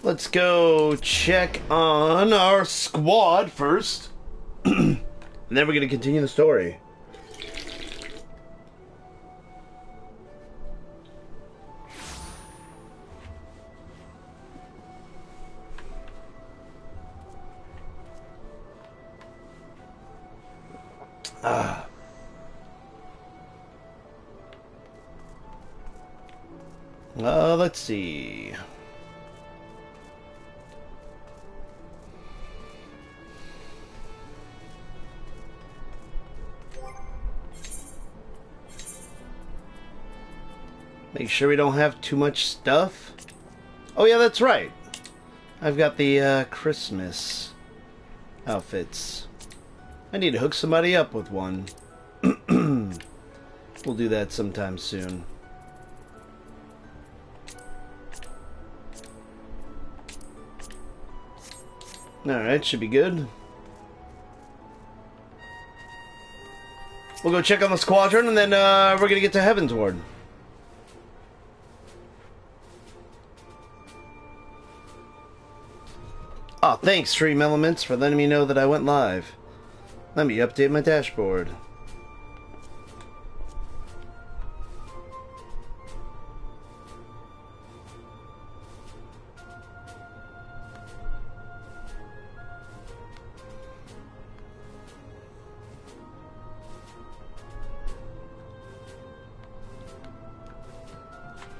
Let's go check on our squad first. And then we're going to continue the story. Let's see. Make sure we don't have too much stuff. Oh yeah, that's right. I've got the Christmas outfits. I need to hook somebody up with one. We'll do that sometime soon. Alright, should be good. We'll go check on the squadron and then we're gonna get to Heavensward. Oh, thanks, Stream Elements, for letting me know that I went live. Let me update my dashboard.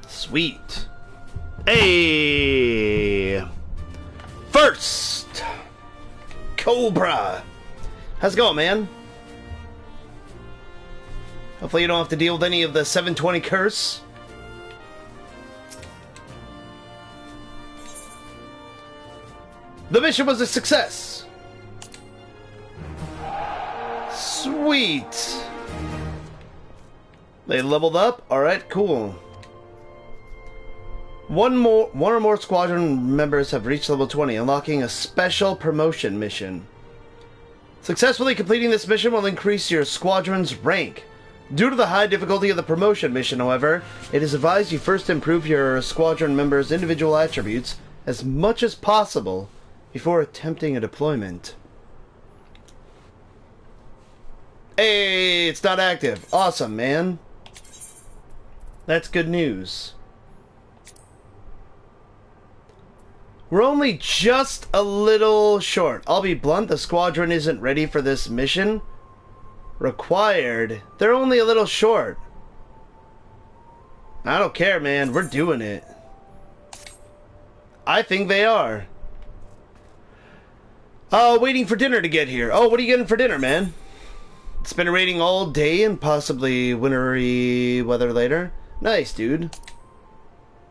Sweet. Hey! First! Cobra! How's it going, man? Hopefully you don't have to deal with any of the 720 curse. The mission was a success! Sweet! They leveled up? Alright, cool. One or more squadron members have reached level 20, unlocking a special promotion mission. Successfully completing this mission will increase your squadron's rank. Due to the high difficulty of the promotion mission, however, it is advised you first improve your squadron members' individual attributes as much as possible before attempting a deployment. Hey, it's not active. Awesome, man. That's good news. We're only just a little short. I'll be blunt, the squadron isn't ready for this mission. Required. They're only a little short. I don't care, man. We're doing it. I think they are. Waiting for dinner to get here. Oh, what are you getting for dinner, man? It's been raining all day and possibly wintry weather later. Nice, dude.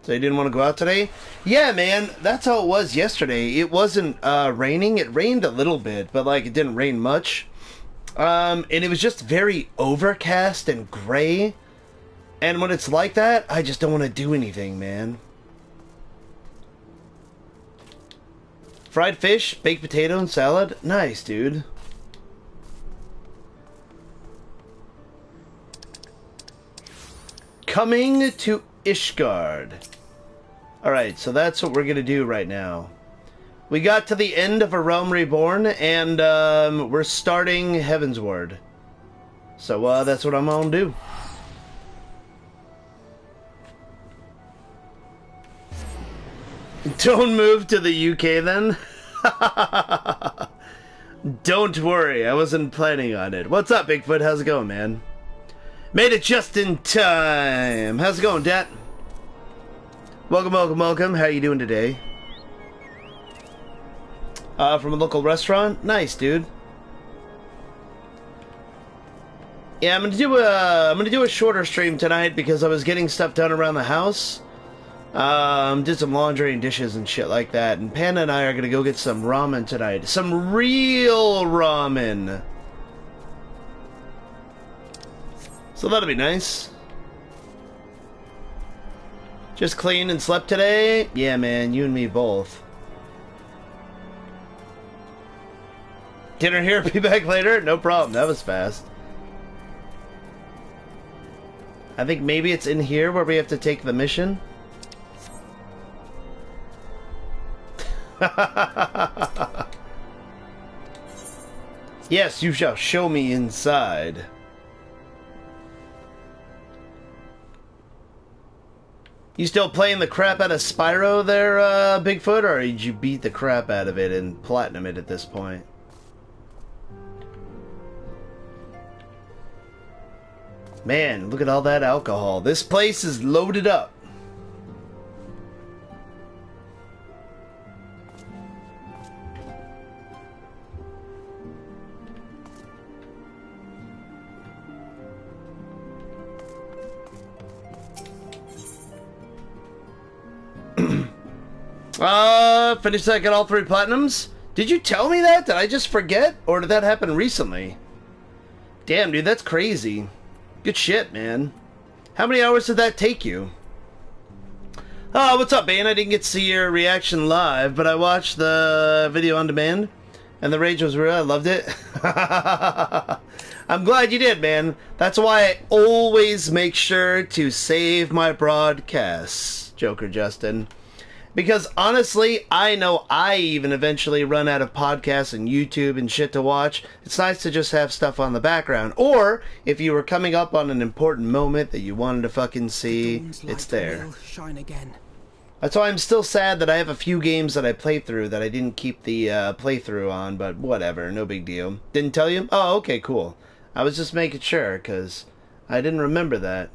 So you didn't want to go out today? Yeah, man, that's how it was yesterday. It wasn't raining. It rained a little bit, but like it didn't rain much. And it was just very overcast and gray. And when it's like that, I just don't want to do anything, man. Fried fish, baked potato, and salad. Nice, dude. Coming to Ishgard. Alright, so that's what we're gonna do right now. We got to the end of A Realm Reborn, and we're starting Heavensward. So that's what I'm gonna do. Don't move to the UK then? Don't worry, I wasn't planning on it. What's up, Bigfoot? How's it going, man? Made it just in time. How's it going, Dat? Welcome, welcome, welcome. How you doing today? From a local restaurant? Nice, dude. Yeah, I'm gonna do a shorter stream tonight because I was getting stuff done around the house. Did some laundry and dishes and shit like that. And Panda and I are gonna go get some ramen tonight. Some real ramen. So that'll be nice. Just cleaned and slept today? Yeah, man, you and me both. Dinner here, be back later? No problem, that was fast. I think maybe it's in here where we have to take the mission. Yes, you shall show me inside. You still playing the crap out of Spyro there, Bigfoot, or did you beat the crap out of it and platinum it at this point? Man, look at all that alcohol. This place is loaded up. Finished that, got all 3 platinums? Did you tell me that? Did I just forget? Or did that happen recently? Damn, dude, that's crazy. Good shit, man. How many hours did that take you? Oh, what's up, Bane? I didn't get to see your reaction live, but I watched the video on demand, and the rage was real. I loved it. I'm glad you did, man. That's why I always make sure to save my broadcasts, Joker Justin. Because honestly, I know I even eventually run out of podcasts and YouTube and shit to watch. It's nice to just have stuff on the background. Or, if you were coming up on an important moment that you wanted to fucking see, it's there. Shine again. That's why I'm still sad that I have a few games that I played through that I didn't keep the playthrough on, but whatever, no big deal. Didn't tell you? Oh, okay, cool. I was just making sure, because I didn't remember that.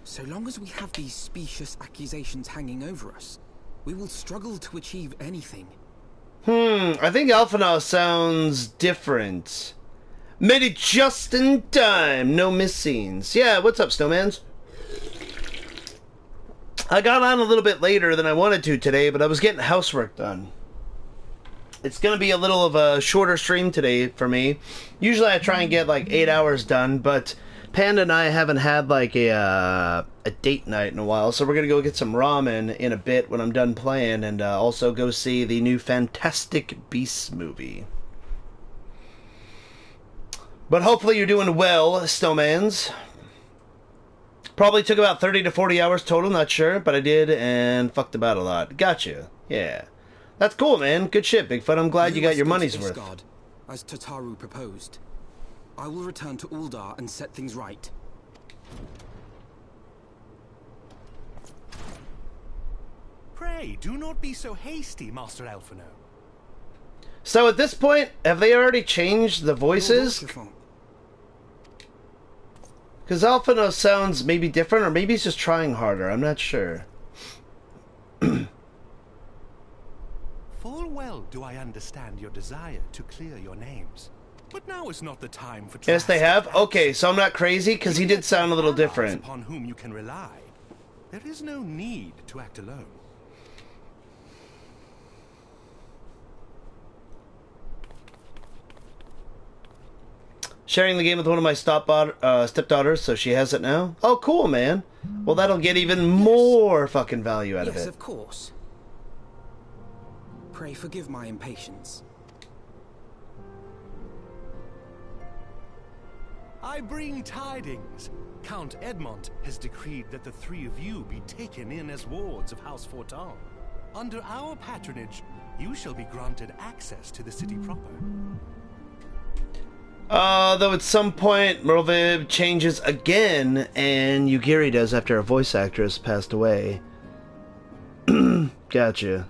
So long as we have these specious accusations hanging over us, we will struggle to achieve anything. I think Alphinaud sounds different. Made it just in time. No missings. Yeah, what's up, Snowmans? I got on a little bit later than I wanted to today, but I was getting housework done. It's going to be a little of a shorter stream today for me. Usually I try and get like 8 hours done, but Panda and I haven't had like a date night in a while, so we're going to go get some ramen in a bit when I'm done playing, and also go see the new Fantastic Beasts movie. But hopefully you're doing well, Snowmans. Probably took about 30 to 40 hours total, not sure, but I did, and fucked about a lot. Gotcha. Yeah. That's cool, man. Good shit, Bigfoot. I'm glad you got your money's worth. God, as Tataru proposed. I will return to Uldar and set things right. Pray, do not be so hasty, Master Alphinaud. So at this point, have they already changed the voices? Because Alphinaud sounds maybe different, or maybe he's just trying harder. I'm not sure. Full well do I understand your desire to clear your names. But now is not the time for yes, they have? Okay, so I'm not crazy, because he did sound a little different. Upon whom you can rely. There is no need to act alone. Sharing the game with one of my stepdaughters, so she has it now. Oh, cool, man. Well, that'll get even more fucking value out of it. Yes, of course. Pray forgive my impatience. I bring tidings. Count Edmond has decreed that the 3 of you be taken in as wards of House Fortin. Under our patronage, you shall be granted access to the city proper. Though at some point, Merlviv changes again, and Yugiri does after a voice actress passed away. Gotcha.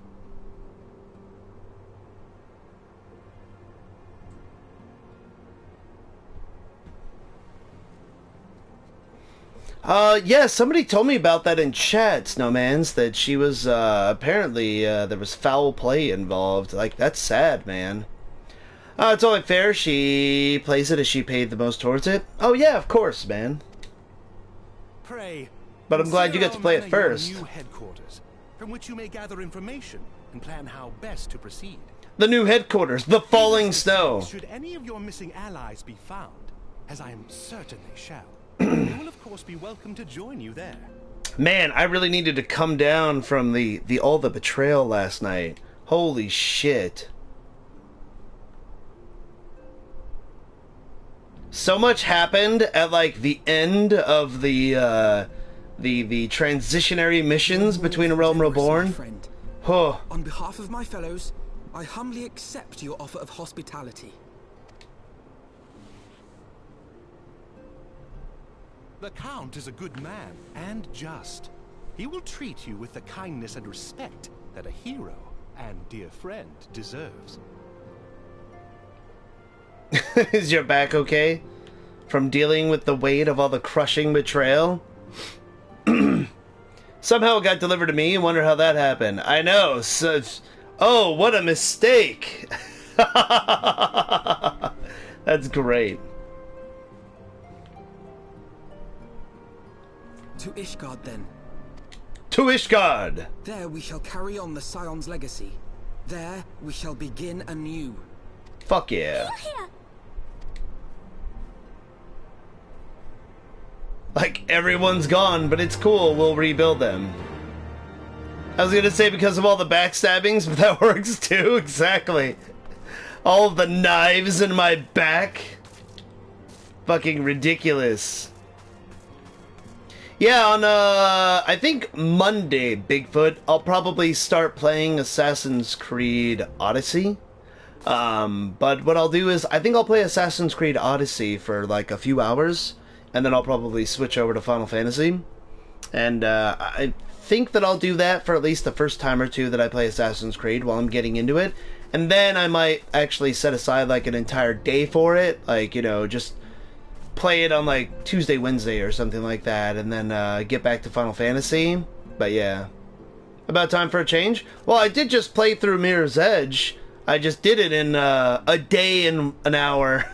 Yeah, somebody told me about that in chat, Snowmans, that she was, apparently, there was foul play involved. Like, that's sad, man. It's only fair she plays it as she paid the most towards it. Oh, yeah, of course, man. Pray, but I'm glad you got to play it first. New headquarters, from which you may gather information and plan how best to proceed. The new headquarters, the falling snow. Should any of your missing allies be found, as I am certain they shall, they will of course be welcome to join you there. Man, I really needed to come down from the all the betrayal last night. Holy shit. So much happened at like the end of the transitionary missions between A Realm Reborn. Huh. On behalf of my fellows, I humbly accept your offer of hospitality. The Count is a good man and just. He will treat you with the kindness and respect that a hero and dear friend deserves. Is your back okay? From dealing with the weight of all the crushing betrayal? Somehow it got delivered to me. I wonder how that happened. I know. Oh, what a mistake. That's great. To Ishgard, then. To Ishgard! There we shall carry on the Scion's legacy. There we shall begin anew. Fuck yeah. Like, everyone's gone, but it's cool. We'll rebuild them. I was gonna say because of all the backstabbings, but that works too. Exactly. All of the knives in my back. Fucking ridiculous. Yeah, on, I think Monday, Bigfoot, I'll probably start playing Assassin's Creed Odyssey. But what I'll do is, I think I'll play Assassin's Creed Odyssey for, like, a few hours, and then I'll probably switch over to Final Fantasy. And, I think that I'll do that for at least the first time or two that I play Assassin's Creed while I'm getting into it. And then I might actually set aside, like, an entire day for it, like, you know, just play it on like Tuesday, Wednesday or something like that, and then get back to Final Fantasy. But yeah, about time for a change. Well, I did just play through Mirror's Edge. I just did it in a day and an hour.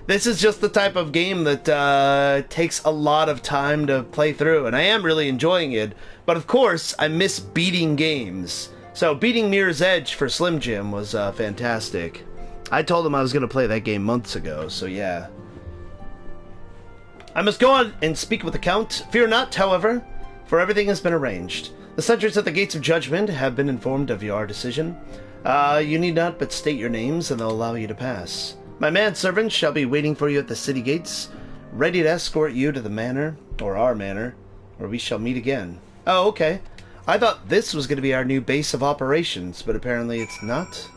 This is just the type of game that takes a lot of time to play through, and I am really enjoying it. But of course, I miss beating games. So beating Mirror's Edge for Slim Jim was fantastic. I told him I was going to play that game months ago, so yeah. I must go on and speak with the Count. Fear not, however, for everything has been arranged. The sentries at the gates of judgment have been informed of your decision. You need not but state your names, and they'll allow you to pass. My manservants shall be waiting for you at the city gates, ready to escort you to the manor, or our manor, where we shall meet again. Oh, okay. I thought this was going to be our new base of operations, but apparently it's not.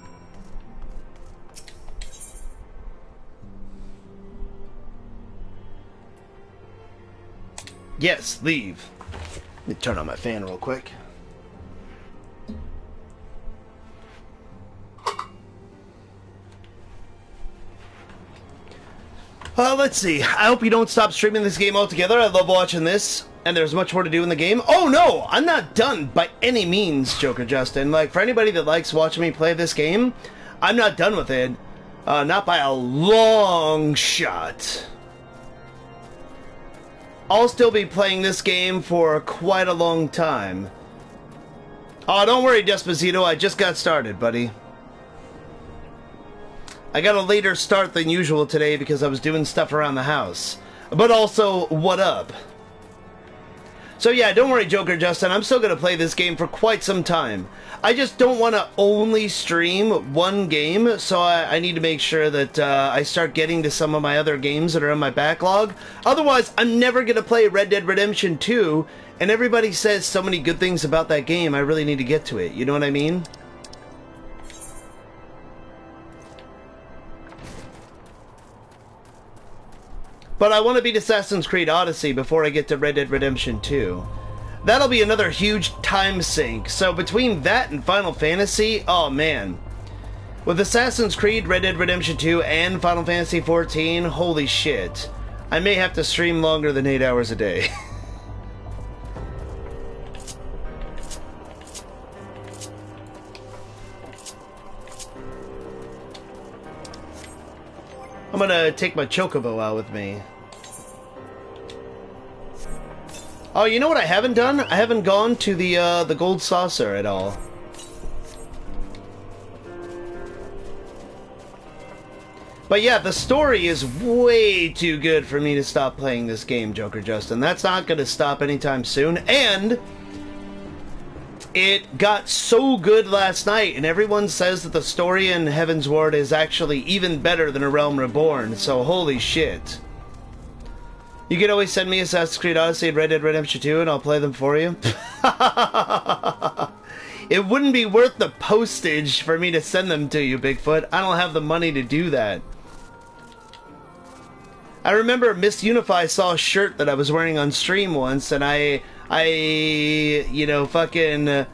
Yes, leave. Let me turn on my fan real quick. Let's see. I hope you don't stop streaming this game altogether. I love watching this, and there's much more to do in the game. Oh no, I'm not done by any means, Joker Justin. Like, for anybody that likes watching me play this game, I'm not done with it. Not by a long shot. I'll still be playing this game for quite a long time. Oh, don't worry, Despacito. I just got started, buddy. I got a later start than usual today because I was doing stuff around the house. But also, what up? So yeah, don't worry, Joker Justin. I'm still going to play this game for quite some time. I just don't want to only stream one game, so I need to make sure that I start getting to some of my other games that are in my backlog. Otherwise, I'm never going to play Red Dead Redemption 2, and everybody says so many good things about that game, I really need to get to it. You know what I mean? But I want to beat Assassin's Creed Odyssey before I get to Red Dead Redemption 2. That'll be another huge time sink. So between that and Final Fantasy, oh man. With Assassin's Creed, Red Dead Redemption 2, and Final Fantasy 14, holy shit. I may have to stream longer than 8 hours a day. I'm gonna take my Chocobo out with me. Oh, you know what I haven't done? I haven't gone to the Gold Saucer at all. But yeah, the story is way too good for me to stop playing this game, Joker Justin. That's not going to stop anytime soon. And it got so good last night, and everyone says that the story in Heavensward is actually even better than A Realm Reborn, so holy shit. You can always send me Assassin's Creed Odyssey and Red Dead Redemption 2, and I'll play them for you. It wouldn't be worth the postage for me to send them to you, Bigfoot. I don't have the money to do that. I remember Miss Unify saw a shirt that I was wearing on stream once, and I you know, fucking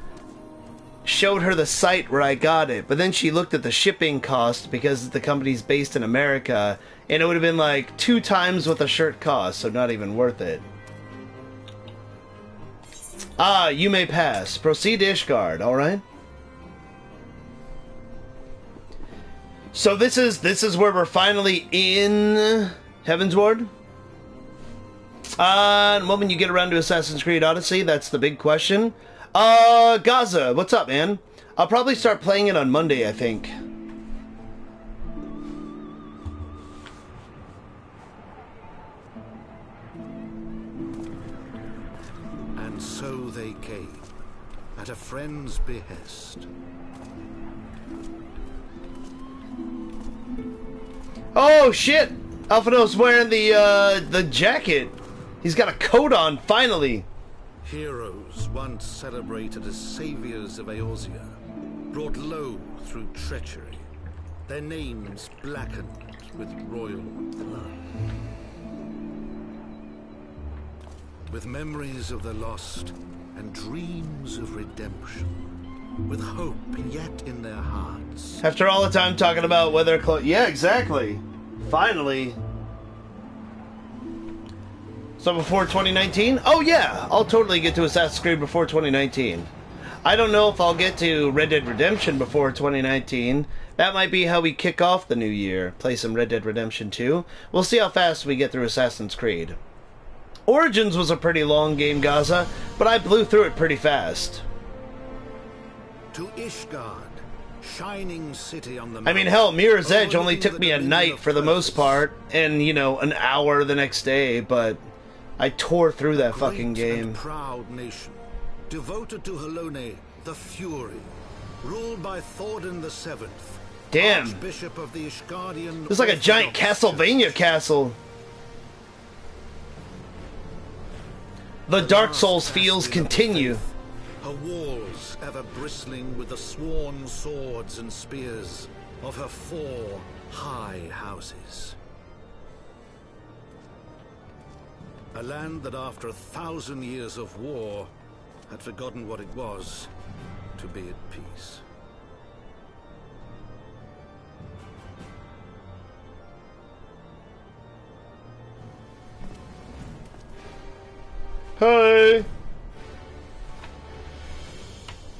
showed her the site where I got it. But then she looked at the shipping cost because the company's based in America, and it would have been like 2 times what the shirt cost, so not even worth it. Ah, you may pass. Proceed to Ishgard, alright? So this is where we're finally in Heavensward. And when you get around to Assassin's Creed Odyssey, that's the big question. Gaza, what's up, man? I'll probably start playing it on Monday, I think. And so they came, at a friend's behest. Oh shit! Alphino's wearing the jacket. He's got a coat on, finally. Heroes once celebrated as saviors of Eorzea, brought low through treachery, their names blackened with royal blood. With memories of the lost and dreams of redemption, with hope yet in their hearts. After all the time talking about whether yeah, exactly. Finally. So before 2019? Oh yeah, I'll totally get to Assassin's Creed before 2019. I don't know if I'll get to Red Dead Redemption before 2019. That might be how we kick off the new year. Play some Red Dead Redemption 2. We'll see how fast we get through Assassin's Creed. Origins was a pretty long game, Gaza, but I blew through it pretty fast. To Ishgard, shining city on the I mean, hell, Mirror's Edge only took me a night for the most part, and, you know, an hour the next day, but I tore through that fucking game. Proud nation, devoted to Halone, the Fury, ruled by Thordan the Seventh. Damn. Archbishop of the Ishgardian. It's like a giant Castlevania castle. The Dark Souls feels continue. Her walls ever bristling with the sworn swords and spears of her 4 high houses. A land that after 1,000 years of war had forgotten what it was to be at peace. Hey!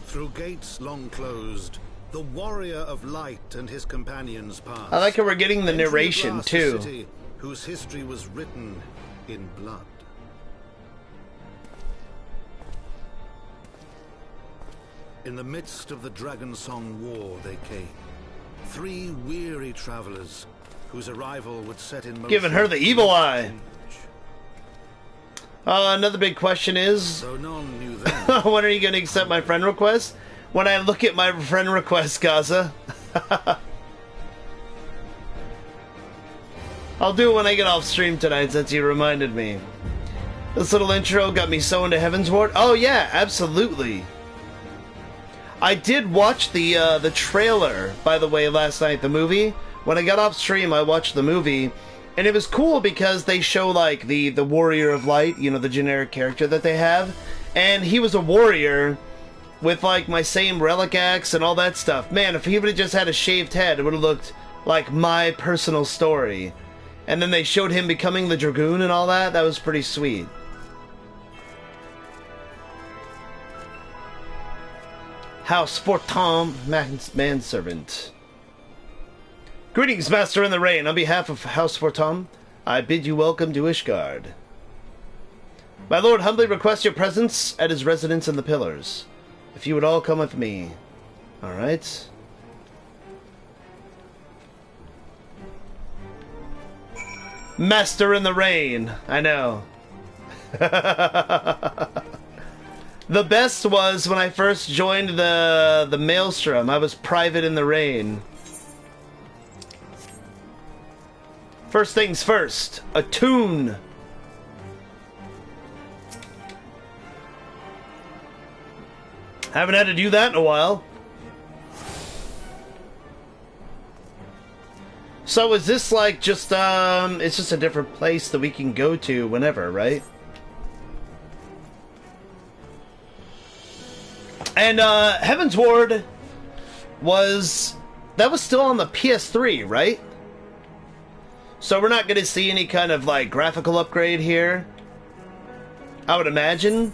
Through gates long closed, the warrior of light and his companions passed. I like how we're getting the narration, too. City whose history was written in blood. In the midst of the Dragon Song War they came. 3 weary travelers whose arrival would set in motion. Giving her the evil eye. Another big question is, Though none knew them. when are you going to accept my friend request? When I look at my friend request, Gaza. I'll do it when I get off stream tonight, since you reminded me. This little intro got me so into Heavensward. Oh yeah, absolutely. I did watch the trailer, by the way, last night, the movie. When I got off stream, I watched the movie. And it was cool because they show, like, the Warrior of Light, you know, the generic character that they have. And he was a warrior with, like, my same relic axe and all that stuff. Man, if he would have just had a shaved head, it would have looked like my personal story. And then they showed him becoming the Dragoon and all that. That was pretty sweet. House Fortom, manservant. Greetings, Master in the Rain. On behalf of House Fortom, I bid you welcome to Ishgard. My lord humbly requests your presence at his residence in the Pillars. If you would all come with me. Alright. Master in the rain. I know. The best was when I first joined the Maelstrom. I was private in the rain. First things first. A tune. Haven't had to do that in a while. So is this like just, it's just a different place that we can go to whenever, right? And, Heavensward was, that was still on the PS3, right? So we're not going to see any kind of, like, graphical upgrade here, I would imagine.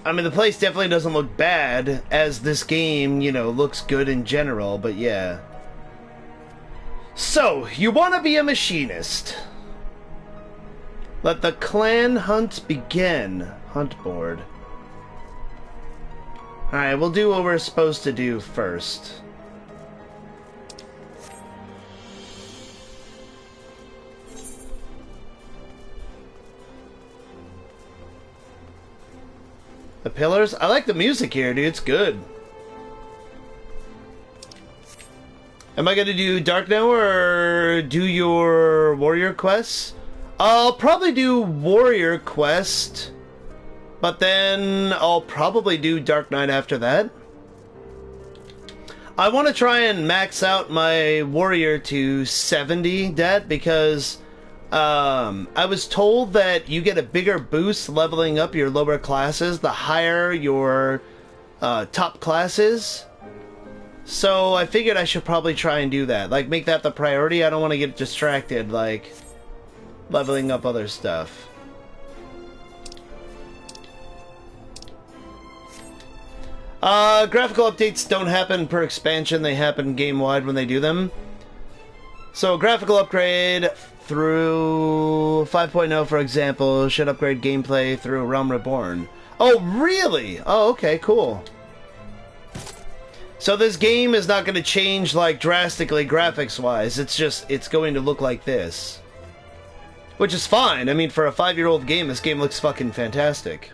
I mean, the place definitely doesn't look bad, as this game, you know, looks good in general, but yeah. So, you want to be a machinist. Let the clan hunt begin. Hunt board. Alright, we'll do what we're supposed to do first. The pillars? I like the music here, dude. It's good. Am I gonna do Dark now or do your warrior quests? I'll probably do warrior quest, but then I'll probably do Dark Knight after that. I want to try and max out my warrior to 70, Dad, because I was told that you get a bigger boost leveling up your lower classes the higher your top class is. So I figured I should probably try and do that. Like, make that the priority. I don't want to get distracted, like, leveling up other stuff. Graphical updates don't happen per expansion. They happen game-wide when they do them. So, graphical upgrade through 5.0, for example, should upgrade gameplay through Realm Reborn. Oh, really? Oh, okay, cool. So this game is not going to change, like, drastically graphics-wise. It's just, it's going to look like this. Which is fine. I mean, for a 5-year-old game, this game looks fucking fantastic.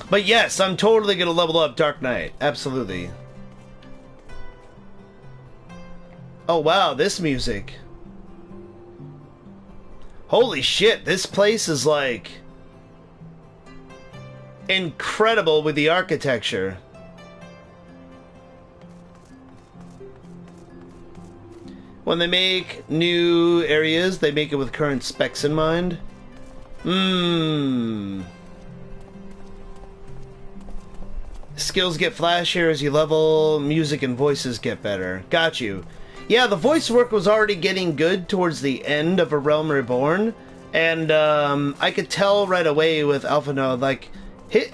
But yes, I'm totally going to level up Dark Knight. Absolutely. Oh wow, this music. Holy shit, this place is like incredible with the architecture. When they make new areas, they make it with current specs in mind. Skills get flashier as you level, music and voices get better. Got you. Yeah, the voice work was already getting good towards the end of A Realm Reborn, and I could tell right away with Alphinaud, like,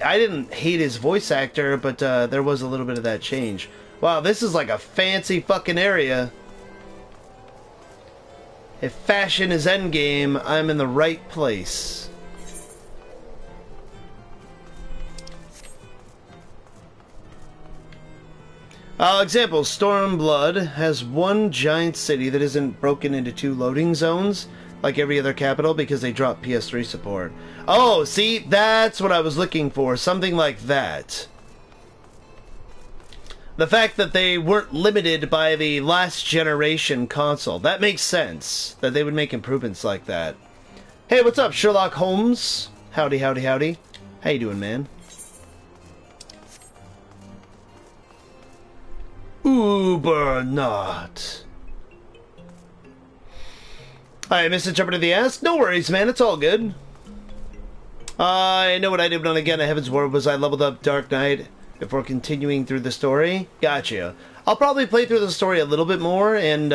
I didn't hate his voice actor, but there was a little bit of that change. Wow, this is like a fancy fucking area. If fashion is endgame, I'm in the right place. Example, Stormblood has one giant city that isn't broken into 2 loading zones, like every other capital, because they dropped PS3 support. Oh, see, that's what I was looking for, something like that. The fact that they weren't limited by the last generation console, that makes sense, that they would make improvements like that. Hey, what's up, Sherlock Holmes? Howdy, howdy, howdy. How you doing, man? Uber not. I missed a jumper to the ass. No worries, man. It's all good. I know what I did when again at Heavensward was I leveled up Dark Knight before continuing through the story. Gotcha. I'll probably play through the story a little bit more and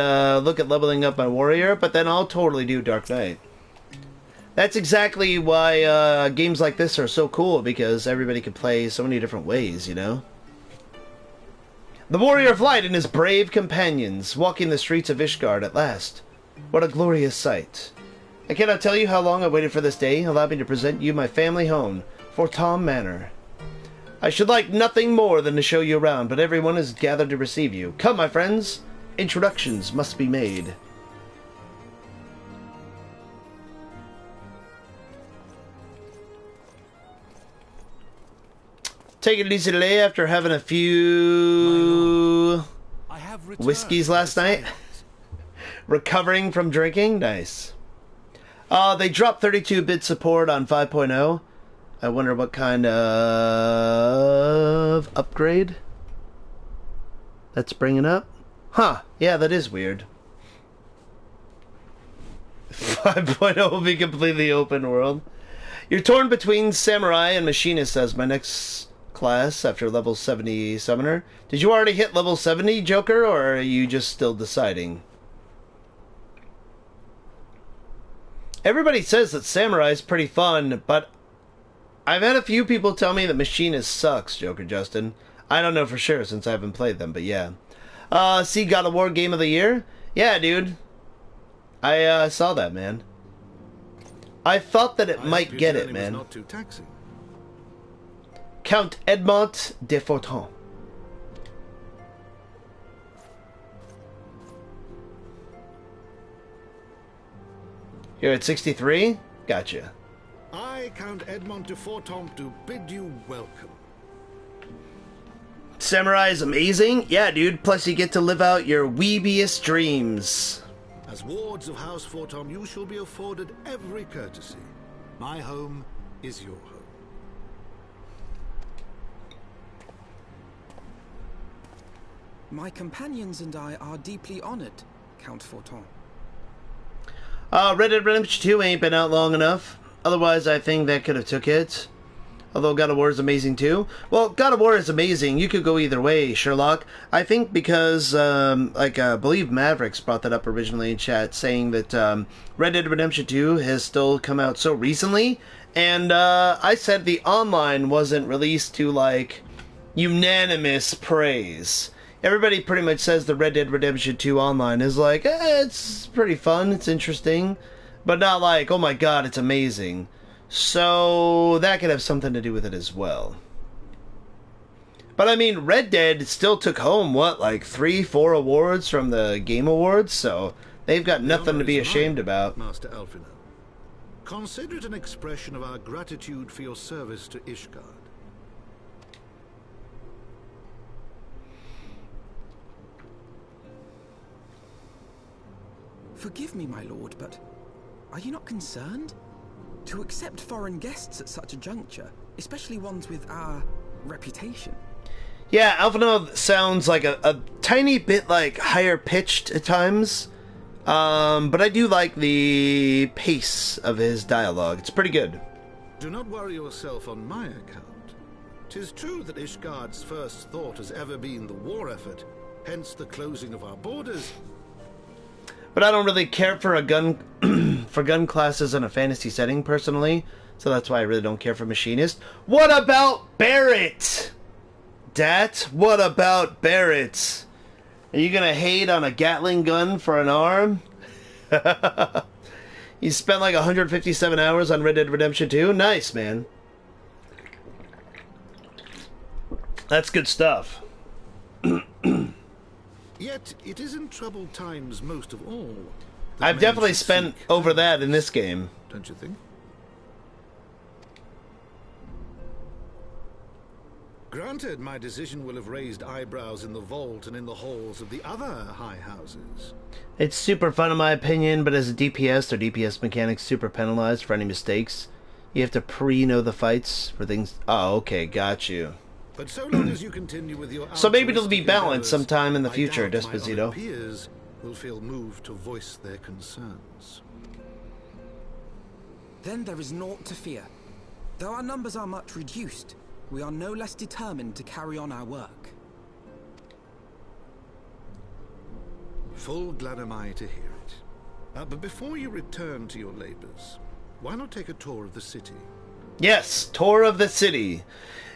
look at leveling up my warrior, but then I'll totally do Dark Knight. That's exactly why games like this are so cool, because everybody can play so many different ways, you know? The warrior of light and his brave companions, walking the streets of Ishgard at last. What a glorious sight. I cannot tell you how long I waited for this day. Allow me to present you my family home, Fortom Manor. I should like nothing more than to show you around, but everyone is gathered to receive you. Come, my friends, introductions must be made. Taking it easy today after having a few whiskeys last night. Recovering from drinking. Nice. They dropped 32-bit support on 5.0. I wonder what kind of upgrade that's bringing up. Huh. Yeah, that is weird. 5.0 will be completely open world. You're torn between Samurai and Machinist as my next class after level 70 Summoner. Did you already hit level 70, Joker, or are you just still deciding? Everybody says that Samurai is pretty fun, but I've had a few people tell me that Machinist sucks, Joker Justin. I don't know for sure since I haven't played them, but yeah. See God of War Game of the Year? Yeah, dude. I saw that, man. I thought that it might get it, man. Not too taxing. Count Edmond de Forton. You're at 63? Gotcha. I, Count Edmond de Forton, do bid you welcome. Samurai is amazing? Yeah, dude. Plus you get to live out your weebiest dreams. As wards of House Forton, you shall be afforded every courtesy. My home is your home. My companions and I are deeply honored, Count Forton. Red Dead Redemption 2 ain't been out long enough. Otherwise, I think that could have took it. Although God of War is amazing too. Well, God of War is amazing. You could go either way, Sherlock. I think because, I believe Mavericks brought that up originally in chat, saying that Red Dead Redemption 2 has still come out so recently. And I said the online wasn't released to, like, unanimous praise. Everybody pretty much says the Red Dead Redemption 2 online is like, it's pretty fun, it's interesting, but not like, oh my god, it's amazing. So that could have something to do with it as well. But I mean, Red Dead still took home, what, like 3-4 awards from the Game Awards, so they've got nothing to be ashamed about. Master Alfino. Consider it an expression of our gratitude for your service to Ishgard. Forgive me, my lord, but are you not concerned? To accept foreign guests at such a juncture, especially ones with our reputation. Yeah, Alphino sounds like a tiny bit like higher pitched at times, but I do like the pace of his dialogue. It's pretty good. Do not worry yourself on my account. 'Tis true that Ishgard's first thought has ever been the war effort, hence the closing of our borders. But I don't really care for a gun for gun classes in a fantasy setting personally, so that's why I really don't care for Machinist. What about Barrett? Dat, what about Barrett? Are you gonna hate on a Gatling gun for an arm? You spent like 157 hours on Red Dead Redemption 2? Nice, man. That's good stuff. Yet it is in troubled times most of all. I've definitely spent over that in this game. Don't you think? Granted, my decision will have raised eyebrows in the vault and in the halls of the other high houses. It's super fun in my opinion, but as a DPS, their DPS mechanics super penalized for any mistakes. You have to pre-know the fights for things. Oh, okay, got you. But so long as you continue with your so maybe it'll be balanced endeavors, sometime in the I future, doubt my Desposito. other peers will feel moved to voice their concerns. Then there is naught to fear. Though our numbers are much reduced, we are no less determined to carry on our work. Full glad am I to hear it. But before you return to your labors, why not take a tour of the city? Yes, tour of the city.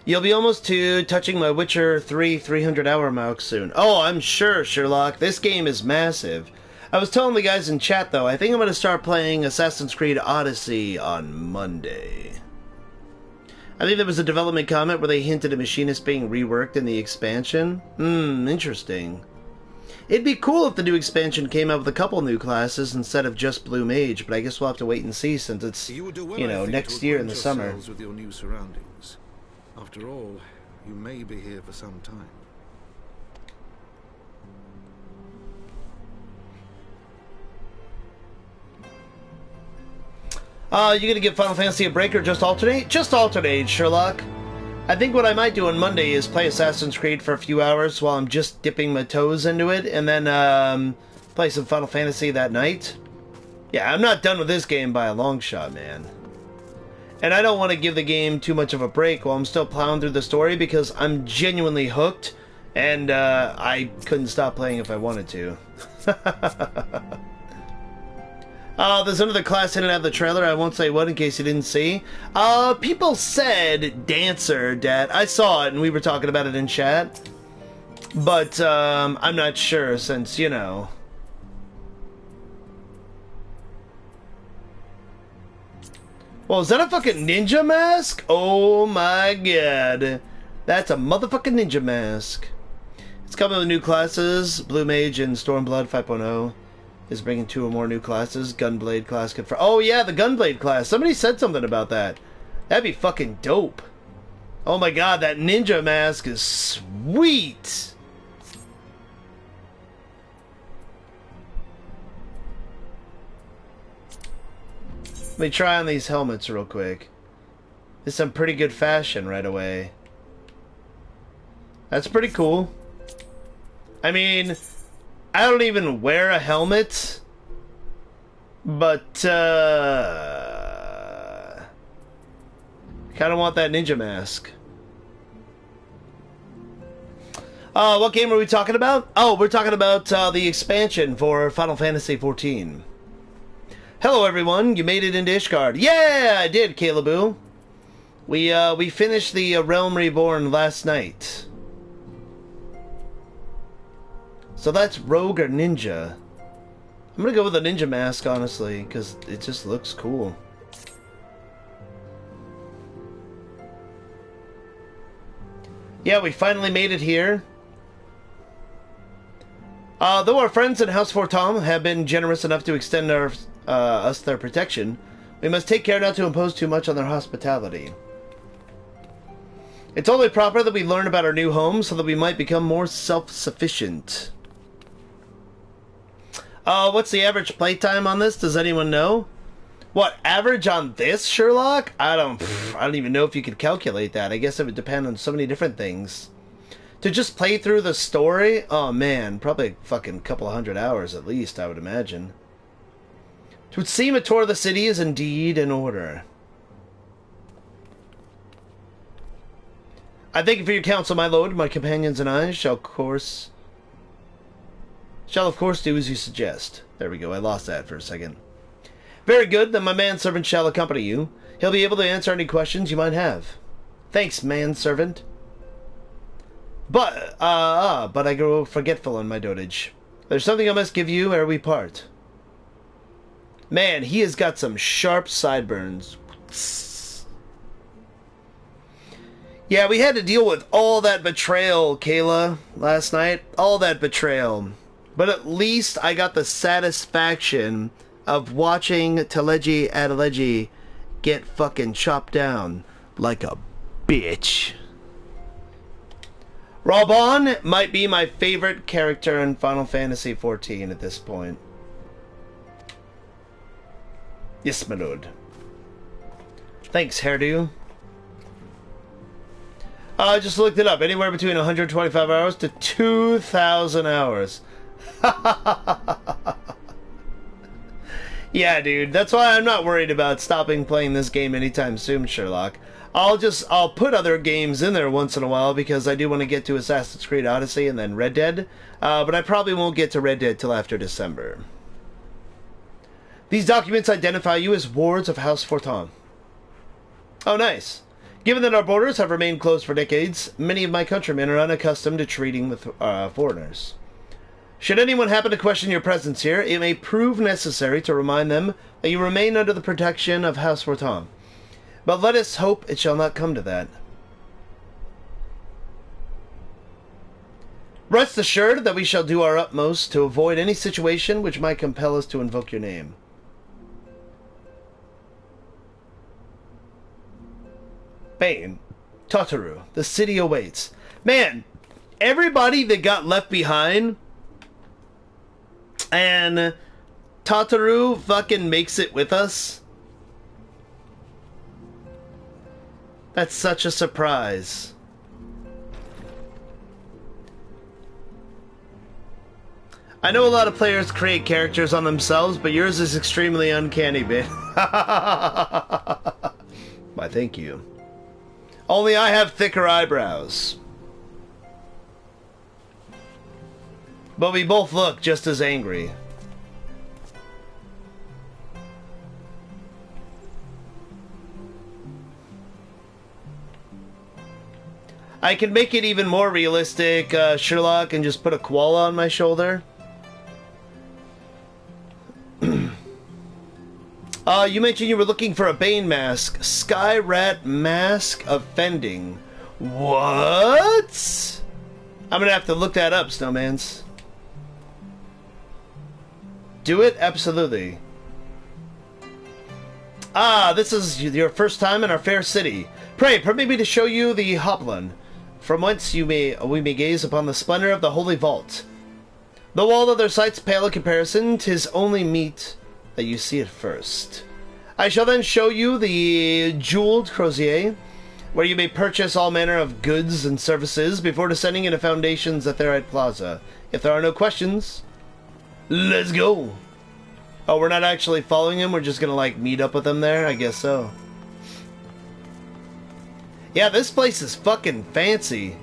You'll be almost to touching my Witcher 3 300-hour mark soon. Oh, I'm sure, Sherlock. This game is massive. I was telling the guys in chat, though, I think I'm going to start playing Assassin's Creed Odyssey on Monday. I think there was a development comment where they hinted at Machinist being reworked in the expansion. Interesting. It'd be cool if the new expansion came out with a couple new classes instead of just Blue Mage, but I guess we'll have to wait and see since it's, You would do well, you I know, think, next to year in the acquaint summer. yourselves with your new surroundings. After all, you may be here for some time. You gonna give Final Fantasy a break or just alternate? Just alternate, Sherlock. I think what I might do on Monday is play Assassin's Creed for a few hours while I'm just dipping my toes into it, and then play some Final Fantasy that night. Yeah, I'm not done with this game by a long shot, man. And I don't want to give the game too much of a break while I'm still plowing through the story because I'm genuinely hooked, and I couldn't stop playing if I wanted to. There's another class in and out of the trailer. I won't say what in case you didn't see. People said Dancer, Dad. I saw it and we were talking about it in chat. But, I'm not sure since, you know. Well, is that a fucking ninja mask? Oh my god. That's a motherfucking ninja mask. It's coming with new classes. Blue Mage and Stormblood 5.0. Is bringing 2 or more new classes. Gunblade class confirmed. Oh yeah, the Gunblade class. Somebody said something about that. That'd be fucking dope. Oh my god, that ninja mask is sweet. Let me try on these helmets real quick. It's some pretty good fashion right away. That's pretty cool. I mean, I don't even wear a helmet, but kind of want that ninja mask. What game are we talking about? Oh, we're talking about the expansion for Final Fantasy XIV. Hello, everyone. You made it into Ishgard. Yeah, I did, Caleboo. We finished the Realm Reborn last night. So that's rogue or ninja. I'm gonna go with a ninja mask, honestly, because it just looks cool. Yeah, we finally made it here. Though our friends in House Fortom have been generous enough to extend us their protection, we must take care not to impose too much on their hospitality. It's only proper that we learn about our new home so that we might become more self-sufficient. What's the average playtime on this? Does anyone know? What, average on this, Sherlock? I don't even know if you could calculate that. I guess it would depend on so many different things. To just play through the story? Oh man, probably a fucking couple of 100 hours at least, I would imagine. It would seem a tour of the city is indeed in order. I thank you for your counsel, my lord. My companions and I shall of course do as you suggest. There we go, I lost that for a second. Very good, then my manservant shall accompany you. He'll be able to answer any questions you might have. Thanks, manservant. But I grow forgetful in my dotage. There's something I must give you ere we part. Man, he has got some sharp sideburns. Yeah, we had to deal with all that betrayal, Kayla, last night. All that betrayal. But at least I got the satisfaction of watching Teleji Adeleji get fucking chopped down like a bitch. Raubon might be my favorite character in Final Fantasy XIV at this point. Yes, my lord. Thanks, hairdo. I just looked it up. Anywhere between 125 hours to 2,000 hours. Yeah, dude. That's why I'm not worried about stopping playing this game anytime soon, Sherlock. I'll put other games in there once in a while because I do want to get to Assassin's Creed Odyssey and then Red Dead. But I probably won't get to Red Dead till after December. These documents identify you as wards of House Fortom. Oh, nice. Given that our borders have remained closed for decades, many of my countrymen are unaccustomed to treating with foreigners. Should anyone happen to question your presence here, it may prove necessary to remind them that you remain under the protection of House Fortom. But let us hope it shall not come to that. Rest assured that we shall do our utmost to avoid any situation which might compel us to invoke your name. Bane, Totoro, the city awaits. Man, everybody that got left behind and Totoro fucking makes it with us. That's such a surprise. I know a lot of players create characters on themselves, but yours is extremely uncanny, Bane. Why, thank you. Only I have thicker eyebrows. But we both look just as angry. I can make it even more realistic, Sherlock, and just put a koala on my shoulder. You mentioned you were looking for a Bane mask. Sky Rat Mask Offending. What? I'm gonna have to look that up, Snowmans. Do it? Absolutely. Ah, this is your first time in our fair city. Pray, permit me to show you the Hoplon, from whence we may gaze upon the splendor of the Holy Vault. Though all other sights pale in comparison, 'tis only meet that you see it first. I shall then show you the jeweled crozier, where you may purchase all manner of goods and services before descending into Foundation's Aetherite Plaza. If there are no questions, let's go. Oh, we're not actually following him, we're just gonna, like, meet up with him there? I guess so. Yeah, this place is fucking fancy.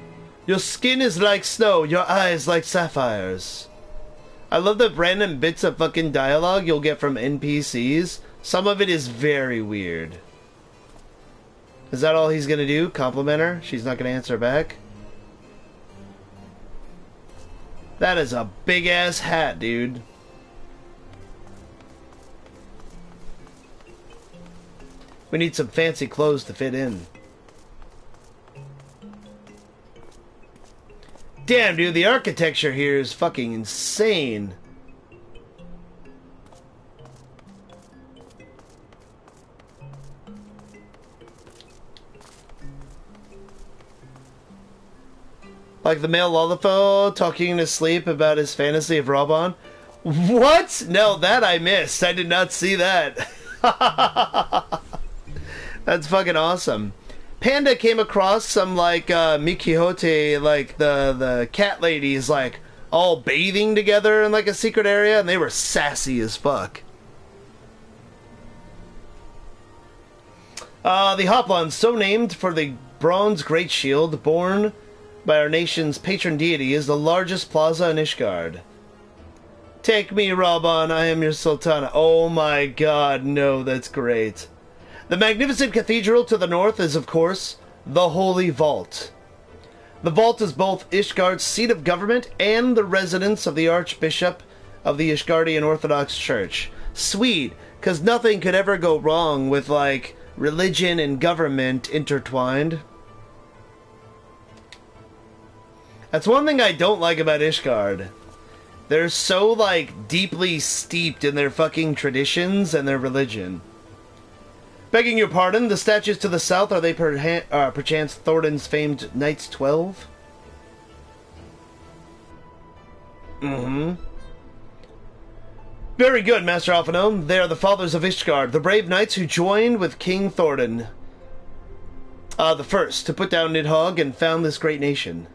Your skin is like snow, your eyes like sapphires. I love the random bits of fucking dialogue you'll get from NPCs. Some of it is very weird. Is that all he's gonna do? Compliment her? She's not gonna answer back? That is a big ass hat, dude. We need some fancy clothes to fit in. Damn, dude, the architecture here is fucking insane. Like the male Lolifo talking in his sleep about his fantasy of Robon. What? No, that I missed. I did not see that. That's fucking awesome. Panda came across some, like, Mikihote, like, the cat ladies, like, all bathing together in, like, a secret area, and they were sassy as fuck. The Hoplon, so named for the bronze great shield borne by our nation's patron deity, is the largest plaza in Ishgard. Take me, Robon, I am your Sultana. Oh my god, no, that's great. The magnificent cathedral to the north is, of course, the Holy Vault. The vault is both Ishgard's seat of government and the residence of the Archbishop of the Ishgardian Orthodox Church. Sweet, because nothing could ever go wrong with, like, religion and government intertwined. That's one thing I don't like about Ishgard. They're so, like, deeply steeped in their fucking traditions and their religion. Begging your pardon, the statues to the south, are they perchance Thornton's famed Knights 12? Mm-hmm. Very good, Master Alphanome. They are the fathers of Ishgard, the brave knights who joined with King Thornton, the first, to put down Nidhogg and found this great nation.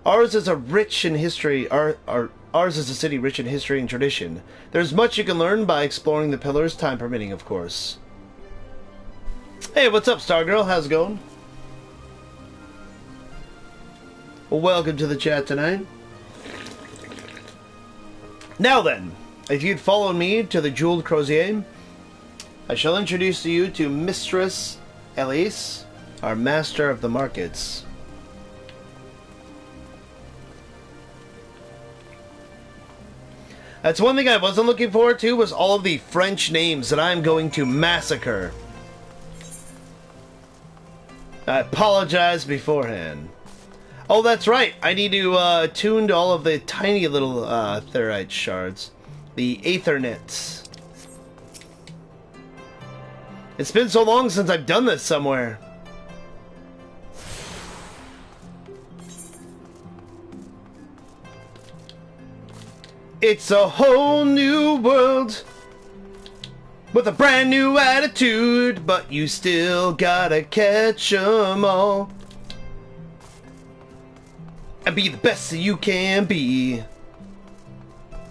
Ours is a rich in history. Ours is a city rich in history and tradition. There's much you can learn by exploring the pillars, time permitting, of course. Hey, what's up, Stargirl? How's it going? Well, welcome to the chat tonight. Now then, if you'd follow me to the Jeweled Crozier, I shall introduce you to Mistress Elise, our Master of the Markets. That's one thing I wasn't looking forward to, was all of the French names that I'm going to massacre. I apologize beforehand. Oh, that's right. I need to tune to all of the tiny little Therite shards. The Aethernets. It's been so long since I've done this somewhere. It's a whole new world with a brand new attitude, but you still gotta catch 'em all and be the best that you can be.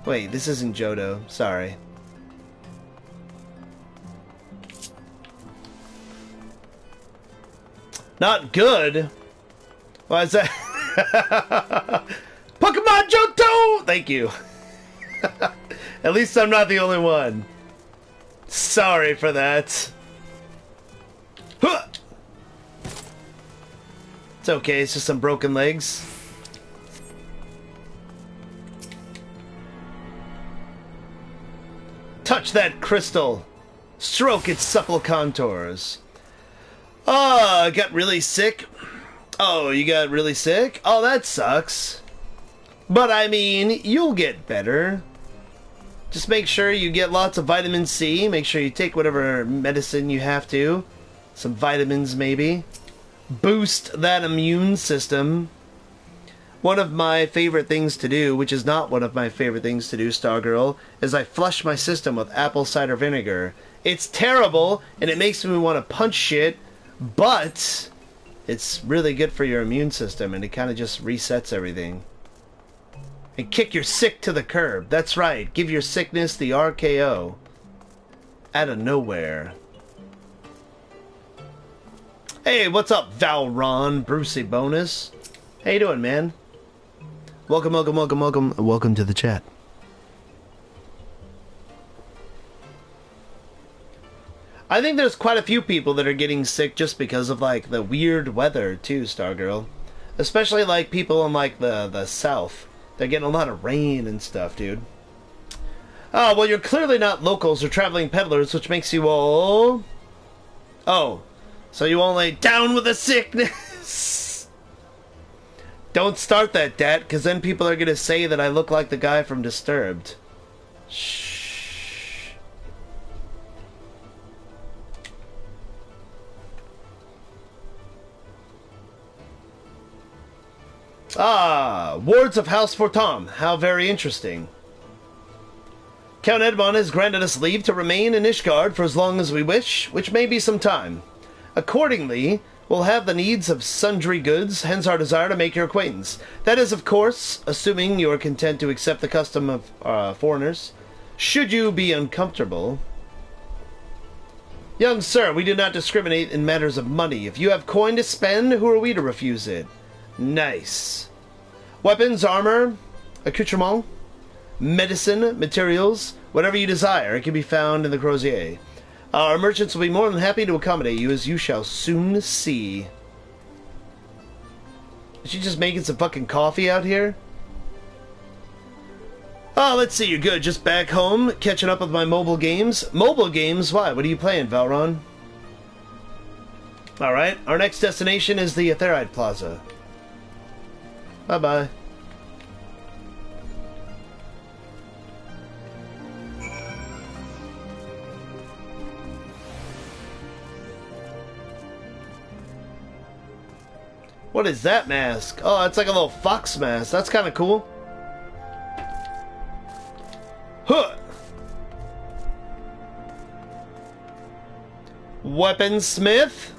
Wait, this isn't Johto. Sorry. Not good? Why is that? Pokemon Johto! Thank you. At least I'm not the only one. Sorry for that. Huh! It's okay, it's just some broken legs. Touch that crystal. Stroke its supple contours. Oh, I got really sick. Oh, you got really sick? Oh, that sucks. But I mean, you'll get better. Just make sure you get lots of vitamin C. Make sure you take whatever medicine you have to. Some vitamins, maybe. Boost that immune system. One of my favorite things to do, which is not one of my favorite things to do, Stargirl, is I flush my system with apple cider vinegar. It's terrible, and it makes me want to punch shit, but it's really good for your immune system, and it kind of just resets everything. And kick your sick to the curb. That's right. Give your sickness the RKO. Out of nowhere. Hey, what's up, Valron, Brucey Bonus? How you doing, man? Welcome, welcome, welcome, welcome. Welcome to the chat. I think there's quite a few people that are getting sick just because of, like, the weird weather, too, Stargirl. Especially, like, people in, like, the south. They're getting a lot of rain and stuff, dude. Oh, well, you're clearly not locals or traveling peddlers, which makes you all... Oh, so you only down with the sickness. Don't start that, Dat, because then people are going to say that I look like the guy from Disturbed. Shh. Ah, Wards of House Fortom. How very interesting. Count Edmond has granted us leave to remain in Ishgard for as long as we wish, which may be some time. Accordingly, we'll have the needs of sundry goods, hence our desire to make your acquaintance. That is, of course, assuming you are content to accept the custom of foreigners. Should you be uncomfortable... Young sir, we do not discriminate in matters of money. If you have coin to spend, who are we to refuse it? Nice. Weapons, armor, accoutrement, medicine, materials, whatever you desire, it can be found in the Crozier. Our merchants will be more than happy to accommodate you, as you shall soon see. Is she just making some fucking coffee out here? Oh, let's see, you're good. Just back home, catching up with my mobile games. Mobile games? Why? What are you playing, Valron? Alright, our next destination is the Aetherite Plaza. Bye-bye. What is that mask? Oh, it's like a little fox mask. That's kind of cool. Huh! Weaponsmith?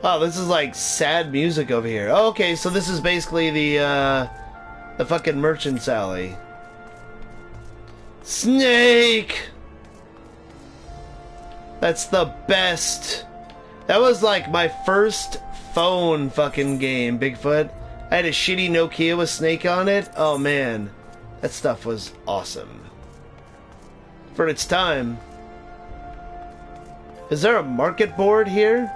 Oh, this is like sad music over here. Oh, okay, so this is basically the fucking merchant's alley. Snake! That's the best. That was like my first phone fucking game, Bigfoot. I had a shitty Nokia with Snake on it. Oh man, that stuff was awesome. For its time. Is there a market board here?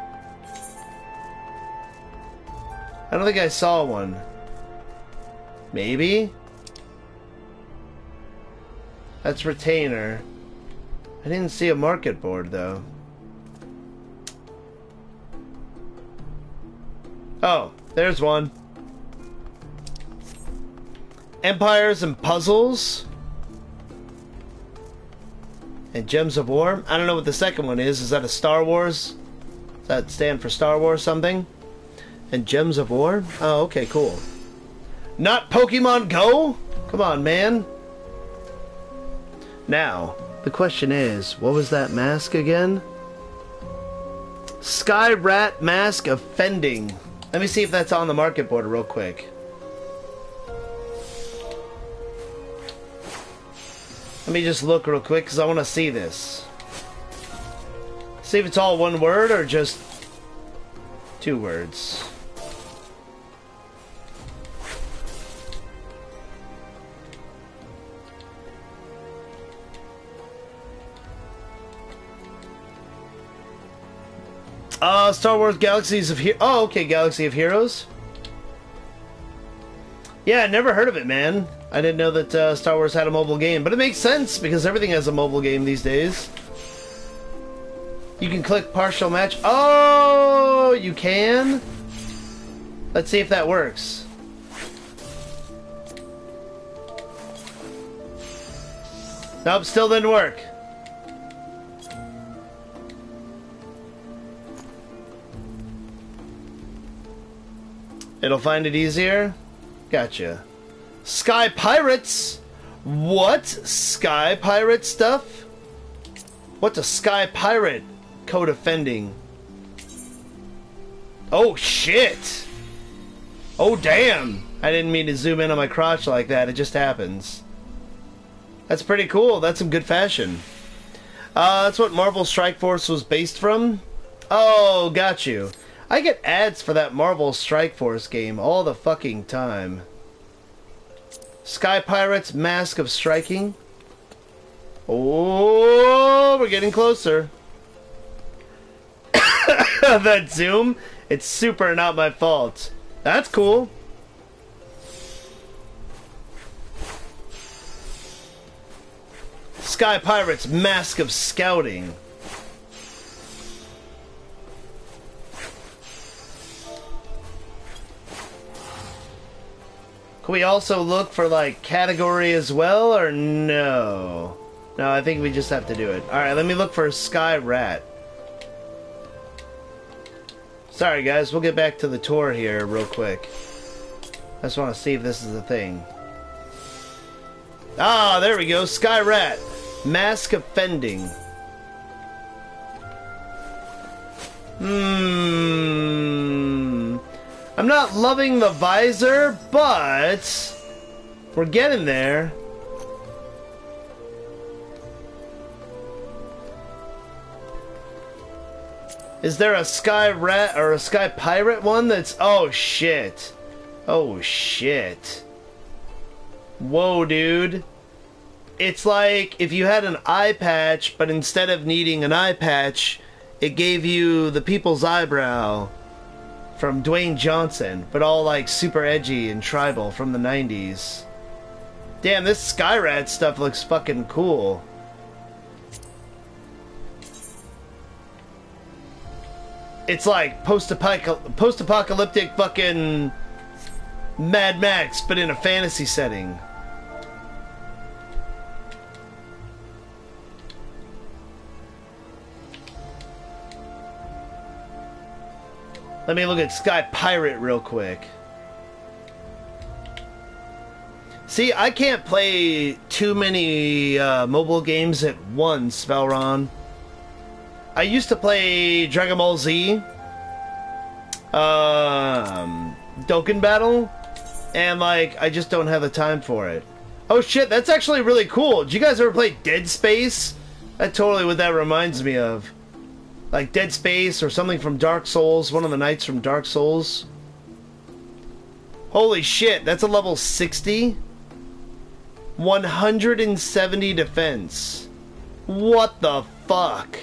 I don't think I saw one. Maybe? That's retainer. I didn't see a market board, though. Oh, there's one. Empires and Puzzles. And Gems of War. I don't know what the second one is. Is that a Star Wars? Does that stand for Star Wars something? And Gems of War? Oh, okay, cool. Not Pokemon Go? Come on, man. Now, the question is, what was that mask again? Sky Rat Mask of Fending. Let me see if that's on the market board real quick. Let me just look real quick because I want to see this. See if it's all one word or just two words. Star Wars Galaxies of Heroes. Oh, okay, Galaxy of Heroes. Yeah, I never heard of it, man. I didn't know that Star Wars had a mobile game, but it makes sense because everything has a mobile game these days. You can click partial match. Oh, you can? Let's see if that works. Nope, still didn't work. It'll find it easier? Gotcha. Sky Pirates? What? Sky Pirate stuff? What's a Sky Pirate code of fending? Oh, shit! Oh, damn! I didn't mean to zoom in on my crotch like that. It just happens. That's pretty cool. That's some good fashion. That's what Marvel Strike Force was based from? Oh, got you. I get ads for that Marvel Strike Force game all the fucking time. Sky Pirates Mask of Striking. Oh, we're getting closer. That zoom, it's super not my fault. That's cool. Sky Pirates Mask of Scouting. Can we also look for, like, category as well, or no? No, I think we just have to do it. Alright, let me look for Sky Rat. Sorry, guys, we'll get back to the tour here real quick. I just want to see if this is a thing. Ah, there we go. Sky Rat. Mask of Fending. I'm not loving the visor, but we're getting there. Is there a Sky Rat or a Sky Pirate one that's... Oh, shit. Oh, shit. Whoa, dude. It's like if you had an eye patch, but instead of needing an eye patch, it gave you the people's eyebrow from Dwayne Johnson, but all like super edgy and tribal from the 90s. Damn, this Sky Rat stuff looks fucking cool. It's like post-apocalyptic fucking Mad Max, but in a fantasy setting. Let me look at Sky Pirate real quick. See, I can't play too many mobile games at once, Velron. I used to play Dragon Ball Z, Dokkan Battle, and like, I just don't have the time for it. Oh shit, that's actually really cool. Did you guys ever play Dead Space? That's totally what that reminds me of. Like Dead Space or something from Dark Souls, one of the knights from Dark Souls. Holy shit, that's a level 60? 170 defense. What the fuck?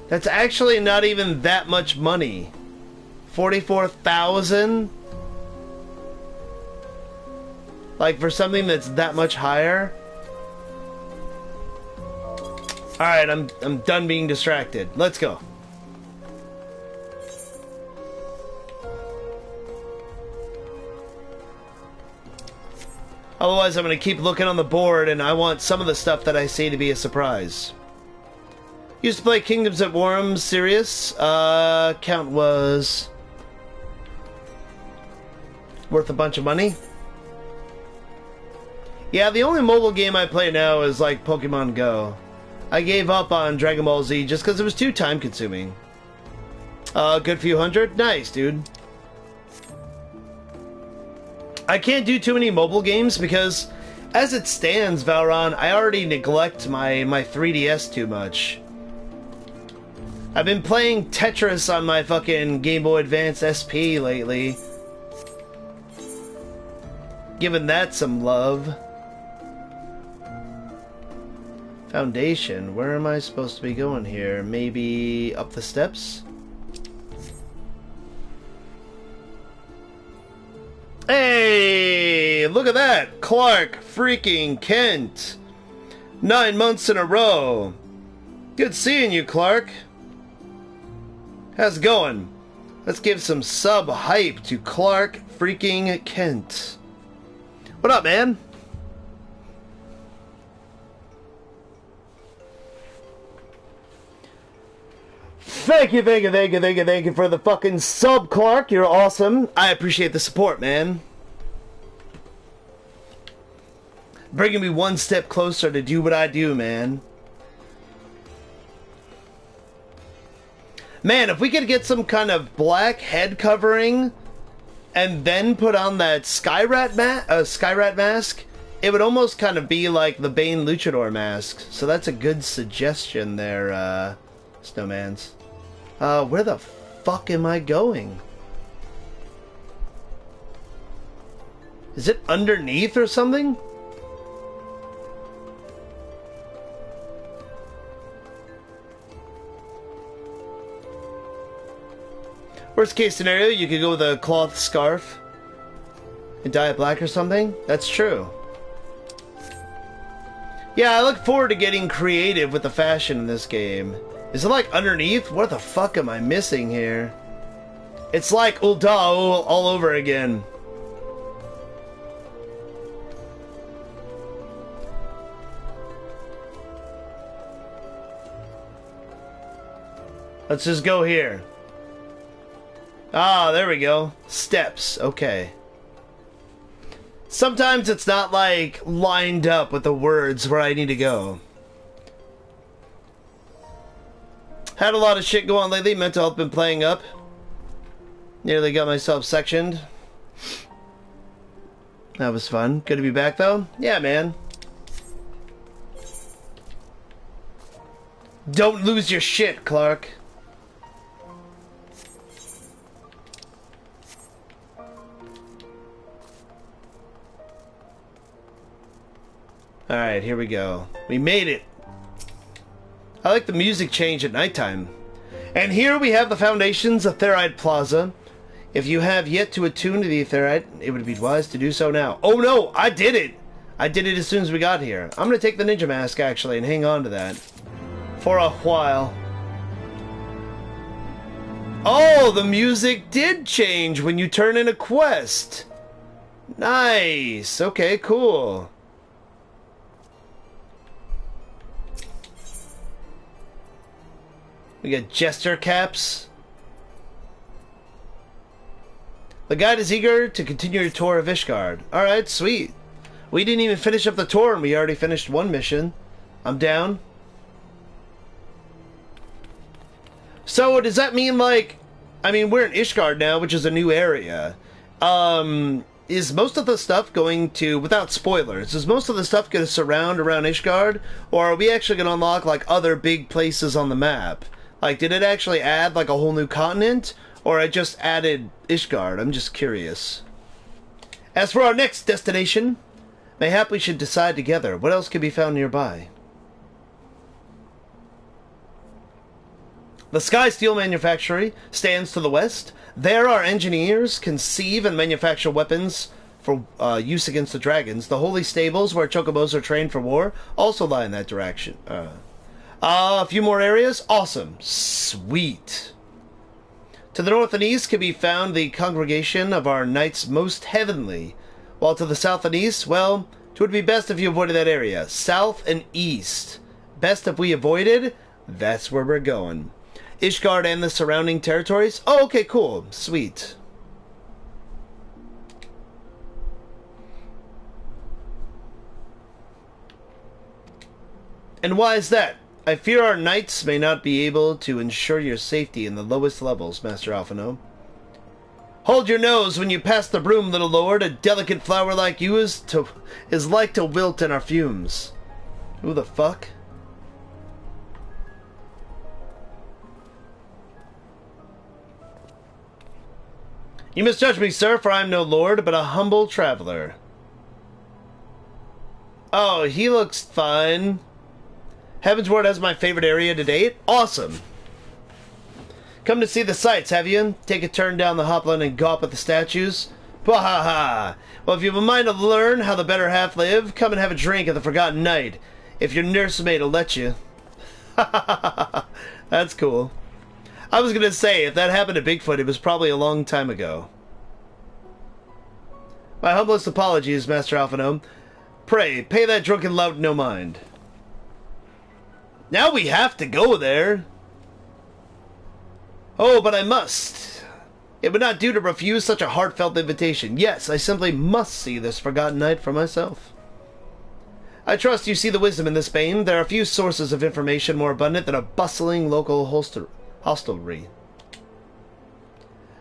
That's actually not even that much money. 44,000? Like for something that's that much higher? Alright, I'm done being distracted. Let's go. Otherwise, I'm going to keep looking on the board, and I want some of the stuff that I see to be a surprise. Used to play Kingdoms at Warham, serious. Count was worth a bunch of money. Yeah, the only mobile game I play now is like Pokemon Go. I gave up on Dragon Ball Z just because it was too time consuming. Good few hundred? Nice, dude. I can't do too many mobile games because, as it stands, Valron, I already neglect my 3DS too much. I've been playing Tetris on my fucking Game Boy Advance SP lately. Giving that some love. Foundation, where am I supposed to be going here? Maybe up the steps? Hey, look at that! Clark freaking Kent! 9 months in a row. Good seeing you, Clark. How's it going? Let's give some sub hype to Clark freaking Kent. What up, man? Thank you for the fucking sub, Clark. You're awesome. I appreciate the support, man. Bringing me one step closer to do what I do, man. Man, if we could get some kind of black head covering and then put on that Skyrat mask, it would almost kind of be like the Bane Luchador mask. So that's a good suggestion there, Snowmans. Where the fuck am I going? Is it underneath or something? Worst case scenario, you could go with a cloth scarf and dye it black or something. That's true. Yeah, I look forward to getting creative with the fashion in this game. Is it like underneath? What the fuck am I missing here? It's like Uldao all over again. Let's just go here. Ah, there we go. Steps. Okay. Sometimes it's not like lined up with the words where I need to go. Had a lot of shit go on lately. Mental health been playing up. Nearly got myself sectioned. That was fun. Good to be back though. Yeah, man. Don't lose your shit, Clark. Alright, here we go. We made it. I like the music change at nighttime. And here we have the foundations of Therite Plaza. If you have yet to attune to the Therite, it would be wise to do so now. Oh no, I did it! I did it as soon as we got here. I'm gonna take the ninja mask actually and hang on to that. For a while. Oh, the music did change when you turn in a quest. Nice. Okay, cool. We got jester caps. The guide is eager to continue your tour of Ishgard. Alright, sweet. We didn't even finish up the tour and we already finished one mission. I'm down. So does that mean like... I mean, we're in Ishgard now, which is a new area. Is most of the stuff going to... Without spoilers, is most of the stuff going to surround around Ishgard? Or are we actually going to unlock like other big places on the map? Like, did it actually add, like, a whole new continent? Or it just added Ishgard? I'm just curious. As for our next destination, mayhap we should decide together. What else can be found nearby? The Sky Steel Manufactory stands to the west. There our engineers conceive and manufacture weapons for use against the dragons. The Holy Stables, where chocobos are trained for war, also lie in that direction. A few more areas? Awesome. Sweet. To the north and east can be found the congregation of our knights most heavenly, while to the south and east, well, it would be best if you avoided that area. South and east. Best if we avoided, that's where we're going. Ishgard and the surrounding territories? Oh, okay, cool. Sweet. And why is that? I fear our knights may not be able to ensure your safety in the lowest levels, Master Alphino. Hold your nose when you pass the broom, little lord. A delicate flower like you is like to wilt in our fumes. Who the fuck? You misjudge me, sir, for I am no lord, but a humble traveler. Oh, he looks fine. Heavensward has my favorite area to date. Awesome. Come to see the sights, have you? Take a turn down the Hopland and gawp at the statues? Bahaha! Well, if you have a mind to learn how the better half live, come and have a drink at the Forgotten Knight. If your nursemaid will let you. That's cool. I was gonna say, if that happened to Bigfoot, it was probably a long time ago. My humblest apologies, Master Alphino. Pray, pay that drunken lout no mind. Now we have to go there. Oh, but I must. It would not do to refuse such a heartfelt invitation. Yes, I simply must see this Forgotten Knight for myself. I trust you see the wisdom in this, Bane. There are few sources of information more abundant than a bustling local hostelry.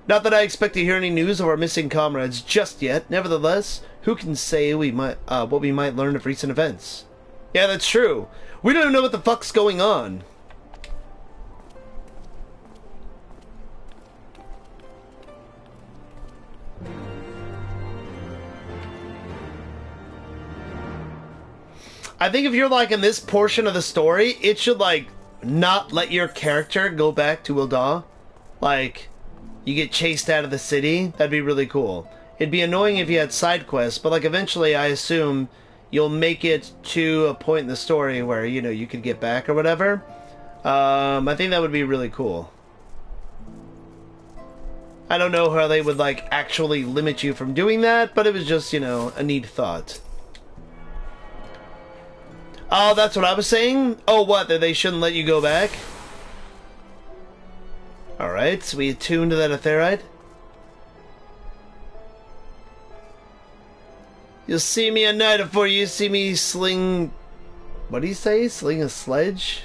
Not that I expect to hear any news of our missing comrades just yet. Nevertheless, who can say what we might learn of recent events? Yeah, that's true. We don't even know what the fuck's going on. I think if you're like in this portion of the story, it should like not let your character go back to Ul'dah. Like, you get chased out of the city. That'd be really cool. It'd be annoying if you had side quests, but like eventually I assume you'll make it to a point in the story where, you know, you could get back or whatever. I think that would be really cool. I don't know how they would, like, actually limit you from doing that, but it was just, you know, a neat thought. Oh, that's what I was saying? Oh, what? That they shouldn't let you go back? Alright, so we attune to that Aetherite. You'll see me at night before you see me sling... What do you say? Sling a sledge?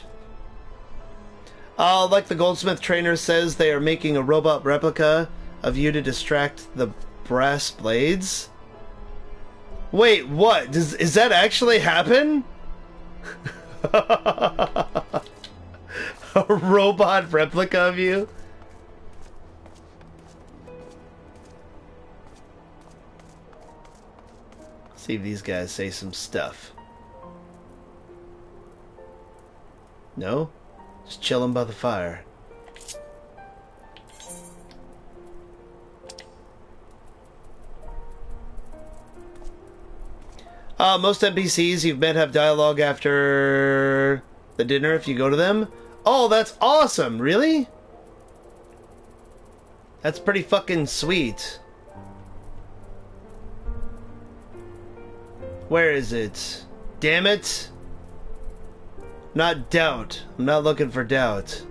Like the goldsmith trainer says, they are making a robot replica of you to distract the brass blades? Wait, what? Is that actually happen? A robot replica of you? See if these guys say some stuff. No? Just chilling by the fire. Most NPCs you've met have dialogue after the dinner if you go to them. Oh, that's awesome! Really? That's pretty fucking sweet. Where is it? Damn it! Not doubt. I'm not looking for doubt.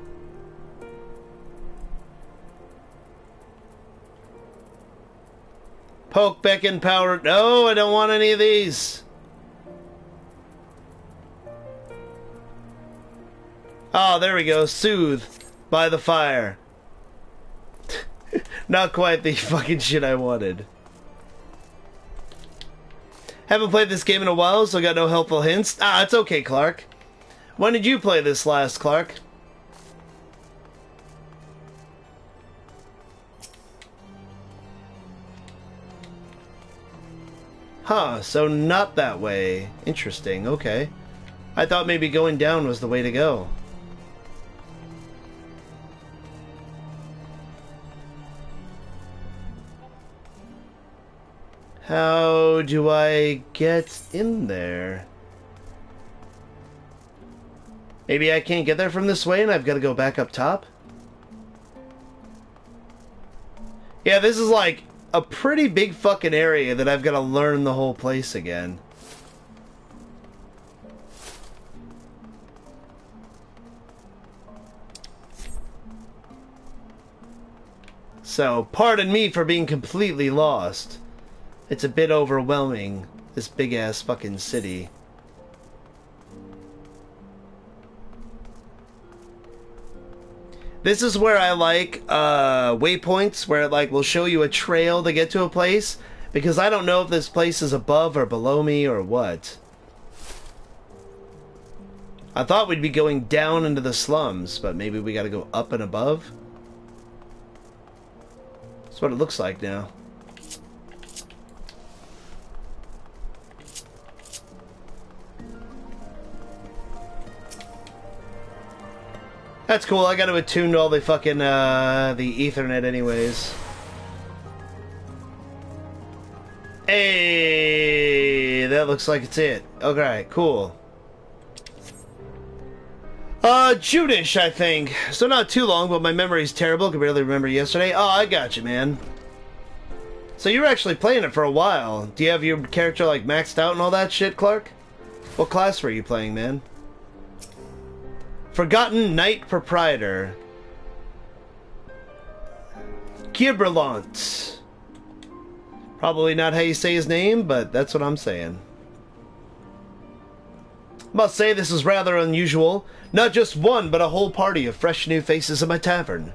Poke, beckon, power. No, I don't want any of these. Oh, there we go. Soothe by the fire. Not quite the fucking shit I wanted. Haven't played this game in a while, so got no helpful hints. Ah, it's okay, Clark. When did you play this last, Clark? Huh, so not that way. Interesting, okay. I thought maybe going down was the way to go. How do I get in there? Maybe I can't get there from this way and I've got to go back up top? Yeah, this is like a pretty big fucking area that I've got to learn the whole place again. So, pardon me for being completely lost. It's a bit overwhelming, this big-ass fucking city. This is where I like waypoints, where it like will show you a trail to get to a place, because I don't know if this place is above or below me or what. I thought we'd be going down into the slums, but maybe we gotta go up and above? That's what it looks like now. That's cool, I gotta attune to all the fucking, the Ethernet anyways. Hey, that looks like it's it. Okay, cool. June-ish, I think. So not too long, but my memory's terrible. Can barely remember yesterday. Oh, I got you, man. So you were actually playing it for a while. Do you have your character, like, maxed out and all that shit, Clark? What class were you playing, man? Forgotten Knight Proprietor. Giberlant. Probably not how you say his name, but that's what I'm saying. Must say this is rather unusual. Not just one, but a whole party of fresh new faces in my tavern.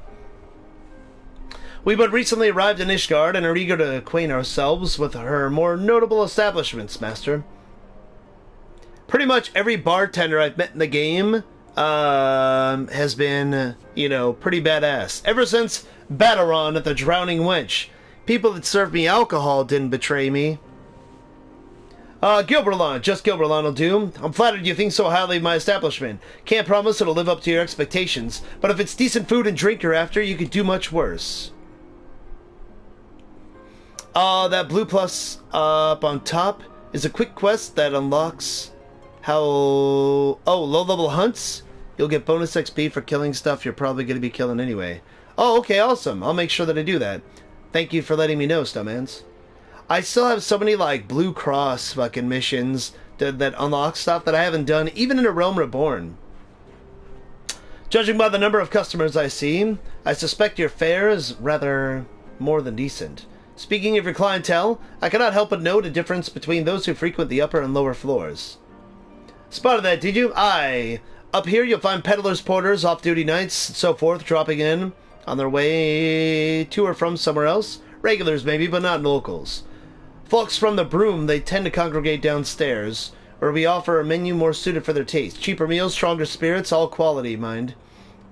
We but recently arrived in Ishgard and are eager to acquaint ourselves with her more notable establishments, master. Pretty much every bartender I've met in the game has been, you know, pretty badass. Ever since Bataron at the Drowning Wench, people that served me alcohol didn't betray me. Gilberlant, just Gilberlant will do. I'm flattered you think so highly of my establishment. Can't promise it'll live up to your expectations, but if it's decent food and drink you're after, you could do much worse. That blue plus up on top is a quick quest that unlocks how... Oh, low-level hunts? You'll get bonus XP for killing stuff you're probably going to be killing anyway. Oh, okay, awesome. I'll make sure that I do that. Thank you for letting me know, Stummans. I still have so many, like, Blue Cross fucking missions that unlock stuff that I haven't done, even in A Realm Reborn. Judging by the number of customers I see, I suspect your fare is rather more than decent. Speaking of your clientele, I cannot help but note a difference between those who frequent the upper and lower floors. Spotted that, did you? Aye. Up here you'll find peddlers, porters, off-duty knights, and so forth, dropping in on their way to or from somewhere else. Regulars maybe, but not locals. Folks from the Broom, they tend to congregate downstairs, where we offer a menu more suited for their taste. Cheaper meals, stronger spirits, all quality, mind.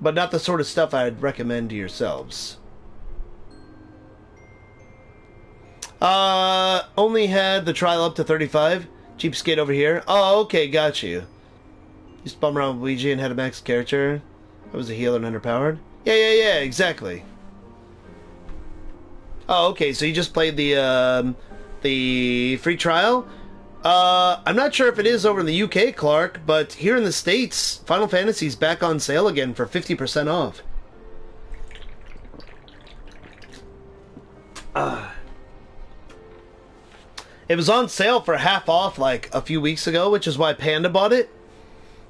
But not the sort of stuff I'd recommend to yourselves. Only had the trial up to 35. Cheapskate over here. Oh, okay, got you. Used to bum around with Ouija and had a max character. I was a healer and underpowered. Yeah, exactly. Oh, okay, so you just played the free trial? I'm not sure if it is over in the UK, Clark, but here in the States, Final Fantasy's back on sale again for 50% off. It was on sale for half off like a few weeks ago, which is why Panda bought it.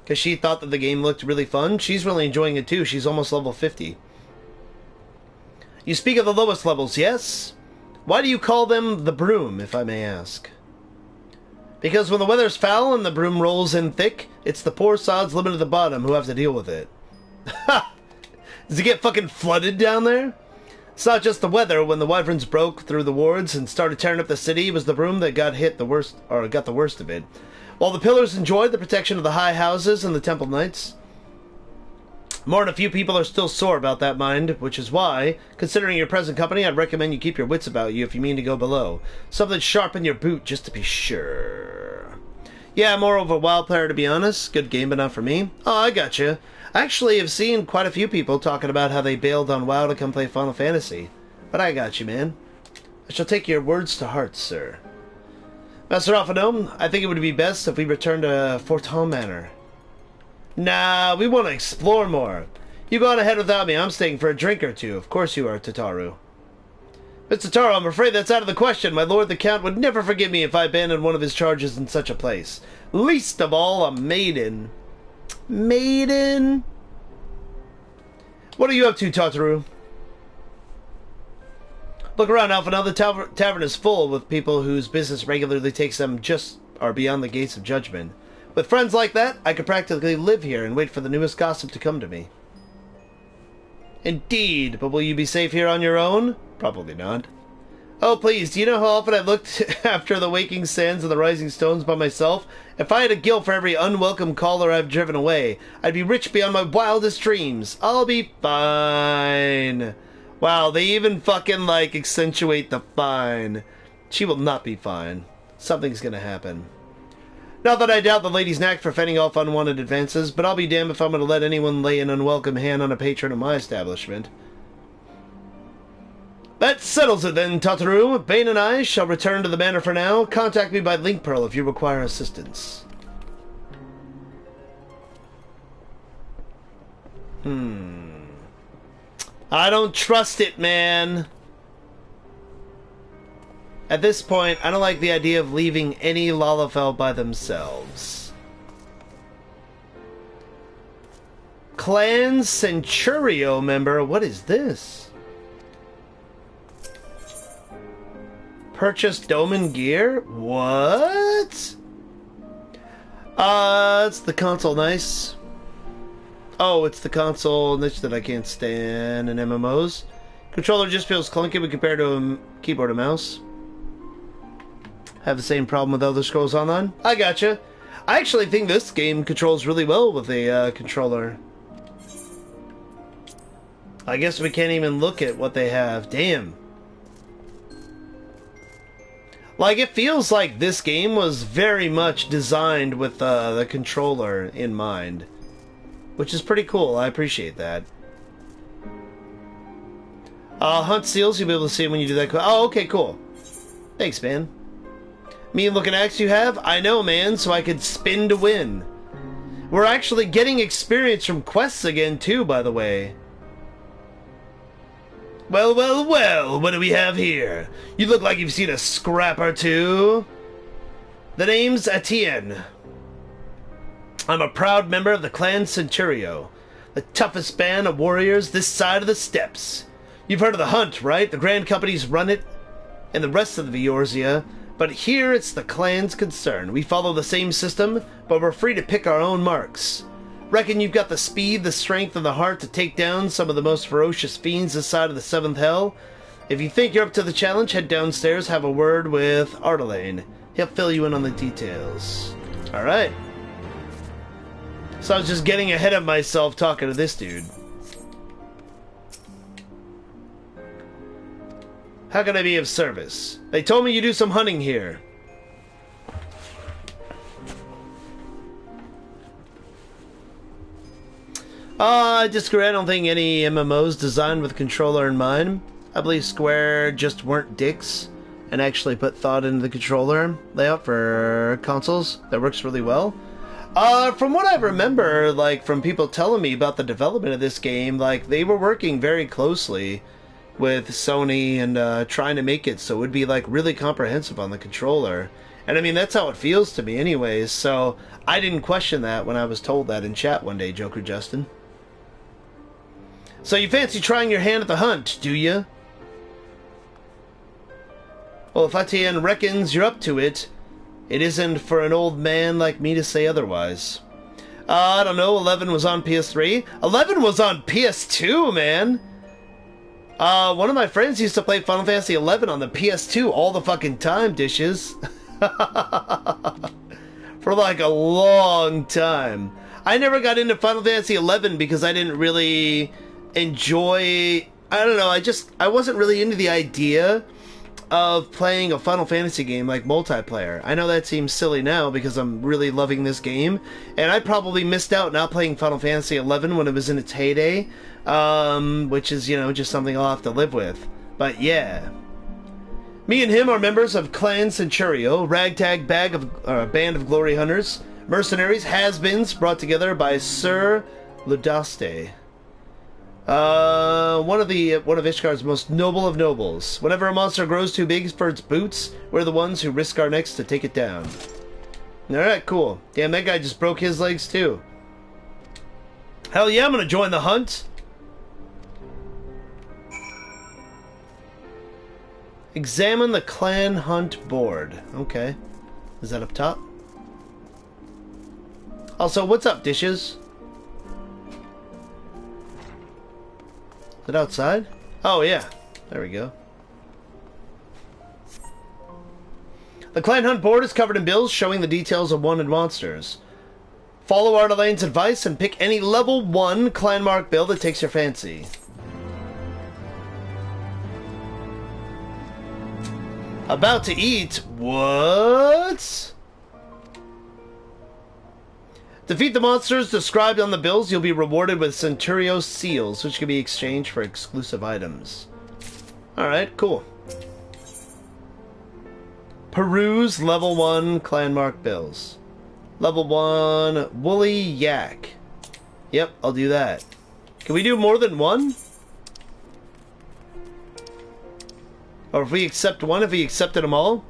Because she thought that the game looked really fun. She's really enjoying it too. She's almost level 50. You speak of the lowest levels, yes? Why do you call them the Broom, if I may ask? Because when the weather's foul and the broom rolls in thick, it's the poor sods living at the bottom who have to deal with it. Ha! Does it get fucking flooded down there? It's not just the weather. When the wyverns broke through the wards and started tearing up the city, it was the Broom that got hit the worst, or got the worst of it. While the pillars enjoyed the protection of the high houses and the temple knights, more than a few people are still sore about that, mind, which is why, considering your present company, I'd recommend you keep your wits about you if you mean to go below. Something sharp in your boot, just to be sure. Yeah, more of a WoW player, to be honest. Good game, but not for me. Oh, I gotcha. I actually have seen quite a few people talking about how they bailed on WoW to come play Final Fantasy. But I got you, man. I shall take your words to heart, sir. Master Alphanome, I think it would be best if we return to Forton Manor. Nah, we want to explore more. You go on ahead without me. I'm staying for a drink or two. Of course you are, Tataru. Mr. Taro, I'm afraid that's out of the question. My lord the Count would never forgive me if I abandoned one of his charges in such a place. Least of all, a maiden. Maiden? What are you up to, Tataru? Look around, Alpha. Now the tavern is full with people whose business regularly takes them just or beyond the gates of judgment. With friends like that, I could practically live here and wait for the newest gossip to come to me. Indeed, but will you be safe here on your own? Probably not. Oh, please, do you know how often I looked after the waking sands and the rising stones by myself? If I had a guild for every unwelcome caller I've driven away, I'd be rich beyond my wildest dreams. I'll be fine. Wow, they even fucking, like, accentuate the fine. She will not be fine. Something's gonna happen. Not that I doubt the lady's knack for fending off unwanted advances, but I'll be damned if I'm gonna let anyone lay an unwelcome hand on a patron of my establishment. That settles it then, Tataru. Bane and I shall return to the manor for now. Contact me by link pearl if you require assistance. I don't trust it, man. At this point, I don't like the idea of leaving any Lalafell by themselves. Clan Centurio member, what is this? Purchase Doman gear? What? It's the console nice. Oh, it's the console niche that I can't stand in MMOs. Controller just feels clunky when compared to a keyboard and mouse. Have the same problem with Elder Scrolls Online? I gotcha. I actually think this game controls really well with a controller. I guess we can't even look at what they have. Damn. Like, it feels like this game was very much designed with the controller in mind. Which is pretty cool. I appreciate that. Hunt seals. You'll be able to see them when you do that. Oh, okay, cool. Thanks, man. Mean looking axe you have? I know, man, so I could spin to win. We're actually getting experience from quests again, too, by the way. Well, well, well, what do we have here? You look like you've seen a scrap or two. The name's Etienne. I'm a proud member of the Clan Centurio, the toughest band of warriors this side of the steppes. You've heard of the Hunt, right? The Grand Companies run it, and the rest of the Eorzea. But here it's the clan's concern. We follow the same system, but we're free to pick our own marks. Reckon you've got the speed, the strength, and the heart to take down some of the most ferocious fiends this side of the Seventh Hell? If you think you're up to the challenge, head downstairs, have a word with Ardelane. He'll fill you in on the details. Alright. So I was just getting ahead of myself talking to this dude. How can I be of service? They told me you do some hunting here. I disagree. I don't think any MMOs designed with a controller in mind. I believe Square just weren't dicks and actually put thought into the controller layout for consoles. That works really well. From what I remember, like, from people telling me about the development of this game, like, they were working very closely with Sony and trying to make it so it would be, like, really comprehensive on the controller. And I mean, that's how it feels to me anyways, so I didn't question that when I was told that in chat one day, Joker Justin. So you fancy trying your hand at the hunt, do you? Well, if Etienne reckons you're up to it, it isn't for an old man like me to say otherwise. I don't know, 11 was on PS3? 11 was on PS2, man! One of my friends used to play Final Fantasy 11 on the PS2 all the fucking time, dishes. For like a long time. I never got into Final Fantasy 11 because I didn't really enjoy... I don't know, I wasn't really into the idea of playing a Final Fantasy game like multiplayer. I know that seems silly now because I'm really loving this game, and I probably missed out not playing Final Fantasy 11 when it was in its heyday, which is, you know, just something I'll have to live with. But yeah. Me and him are members of Clan Centurio, ragtag band of glory hunters, Mercenaries, has-beens, brought together by Sir Ludaste. One of Ishgar's most noble of nobles. Whenever a monster grows too big for its boots, we're the ones who risk our necks to take it down. Alright, cool. Damn, that guy just broke his legs too. Hell yeah, I'm gonna join the hunt. Examine the clan hunt board. Okay. Is that up top? Also, what's up, dishes? Is it outside? Oh, yeah. There we go. The clan hunt board is covered in bills showing the details of wanted monsters. Follow Artelane's advice and pick any level 1 clan mark bill that takes your fancy. About to eat? What? Defeat the monsters described on the bills. You'll be rewarded with Centurio seals, which can be exchanged for exclusive items. Alright, cool. Peruse level 1 clan mark bills. Level 1 Woolly Yak. Yep, I'll do that. Can we do more than one? Or if we accept one, if we accepted them all?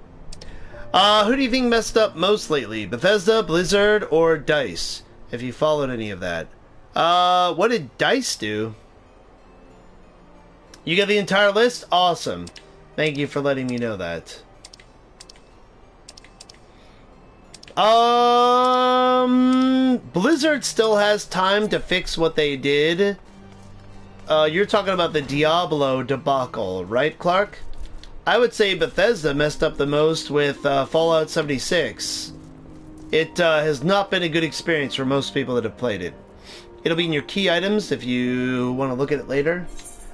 Who do you think messed up most lately? Bethesda, Blizzard, or DICE? If you followed any of that. What did DICE do? You get the entire list? Awesome. Thank you for letting me know that. Blizzard still has time to fix what they did. You're talking about the Diablo debacle, right, Clark? I would say Bethesda messed up the most with Fallout 76. It has not been a good experience for most people that have played it. It'll be in your key items if you want to look at it later.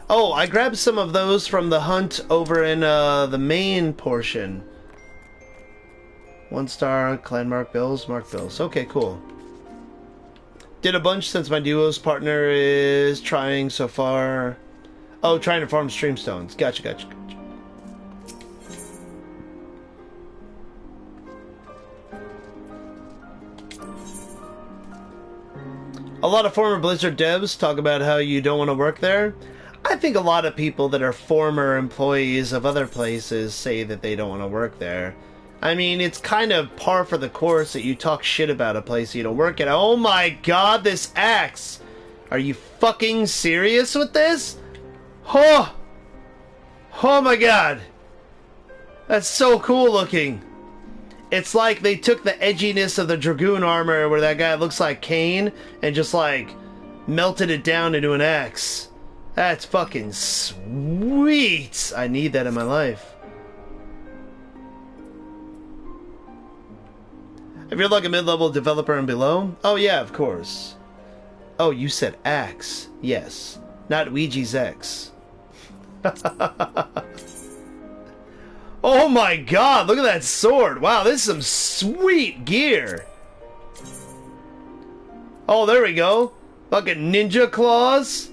Oh, I grabbed some of those from the hunt over in the main portion. 1-star clan mark bills, mark bills. Okay, cool. Did a bunch since my duo's partner is trying so far. Oh, trying to farm streamstones. Gotcha, gotcha, gotcha. A lot of former Blizzard devs talk about how you don't want to work there. I think a lot of people that are former employees of other places say that they don't want to work there. I mean, it's kind of par for the course that you talk shit about a place you don't work at. Oh my god, this axe! Are you fucking serious with this? Oh! Oh my god! That's so cool looking. It's like they took the edginess of the Dragoon armor where that guy looks like Kane and just like melted it down into an axe. That's fucking sweet! I need that in my life. If you're like a mid-level developer and below? Oh yeah, of course. Oh, you said axe. Yes. Not Ouija's X. Oh my god, look at that sword. Wow, this is some sweet gear. Oh, there we go. Fucking ninja claws.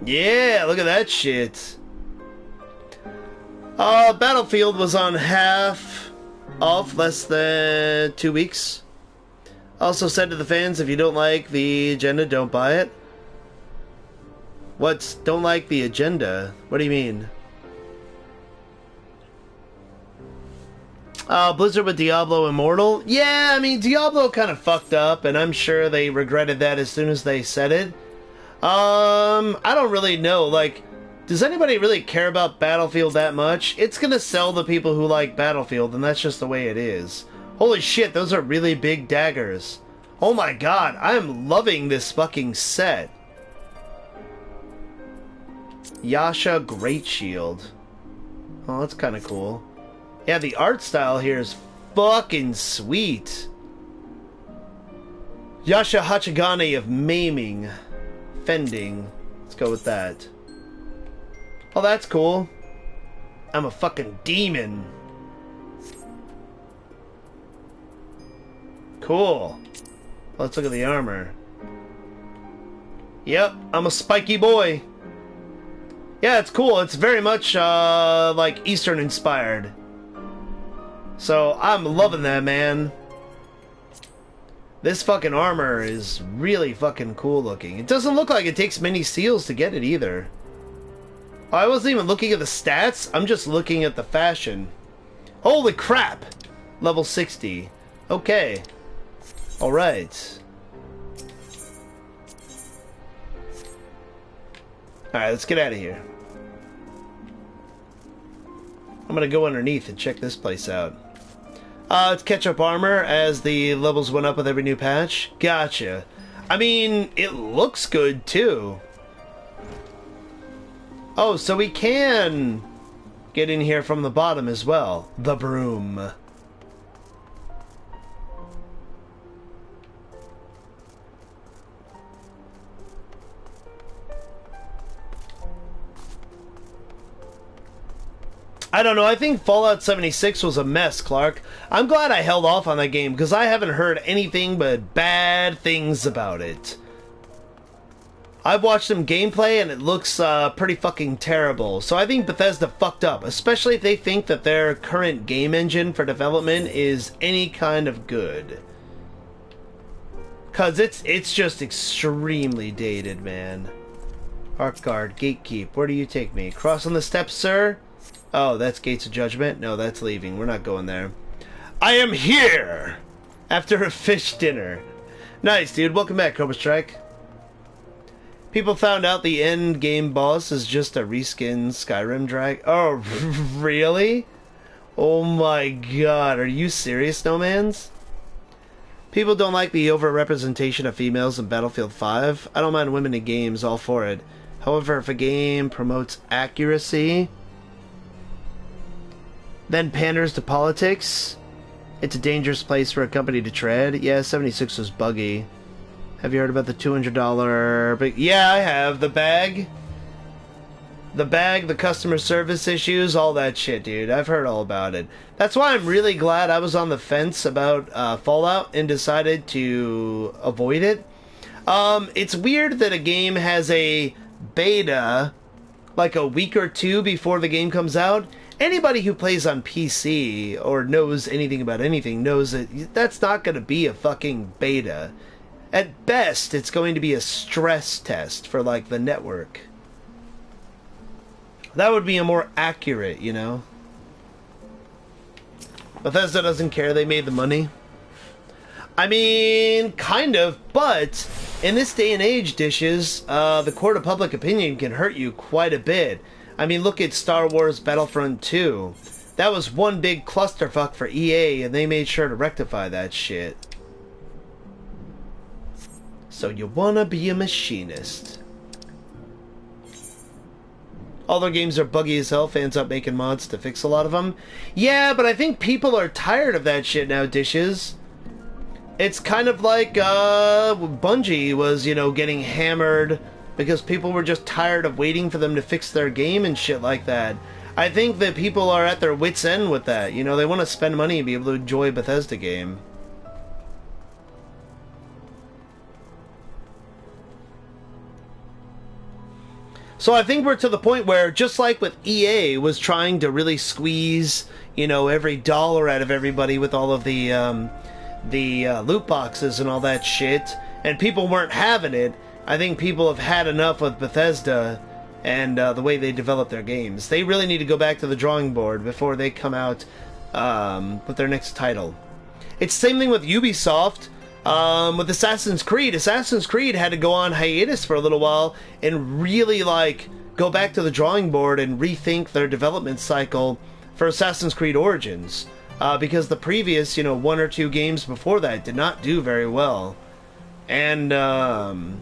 Yeah, look at that shit. Battlefield was on half off less than 2 weeks. Also said to the fans, if you don't like the agenda, don't buy it. What's don't like the agenda? What do you mean? Blizzard with Diablo Immortal? Yeah, I mean, Diablo kind of fucked up, and I'm sure they regretted that as soon as they said it. I don't really know, like, does anybody really care about Battlefield that much? It's gonna sell the people who like Battlefield, and that's just the way it is. Holy shit, those are really big daggers. Oh my god, I'm loving this fucking set. Yasha Great Shield. Oh, that's kind of cool. Yeah, the art style here is fucking sweet. Yasha Hachigane of Maiming. Fending. Let's go with that. Oh, that's cool. I'm a fucking demon. Cool. Let's look at the armor. Yep, I'm a spiky boy. Yeah, it's cool. It's very much, like, Eastern inspired. So, I'm loving that, man. This fucking armor is really fucking cool looking. It doesn't look like it takes many seals to get it, either. I wasn't even looking at the stats. I'm just looking at the fashion. Holy crap! Level 60. Okay. Alright. Alright, let's get out of here. I'm gonna go underneath and check this place out. It's catch-up armor as the levels went up with every new patch. Gotcha. I mean, it looks good, too. Oh, so we can get in here from the bottom as well. The broom. I don't know, I think Fallout 76 was a mess, Clark. I'm glad I held off on that game, because I haven't heard anything but bad things about it. I've watched some gameplay, and it looks pretty fucking terrible. So I think Bethesda fucked up, especially if they think that their current game engine for development is any kind of good. Because it's just extremely dated, man. Heartguard, Gatekeep, where do you take me? Crossing the steps, sir? Oh, that's Gates of Judgment? No, that's leaving. We're not going there. I am here! After a fish dinner. Nice, dude. Welcome back, Cobra Strike. People found out the end game boss is just a reskin Skyrim drag. Oh, really? Oh my god. Are you serious, Snowmans? People don't like the overrepresentation of females in Battlefield 5. I don't mind women in games, all for it. However, if a game promotes accuracy, then panders to politics, it's a dangerous place for a company to tread. Yeah, 76 was buggy. Have you heard about the $200... But yeah, I have. The bag, the customer service issues, all that shit, dude. I've heard all about it. That's why I'm really glad I was on the fence about Fallout and decided to avoid it. It's weird that a game has a beta like a week or two before the game comes out. Anybody who plays on PC or knows anything about anything knows that that's not going to be a fucking beta. At best, it's going to be a stress test for, like, the network. That would be a more accurate, you know? Bethesda doesn't care, they made the money. I mean, kind of, but in this day and age, Dishes, the court of public opinion can hurt you quite a bit. I mean, look at Star Wars Battlefront 2. That was one big clusterfuck for EA, and they made sure to rectify that shit. So you wanna be a machinist. All their games are buggy as hell. Fans up making mods to fix a lot of them. Yeah, but I think people are tired of that shit now, Dishes. It's kind of like Bungie was, you know, getting hammered because people were just tired of waiting for them to fix their game and shit like that. I think that people are at their wits' end with that. You know, they want to spend money and be able to enjoy a Bethesda game. So I think we're to the point where, just like with EA was trying to really squeeze, you know, every dollar out of everybody with all of the loot boxes and all that shit, and people weren't having it, I think people have had enough with Bethesda and the way they develop their games. They really need to go back to the drawing board before they come out with their next title. It's the same thing with Ubisoft. With Assassin's Creed. Assassin's Creed had to go on hiatus for a little while and really, like, go back to the drawing board and rethink their development cycle for Assassin's Creed Origins. Because the previous, you know, one or two games before that did not do very well. And,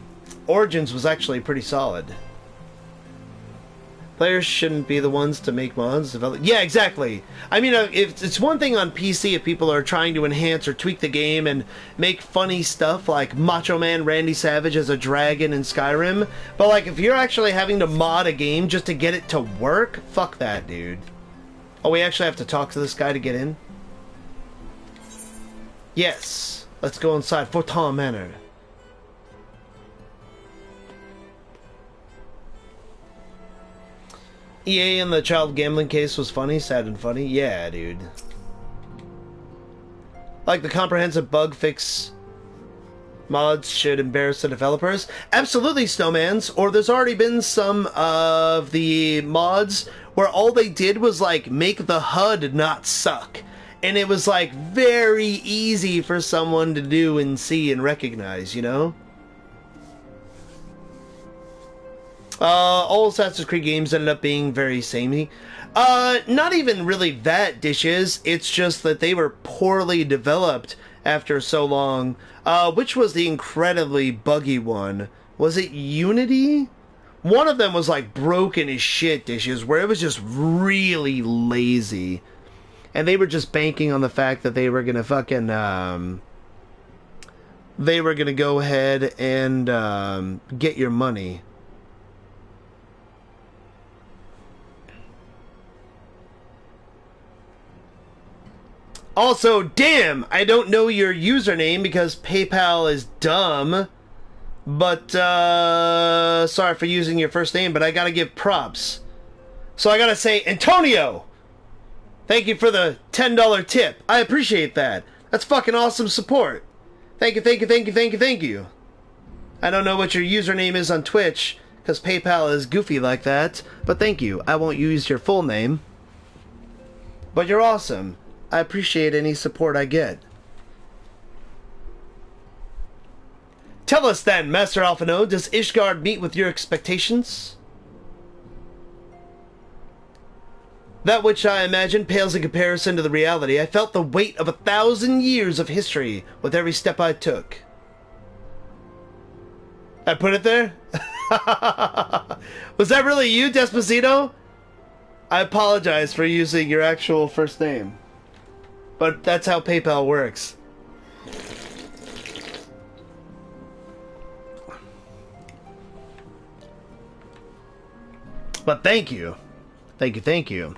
Origins was actually pretty solid. Players shouldn't be the ones to make mods. Yeah, exactly. I mean, if it's one thing on PC if people are trying to enhance or tweak the game and make funny stuff like Macho Man Randy Savage as a dragon in Skyrim, but like if you're actually having to mod a game just to get it to work, fuck that, dude. Oh, we actually have to talk to this guy to get in? Yes. Let's go inside Fortin Manor. EA in the child gambling case was funny, sad and funny. Yeah, dude. Like the comprehensive bug fix mods should embarrass the developers. Absolutely, Snowmans. Or there's already been some of the mods where all they did was like make the HUD not suck. And it was like very easy for someone to do and see and recognize, you know? All Assassin's Creed games ended up being very samey. Not even really that, dishes. It's just that they were poorly developed after so long. Which was the incredibly buggy one? Was it Unity? One of them was like broken as shit, dishes, where it was just really lazy. And they were just banking on the fact that they were gonna fucking, they were gonna go ahead and, get your money. Also, damn, I don't know your username because PayPal is dumb. But, sorry for using your first name, but I gotta give props. So I gotta say, Antonio! Thank you for the $10 tip. I appreciate that. That's fucking awesome support. Thank you, thank you, thank you, thank you, thank you. I don't know what your username is on Twitch, because PayPal is goofy like that, but thank you. I won't use your full name. But you're awesome. I appreciate any support I get. Tell us then, Master Alphino, does Ishgard meet with your expectations? That which I imagine pales in comparison to the reality. I felt the weight of 1,000 years of history with every step I took. I put it there? Was that really you, Despacito? I apologize for using your actual first name. But that's how PayPal works. But thank you. Thank you, thank you.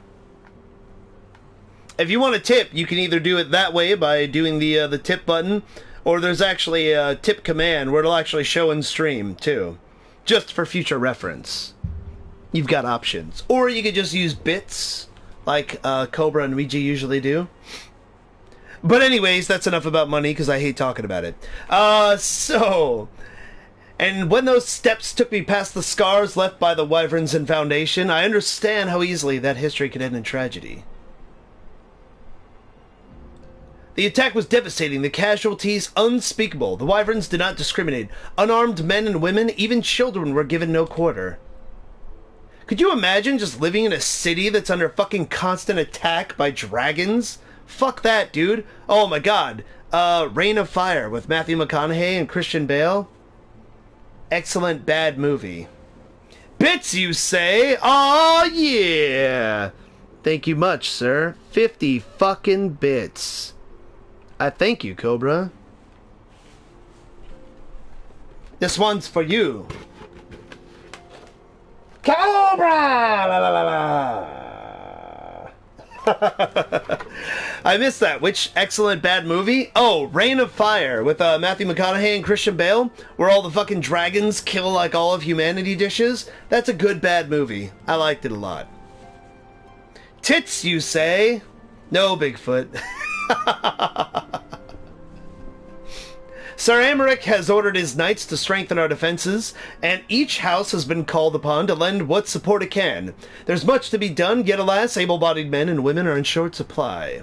If you want a tip, you can either do it that way by doing the tip button, or there's actually a tip command where it'll actually show in stream, too. Just for future reference. You've got options. Or you could just use bits, like Cobra and Ouija usually do. But anyways, that's enough about money, because I hate talking about it. And when those steps took me past the scars left by the Wyverns and Foundation, I understand how easily that history could end in tragedy. The attack was devastating, the casualties unspeakable. The Wyverns did not discriminate. Unarmed men and women, even children, were given no quarter. Could you imagine just living in a city that's under fucking constant attack by dragons? Fuck that, dude. Oh my god. Reign of Fire with Matthew McConaughey and Christian Bale. Excellent bad movie. Bits, you say? Aw, yeah. Thank you much, sir. 50 fucking bits. I thank you, Cobra. This one's for you. Cobra! La, la, la, la. I missed that. Which excellent bad movie? Oh, Reign of Fire with Matthew McConaughey and Christian Bale, where all the fucking dragons kill like all of humanity dishes. That's a good bad movie. I liked it a lot. Tits, you say? No, Bigfoot. Sir Amaric has ordered his knights to strengthen our defenses, and each house has been called upon to lend what support it can. There's much to be done, yet alas, able-bodied men and women are in short supply.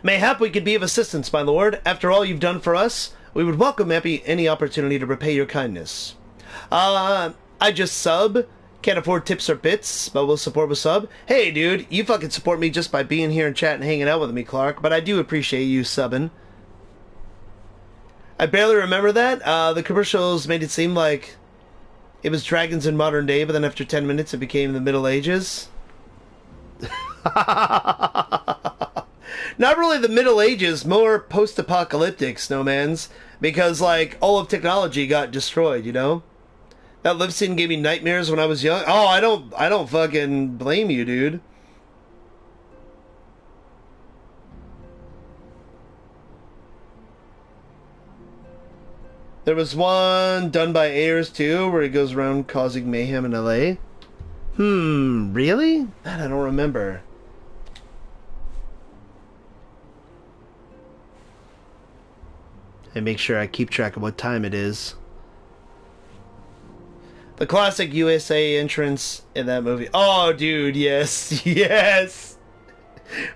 Mayhap we could be of assistance, my lord. After all you've done for us, we would welcome any opportunity to repay your kindness. I just sub. Can't afford tips or bits, but we'll support with sub. Hey, dude, you fucking support me just by being here and chat and hanging out with me, Clark, but I do appreciate you subbing. I barely remember that. The commercials made it seem like it was dragons in modern day, but then after 10 minutes it became the Middle Ages. Not really the Middle Ages, more post-apocalyptic, Snowmans, because, like, all of technology got destroyed, you know? That live scene gave me nightmares when I was young. Oh, I don't fucking blame you, dude. There was one done by Ayers too, where he goes around causing mayhem in LA. Really? That I don't remember. And make sure I keep track of what time it is. The classic USA entrance in that movie. Oh, dude, yes. Yes.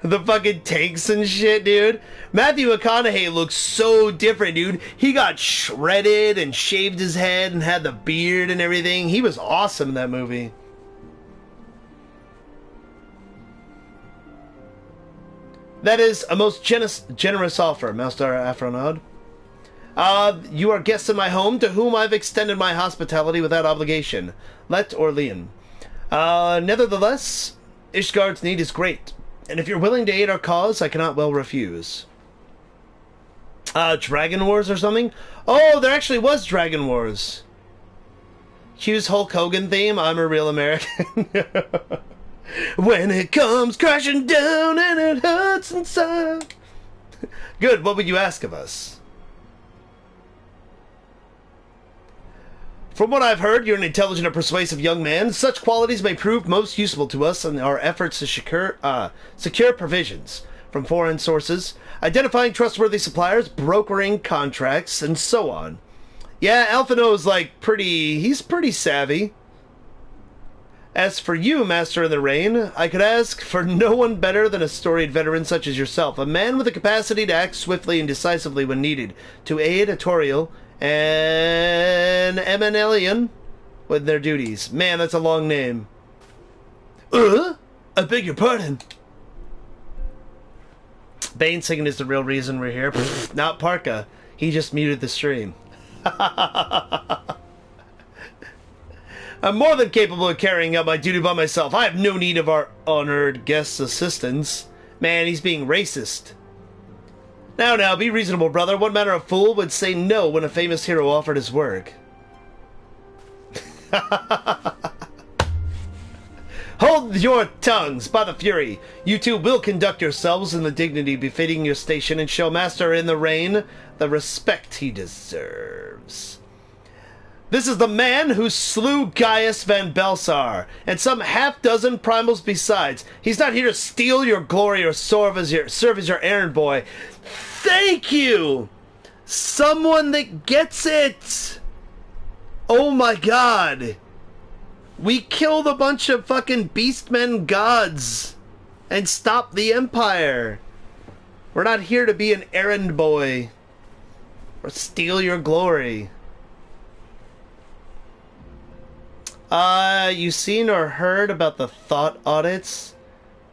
The fucking tanks and shit, dude. Matthew McConaughey looks so different, dude. He got shredded and shaved his head and had the beard and everything. He was awesome in that movie. That is a most generous offer, Master Afronod. You are guests in my home, to whom I've extended my hospitality without obligation. Let or lien. Nevertheless, Ishgard's need is great, and if you're willing to aid our cause, I cannot well refuse. Dragon Wars or something? Oh, there actually was Dragon Wars. Hugh's Hulk Hogan theme, I'm a real American. When it comes crashing down and it hurts inside. Good, what would you ask of us? From what I've heard, you're an intelligent and persuasive young man. Such qualities may prove most useful to us in our efforts to secure provisions from foreign sources, identifying trustworthy suppliers, brokering contracts, and so on. Yeah, Alphino's he's pretty savvy. As for you, Master in the Rain, I could ask for no one better than a storied veteran such as yourself, a man with the capacity to act swiftly and decisively when needed, to aid a Toriel and Emanelian with their duties. Man, that's a long name. I beg your pardon. Bane singing is the real reason we're here. Not Parka. He just muted the stream. I'm more than capable of carrying out my duty by myself. I have no need of our honored guest's assistance. Man, he's being racist. Now, be reasonable, brother. What manner of fool would say no when a famous hero offered his work? Hold your tongues, by the Fury. You two will conduct yourselves in the dignity befitting your station and show Master in the Rain the respect he deserves. This is the man who slew Gaius Van Belsar, and some half-dozen primals besides. He's not here to steal your glory or serve as your errand boy. Thank you! Someone that gets it! Oh my god! We killed a bunch of fucking beastmen gods and stopped the Empire. We're not here to be an errand boy or steal your glory. You seen or heard about the thought audits?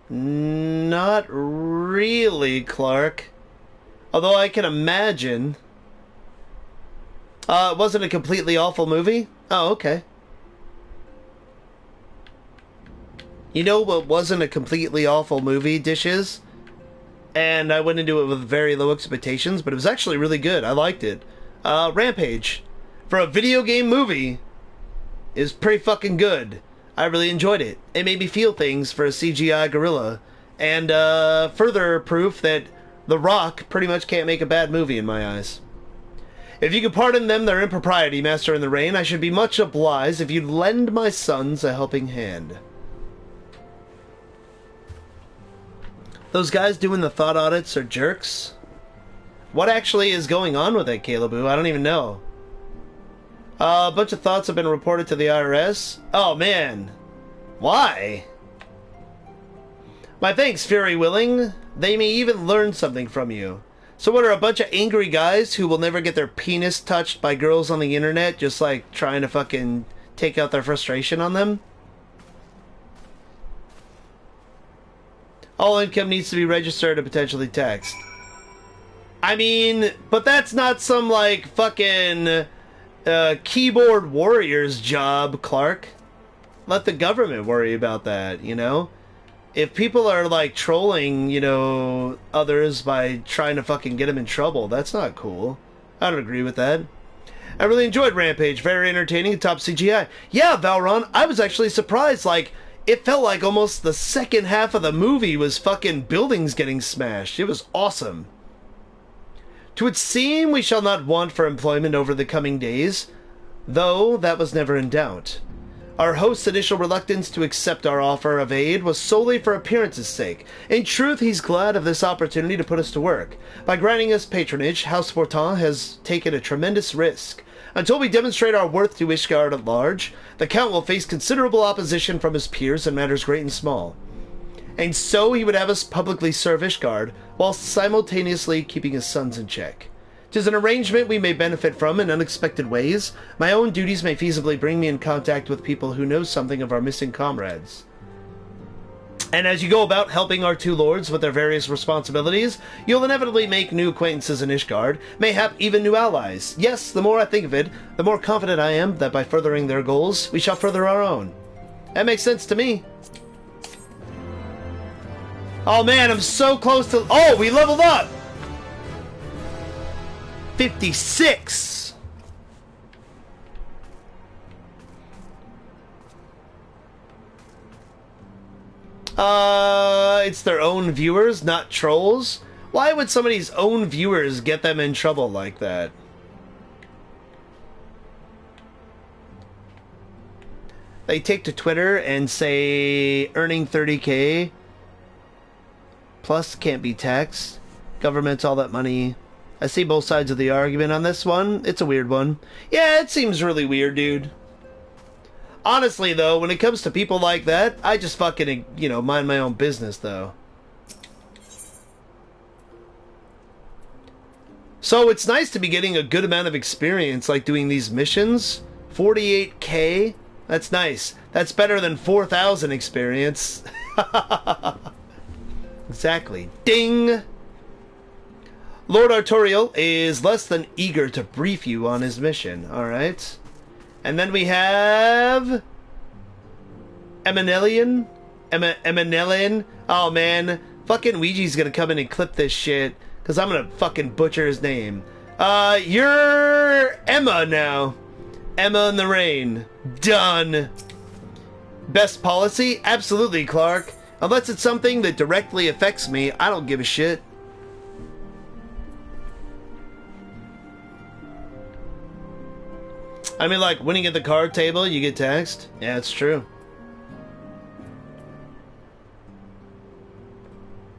Not really, Clark. Although I can imagine. It wasn't a completely awful movie? Oh, okay. You know what wasn't a completely awful movie, Dishes? And I went into it with very low expectations, but it was actually really good. I liked it. Rampage. For a video game movie, is pretty fucking good. I really enjoyed it. It made me feel things for a CGI gorilla. And further proof that The Rock pretty much can't make a bad movie in my eyes. If you could pardon them their impropriety, Master in the Rain, I should be much obliged if you'd lend my sons a helping hand. Those guys doing the thought audits are jerks? What actually is going on with that, Caleboo? I don't even know. A bunch of thoughts have been reported to the IRS. Oh, man. Why? My thanks, Fury Willing. They may even learn something from you. So what, are a bunch of angry guys who will never get their penis touched by girls on the internet just, trying to fucking take out their frustration on them? All income needs to be registered and potentially taxed. I mean, but that's not some, fucking keyboard warrior's job, Clark. Let the government worry about that, you know? If people are, trolling, others by trying to fucking get them in trouble, that's not cool. I don't agree with that. I really enjoyed Rampage. Very entertaining and top CGI. Yeah, Valron, I was actually surprised. It felt like almost the second half of the movie was fucking buildings getting smashed. It was awesome. To it seem we shall not want for employment over the coming days, though that was never in doubt. Our host's initial reluctance to accept our offer of aid was solely for appearance's sake. In truth, he's glad of this opportunity to put us to work. By granting us patronage, House Fortin has taken a tremendous risk. Until we demonstrate our worth to Ishgard at large, the Count will face considerable opposition from his peers in matters great and small. And so he would have us publicly serve Ishgard, while simultaneously keeping his sons in check. 'Tis an arrangement we may benefit from in unexpected ways. My own duties may feasibly bring me in contact with people who know something of our missing comrades. And as you go about helping our two lords with their various responsibilities, you'll inevitably make new acquaintances in Ishgard, mayhap even new allies. Yes, the more I think of it, the more confident I am that by furthering their goals, we shall further our own. That makes sense to me. Oh man, I'm so close to... Oh, we leveled up! 56! It's their own viewers, not trolls? Why would somebody's own viewers get them in trouble like that? They take to Twitter and say earning 30k plus can't be taxed. Government's all that money. I see both sides of the argument on this one. It's a weird one. Yeah, it seems really weird, dude. Honestly, though, when it comes to people like that, I just fucking, you know, mind my own business, though. So it's nice to be getting a good amount of experience, like doing these missions. 48k? That's nice. That's better than 4,000 experience. Exactly. Ding! Lord Artorial is less than eager to brief you on his mission, alright? And then we have... Emanelian? Oh man, fucking Ouija's gonna come in and clip this shit, because I'm gonna fucking butcher his name. You're Emma now. Emma in the Rain. Done. Best policy? Absolutely, Clark. Unless it's something that directly affects me, I don't give a shit. I mean, like, winning at the card table, you get taxed. Yeah, it's true.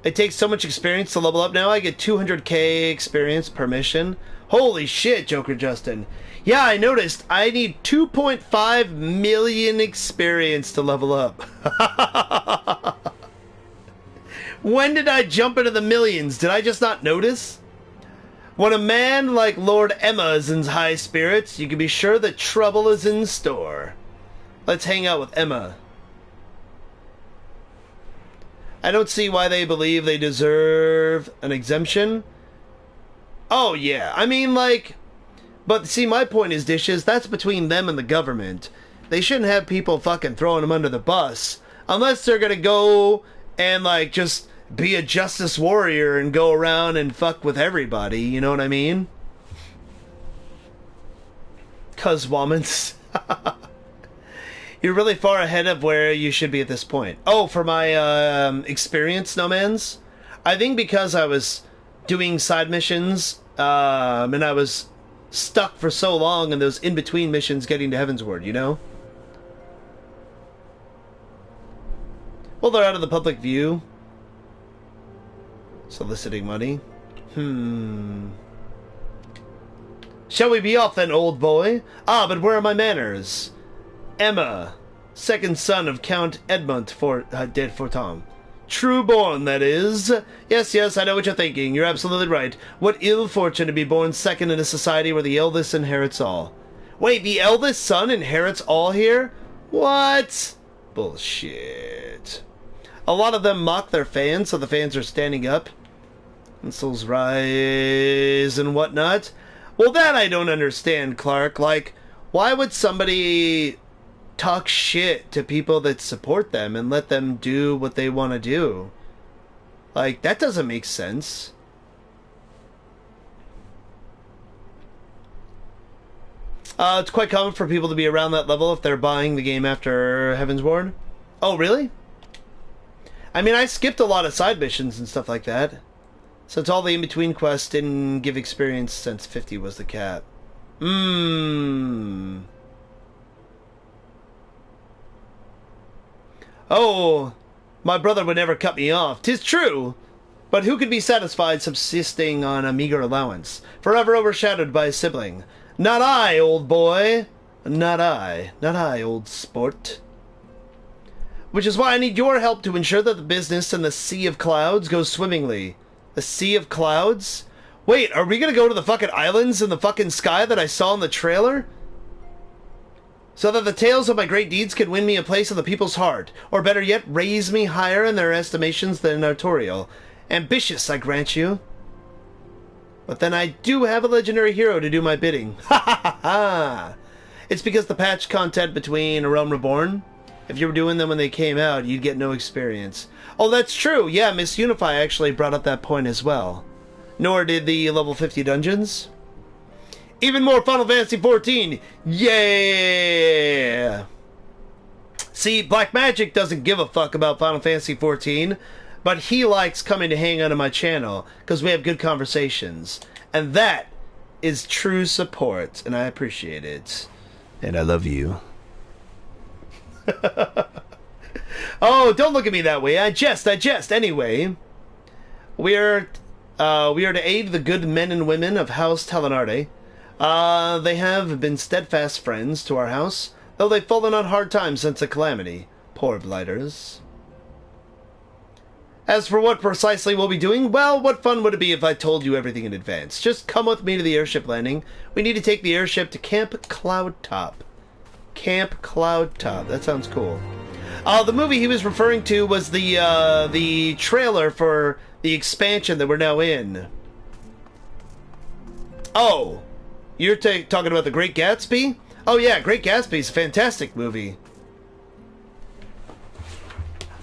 It takes so much experience to level up now. I get 200k experience per mission. Holy shit, Joker Justin. Yeah, I noticed. I need 2.5 million experience to level up. When did I jump into the millions? Did I just not notice? When a man like Lord Emma is in high spirits, you can be sure that trouble is in store. Let's hang out with Emma. I don't see why they believe they deserve an exemption. Oh, yeah. I mean, like... But, see, my point is, Dishes, that's between them and the government. They shouldn't have people fucking throwing them under the bus. Unless they're gonna go and, like, just... be a justice warrior and go around and fuck with everybody, you know what I mean? Cuz womans. You're really far ahead of where you should be at this point. Oh, for my experience, Snowmans? I think because I was doing side missions, and I was stuck for so long in those in-between missions getting to Heavensward, you know? Well, they're out of the public view. Soliciting money. Shall we be off then, old boy? Ah, but where are my manners? Emma, second son of Count Edmont de Fortin. True born, that is. Yes, yes, I know what you're thinking. You're absolutely right. What ill fortune to be born second in a society where the eldest inherits all. Wait, the eldest son inherits all here? What? Bullshit. A lot of them mock their fans, so the fans are standing up. Pencils rise and whatnot. Well, that I don't understand, Clark. Like, why would somebody talk shit to people that support them and let them do what they want to do? Like, that doesn't make sense. It's quite common for people to be around that level if they're buying the game after Heavensward. Oh, really? I mean, I skipped a lot of side missions and stuff like that. Since all the in-between quests didn't give experience since 50 was the cap. Oh, my brother would never cut me off. 'Tis true. But who could be satisfied subsisting on a meager allowance, forever overshadowed by a sibling? Not I, old boy. Not I. Not I, old sport. Which is why I need your help to ensure that the business in the Sea of Clouds goes swimmingly. The Sea of Clouds? Wait, are we gonna go to the fucking islands in the fucking sky that I saw in the trailer? So that the tales of my great deeds can win me a place in the people's heart, or better yet, raise me higher in their estimations than Artorial. Ambitious, I grant you. But then I do have a legendary hero to do my bidding. Ha ha ha ha! It's because the patch content between A Realm Reborn, if you were doing them when they came out, you'd get no experience. Oh, that's true. Yeah, Miss Unify actually brought up that point as well. Nor did the level 50 dungeons. Even more Final Fantasy XIV. Yeah! See, Black Magic doesn't give a fuck about Final Fantasy XIV, but he likes coming to hang out on my channel because we have good conversations. And that is true support, and I appreciate it. And I love you. Oh, don't look at me that way. I jest. Anyway, we are to aid the good men and women of House Talenarde. They have been steadfast friends to our house, though they've fallen on hard times since the calamity. Poor blighters. As for what precisely we'll be doing, well, what fun would it be if I told you everything in advance? Just come with me to the airship landing. We need to take the airship to Camp Cloudtop. Camp Cloudtop. That sounds cool. The movie he was referring to was the trailer for the expansion that we're now in. Oh, you're talking about The Great Gatsby? Oh yeah, Great Gatsby's a fantastic movie.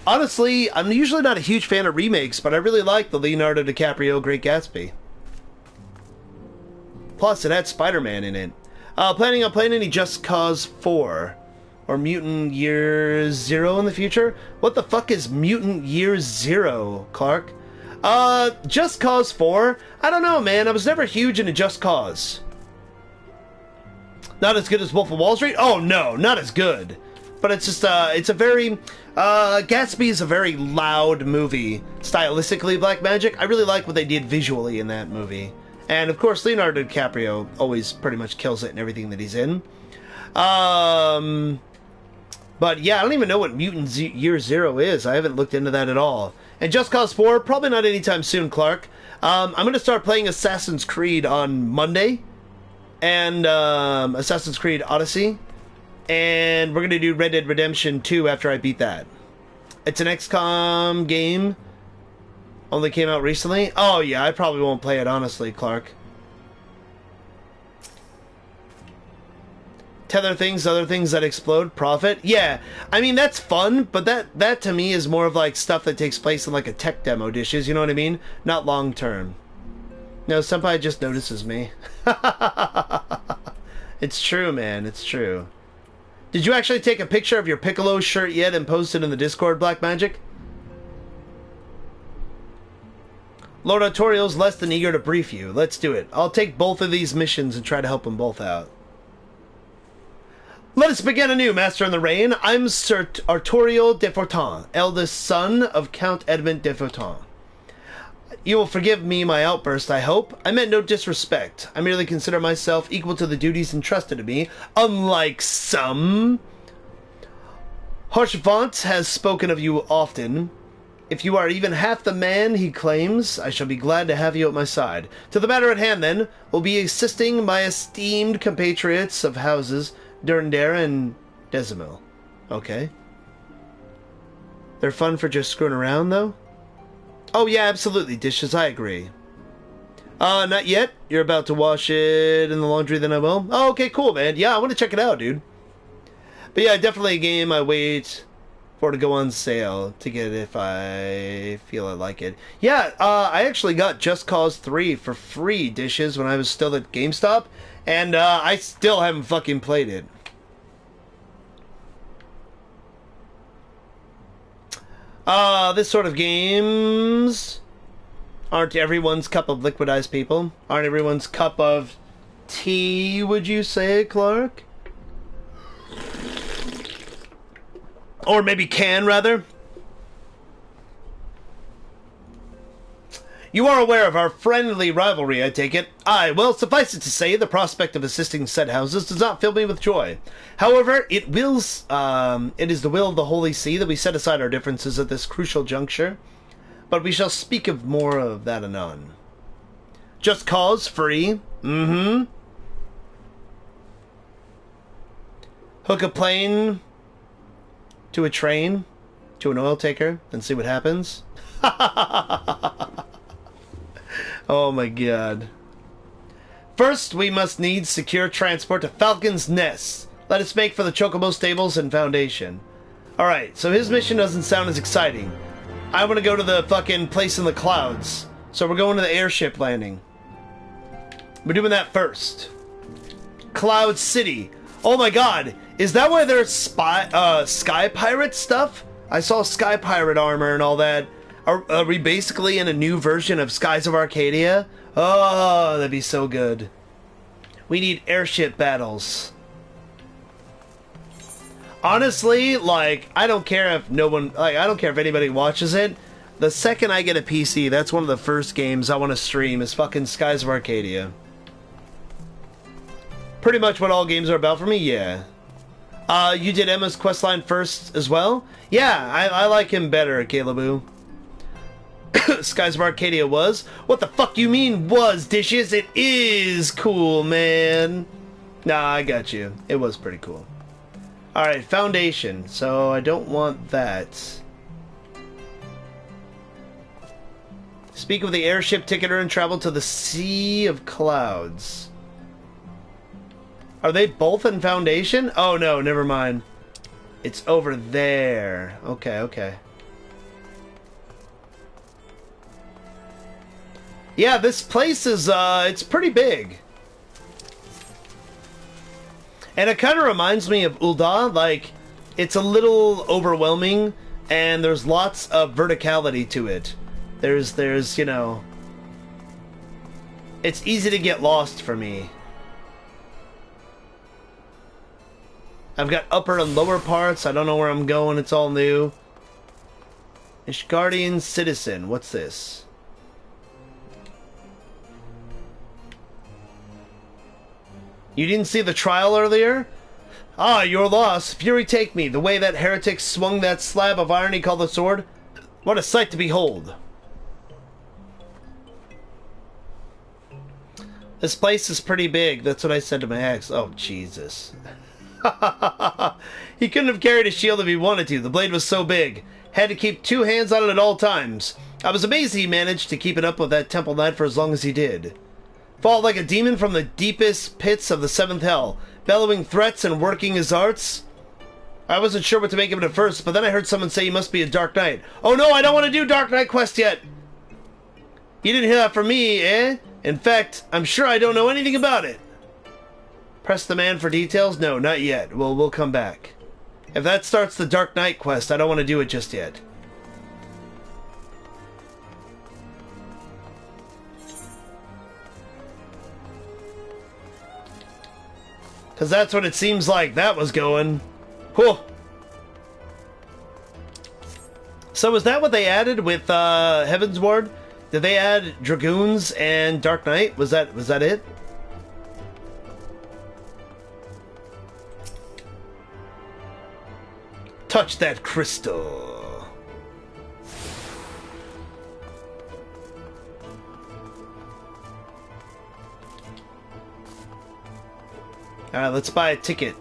Honestly, I'm usually not a huge fan of remakes, but I really like the Leonardo DiCaprio Great Gatsby. Plus, it had Spider-Man in it. Planning on playing any Just Cause 4 or Mutant Year Zero in the future? What the fuck is Mutant Year Zero, Clark? Just Cause 4? I don't know, man. I was never huge into Just Cause. Not as good as Wolf of Wall Street? Oh, no, not as good. But it's just, it's a very... Gatsby is a very loud movie. Stylistically, Black Magic. I really like what they did visually in that movie. And, of course, Leonardo DiCaprio always pretty much kills it in everything that he's in. But, yeah, I don't even know what Mutant Year Zero is. I haven't looked into that at all. And Just Cause 4, probably not anytime soon, Clark. I'm going to start playing Assassin's Creed on Monday. And, Assassin's Creed Odyssey. And we're going to do Red Dead Redemption 2 after I beat that. It's an XCOM game. Only came out recently. Oh, yeah, I probably won't play it, honestly, Clark. Tether things, other things that explode, profit. Yeah, I mean, that's fun, but that to me is more of like stuff that takes place in like a tech demo dishes, you know what I mean? Not long term. No, Senpai just notices me. It's true, man, it's true. Did you actually take a picture of your Piccolo shirt yet and post it in the Discord, Black Magic? Lord Artorial's less than eager to brief you. Let's do it. I'll take both of these missions and try to help them both out. Let us begin anew, Master in the Rain. I'm Sir Artorial de Fortin, eldest son of Count Edmond de Fortin. You will forgive me my outburst, I hope. I meant no disrespect. I merely consider myself equal to the duties entrusted to me, unlike some. Harchevant has spoken of you often. If you are even half the man he claims, I shall be glad to have you at my side. To the matter at hand, then, will be assisting my esteemed compatriots of houses Durndare and Desimil. Okay. They're fun for just screwing around, though? Oh, yeah, absolutely, Dishes, I agree. Not yet. You're about to wash it in the laundry, then I will. Oh, okay, cool, man. Yeah, I want to check it out, dude. But yeah, definitely a game I wait for to go on sale to get if I feel I like it. Yeah, I actually got Just Cause 3 for free, Dishes, when I was still at GameStop, and I still haven't fucking played it. This sort of games aren't everyone's cup of liquidized people. Aren't everyone's cup of tea, would you say, Clark? Or maybe can, rather. You are aware of our friendly rivalry, I take it? Aye, well, suffice it to say, the prospect of assisting said houses does not fill me with joy. However, it is the will of the Holy See that we set aside our differences at this crucial juncture. But we shall speak of more of that anon. Just cause, free. Mm-hmm. Hook a plane to a train, to an oil taker, and see what happens. Oh my god. First, we must needs secure transport to Falcon's Nest. Let us make for the Chocobo Stables and Foundation. Alright, so his mission doesn't sound as exciting. I want to go to the fucking place in the clouds. So we're going to the airship landing. We're doing that first. Cloud City. Oh my god. Is that why there's Sky Pirate stuff? I saw Sky Pirate armor and all that. Are we basically in a new version of Skies of Arcadia? Oh, that'd be so good. We need airship battles. Honestly, like, I don't care if I don't care if anybody watches it. The second I get a PC, that's one of the first games I want to stream is fucking Skies of Arcadia. Pretty much what all games are about for me, yeah. You did Emma's questline first as well? Yeah, I like him better, Caleboo. Skies of Arcadia was? What the fuck you mean was, Dishes? It is cool, man. Nah, I got you. It was pretty cool. Alright, Foundation. So I don't want that. Speak with the airship ticketer and travel to the Sea of Clouds. Are they both in Foundation? Oh no, never mind. It's over there. Okay, okay. Yeah, this place is, it's pretty big. And it kind of reminds me of Ul'dah, like, it's a little overwhelming, and there's lots of verticality to it. There's, you know... It's easy to get lost for me. I've got upper and lower parts, I don't know where I'm going, it's all new. Ishgardian Citizen, what's this? You didn't see the trial earlier? Ah, your loss. Fury take me. The way that heretic swung that slab of iron he called the sword. What a sight to behold. This place is pretty big. That's what I said to my ex. Oh, Jesus. He couldn't have carried a shield if he wanted to. The blade was so big. Had to keep two hands on it at all times. I was amazed he managed to keep it up with that temple knight for as long as he did. Fought like a demon from the deepest pits of the seventh hell, bellowing threats and working his arts. I wasn't sure what to make of it at first, but then I heard someone say he must be a Dark Knight. Oh no, I don't want to do Dark Knight quest yet! You didn't hear that from me, eh? In fact, I'm sure I don't know anything about it. Press the man for details? No, not yet. We'll come back. If that starts the Dark Knight quest, I don't want to do it just yet. Because that's what it seems like that was going. Whew. So is that what they added with Heavensward? Did they add Dragoons and Dark Knight? Was that it? Touch that crystal. Alright, let's buy a ticket.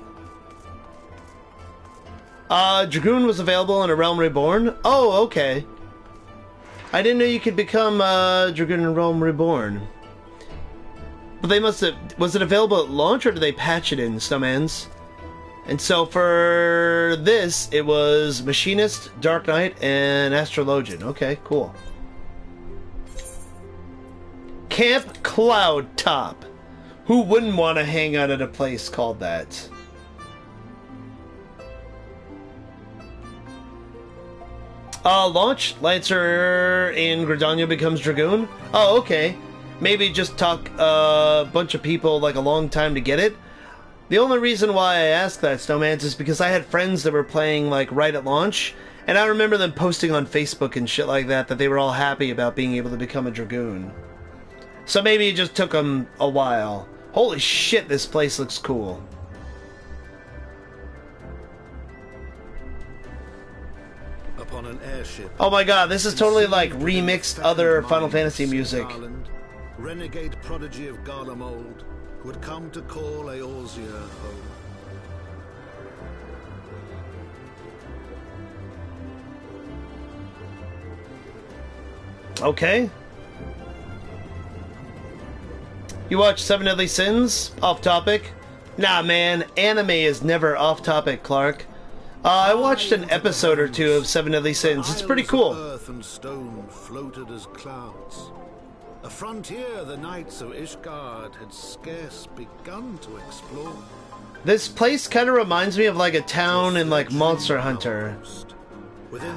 Dragoon was available in A Realm Reborn? Oh, okay. I didn't know you could become Dragoon in Realm Reborn. But they must have... Was it available at launch, or did they patch it in some ends? And so for this, it was Machinist, Dark Knight, and Astrologian. Okay, cool. Camp Cloud Top. Who wouldn't want to hang out at a place called that? Launch. Lancer in Gridania becomes Dragoon. Oh, okay. Maybe just talk a bunch of people like a long time to get it. The only reason why I asked that, Snowman, is because I had friends that were playing, like, right at launch, and I remember them posting on Facebook and shit like that they were all happy about being able to become a Dragoon. So maybe it just took them a while. Holy shit, this place looks cool. Upon an airship. Oh my god, this is totally like remixed other Final Fantasy music. Garland, renegade prodigy of Garlemald, who had come to call Eorzea home. Okay. You watch Seven Deadly Sins? Off topic? Nah, man. Anime is never off topic, Clark. I watched an episode or two of Seven Deadly Sins. It's pretty cool. Earth and stone floated as clouds. A frontier the knights of Ishgard had scarce begun to explore. This place kind of reminds me of like a town in like Monster Hunter.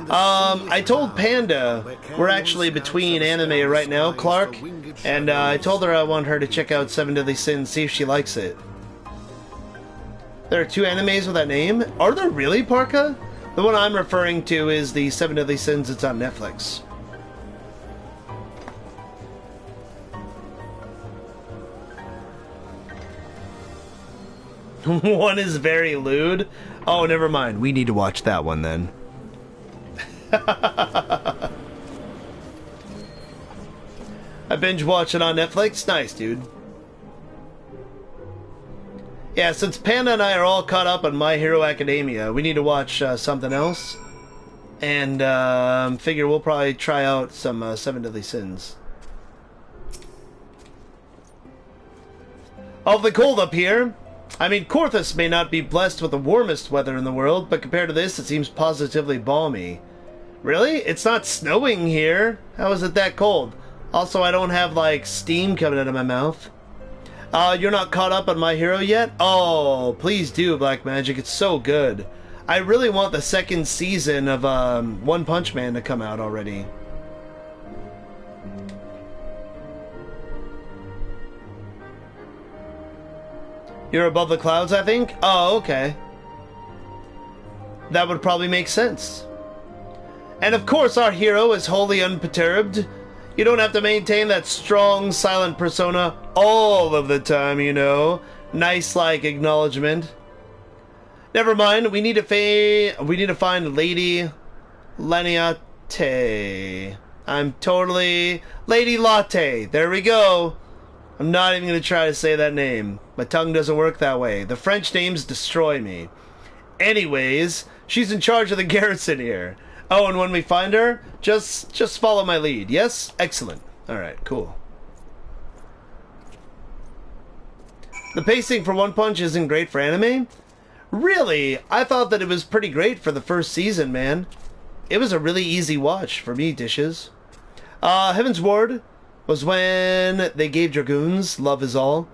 I told Panda we're actually between anime right now, Clark, and I told her I want her to check out Seven Deadly Sins, see if she likes it. There are 2 animes with that name? Are there really, Parka? The one I'm referring to is the Seven Deadly Sins that's on Netflix. One is very lewd. Oh, never mind. We need to watch that one then. I binge watch it on Netflix. Nice, dude. Yeah, since Panda and I are all caught up on My Hero Academia, we need to watch something else. And figure we'll probably try out some Seven Deadly Sins. Awfully cold up here. I mean, Korthus may not be blessed with the warmest weather in the world, but compared to this, it seems positively balmy. Really? It's not snowing here. How is it that cold? Also, I don't have, like, steam coming out of my mouth. You're not caught up on My Hero yet? Oh, please do, Black Magic. It's so good. I really want the 2nd season of One Punch Man to come out already. You're above the clouds, I think? Oh, okay. That would probably make sense. And of course our hero is wholly unperturbed. You don't have to maintain that strong, silent persona all of the time, you know. Nice, like, acknowledgement. Never mind, we need to find Lady Laniate. I'm totally... Lady Latte, there we go. I'm not even going to try to say that name. My tongue doesn't work that way. The French names destroy me. Anyways, she's in charge of the garrison here. Oh, and when we find her, just follow my lead. Yes? Excellent. Alright, cool. The pacing for One Punch isn't great for anime? Really? I thought that it was pretty great for the first season, man. It was a really easy watch for me, dishes. Heavensward was when they gave Dragoons Love Is All.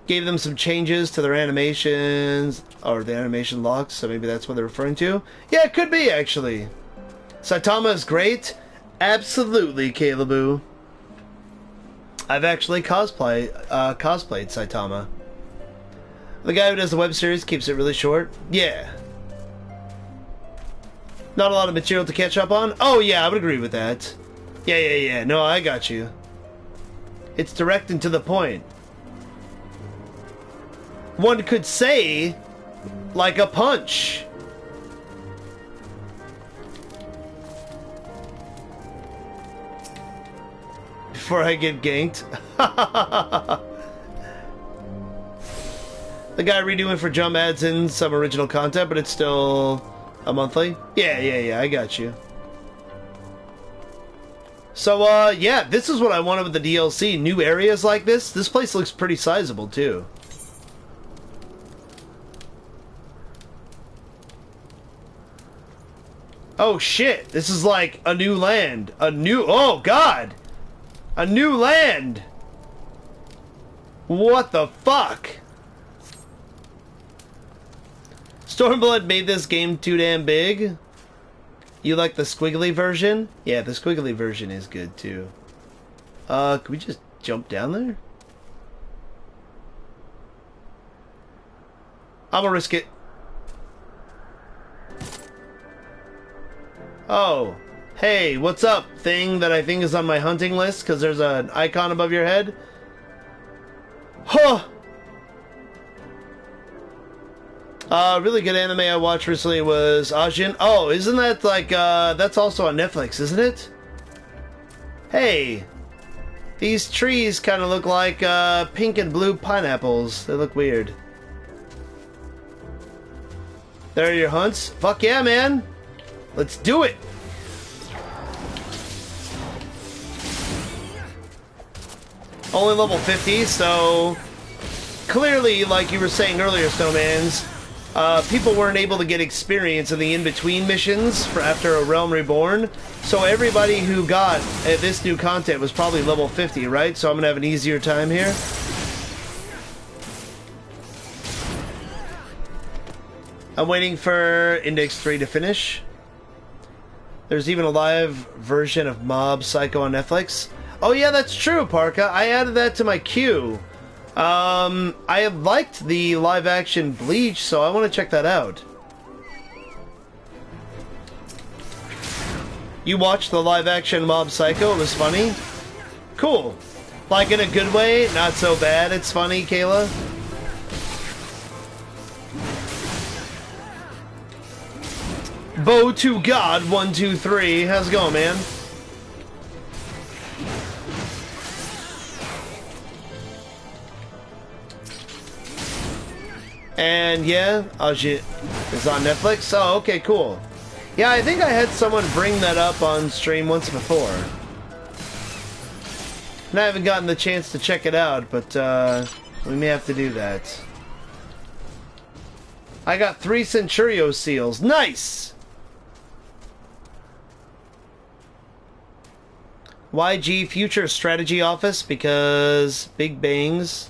Gave them some changes to their animations, or the animation locks, so maybe that's what they're referring to. Yeah, it could be, actually. Saitama is great. Absolutely, Caleboo. I've actually cosplayed Saitama. The guy who does the web series keeps it really short. Yeah. Not a lot of material to catch up on? Oh, yeah, I would agree with that. Yeah. No, I got you. It's direct and to the point. One could say, like a punch. Before I get ganked. The guy redoing for Jump adds in some original content, but it's still a monthly. Yeah, I got you. So, yeah, this is what I wanted with the DLC. New areas like this. This place looks pretty sizable, too. Oh shit, this is like a new land. Oh god! A new land! What the fuck? Stormblood made this game too damn big. You like the squiggly version? Yeah, the squiggly version is good too. Can we just jump down there? I'm gonna risk it. Oh. Hey, what's up, thing that I think is on my hunting list because there's an icon above your head? Huh! Really good anime I watched recently was Ajin. Oh, isn't that like, that's also on Netflix, isn't it? Hey! These trees kind of look like, pink and blue pineapples. They look weird. There are your hunts? Fuck yeah, man! Let's do it! Only level 50, so clearly, like you were saying earlier, Snowmans, people weren't able to get experience in the in-between missions for after A Realm Reborn, so everybody who got this new content was probably level 50, right? So I'm gonna have an easier time here. I'm waiting for Index 3 to finish. There's even a live version of Mob Psycho on Netflix. Oh yeah, that's true, Parka. I added that to my queue. I liked the live-action Bleach, so I want to check that out. You watched the live-action Mob Psycho? It was funny? Cool. Like in a good way? Not so bad it's funny, Kayla? Bow to God, 1, 2, 3. How's it going, man? And yeah, Ajit is on Netflix. Oh, okay, cool. Yeah, I think I had someone bring that up on stream once before. And I haven't gotten the chance to check it out, but we may have to do that. I got 3 Centurio seals. Nice! YG Future Strategy Office, because Big Bangs.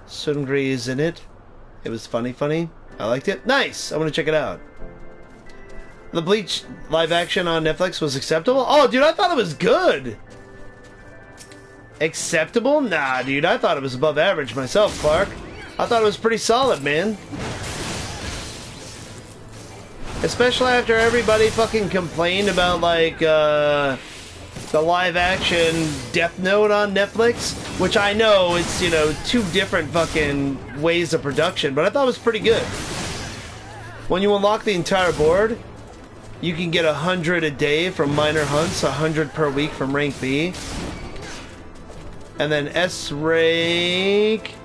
Sungri is in it. It was funny. I liked it. Nice! I want to check it out. The Bleach live action on Netflix was acceptable? Oh, dude, I thought it was good! Acceptable? Nah, dude, I thought it was above average myself, Clark. I thought it was pretty solid, man. Especially after everybody fucking complained about, like, the live-action Death Note on Netflix, which I know it's, you know, 2 different fucking ways of production, but I thought it was pretty good. When you unlock the entire board, you can get 100 a day from minor hunts, 100 per week from rank B, and then S rank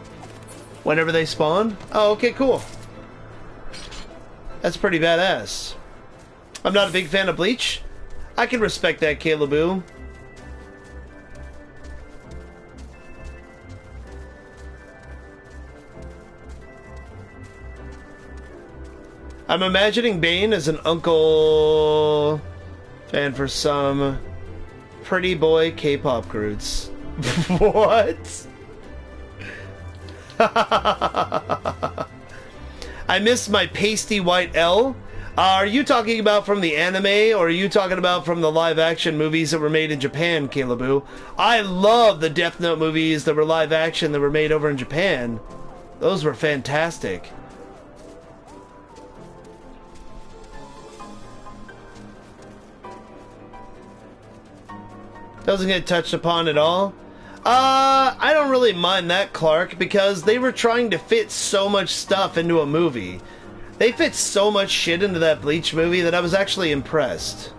whenever they spawn. Oh, okay, cool. That's pretty badass. I'm not a big fan of Bleach. I can respect that, Caleboo. I'm imagining Bane as an uncle fan for some pretty boy K-pop groups. What? I miss my pasty white L. Are you talking about from the anime, or are you talking about from the live-action movies that were made in Japan, Caleboo? I love the Death Note movies that were live-action that were made over in Japan. Those were fantastic. Doesn't get touched upon at all. I don't really mind that, Clark, because they were trying to fit so much stuff into a movie. They fit so much shit into that Bleach movie that I was actually impressed.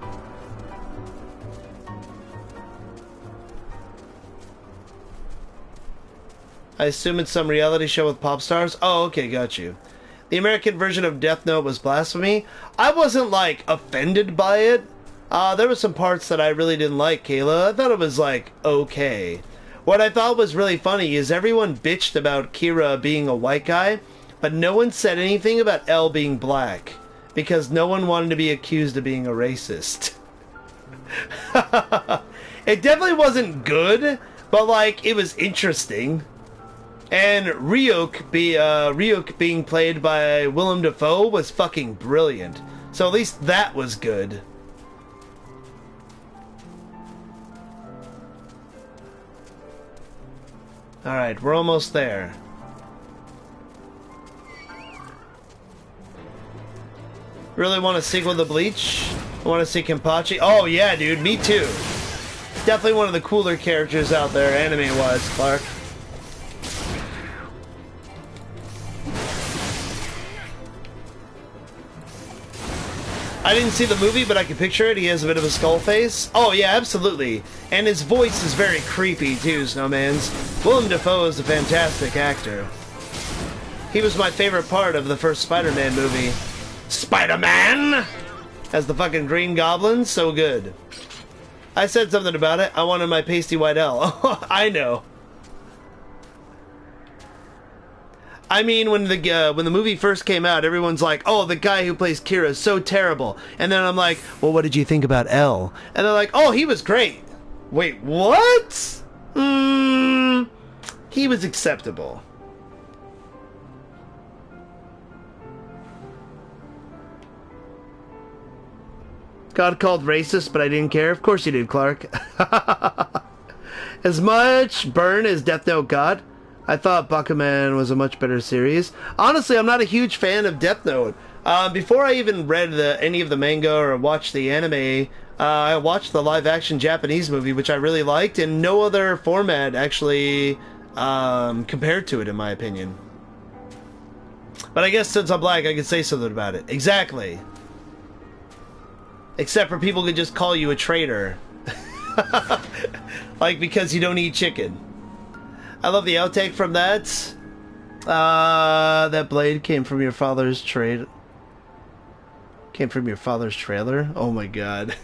I assume it's some reality show with pop stars? Oh, okay, got you. The American version of Death Note was blasphemy. I wasn't, like, offended by it. There were some parts that I really didn't like, Kayla. I thought it was, like, okay. What I thought was really funny is everyone bitched about Kira being a white guy, but no one said anything about L being black, because no one wanted to be accused of being a racist. It definitely wasn't good, but, like, it was interesting. And Ryuk being played by Willem Dafoe was fucking brilliant. So at least that was good. Alright, we're almost there. Really want a sequel to Bleach? I want to see Kenpachi. Oh yeah, dude, me too. Definitely one of the cooler characters out there, anime-wise, Clark. I didn't see the movie, but I can picture it. He has a bit of a skull face. Oh yeah, absolutely. And his voice is very creepy too, Snowman's. Willem Dafoe is a fantastic actor. He was my favorite part of the first Spider-Man movie. Spider-Man! As the fucking Green Goblin, so good. I said something about it. I wanted my pasty white L. I know. I mean, when the movie first came out, everyone's like, "Oh, the guy who plays Kira is so terrible." And then I'm like, "Well, what did you think about L?" And they're like, "Oh, he was great." Wait, what? He was acceptable. Got called racist, but I didn't care. Of course you did, Clark. As much burn as Death Note got, I thought Bakuman was a much better series. Honestly, I'm not a huge fan of Death Note. Before I even read any of the manga or watched the anime, I watched the live-action Japanese movie, which I really liked, and no other format actually compared to it, in my opinion. But I guess since I'm black, I can say something about it. Exactly. Except for people could just call you a traitor. Like, because you don't eat chicken. I love the outtake from that. That blade came from your father's trade. Came from your father's trailer? Oh my god.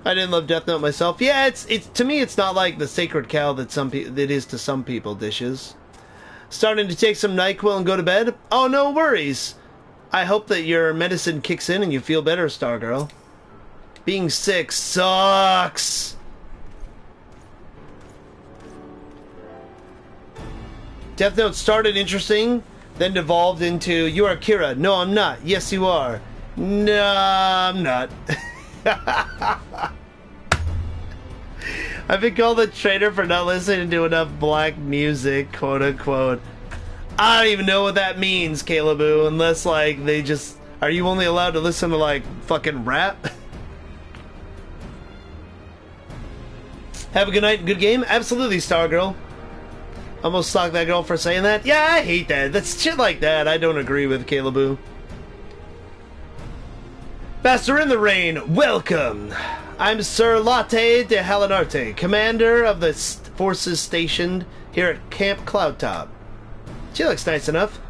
I didn't love Death Note myself. Yeah, it's to me it's not like the sacred cow that that is to some people dishes. Starting to take some NyQuil and go to bed? Oh, no worries. I hope that your medicine kicks in and you feel better, Stargirl. Being sick sucks. Death Note started interesting, then devolved into, "You are Kira." "No, I'm not." "Yes, you are." "No, I'm not." I've been called a traitor for not listening to enough black music, quote unquote. I don't even know what that means, Caleboo, unless, like, they just... Are you only allowed to listen to, like, fucking rap? Have a good night and good game? Absolutely, Stargirl. Almost stalked that girl for saying that? Yeah, I hate that. That's shit like that I don't agree with, Caleboo. Master in the Rain, welcome! I'm Sir Latte de Halinarte, commander of the forces stationed here at Camp Cloudtop. She looks nice enough.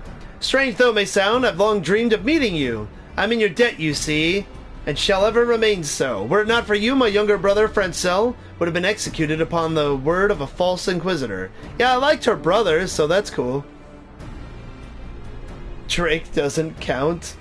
Strange though it may sound, I've long dreamed of meeting you. I'm in your debt, you see, and shall ever remain so. Were it not for you, my younger brother, Francel, would have been executed upon the word of a false inquisitor. Yeah, I liked her brother, so that's cool. Drake doesn't count.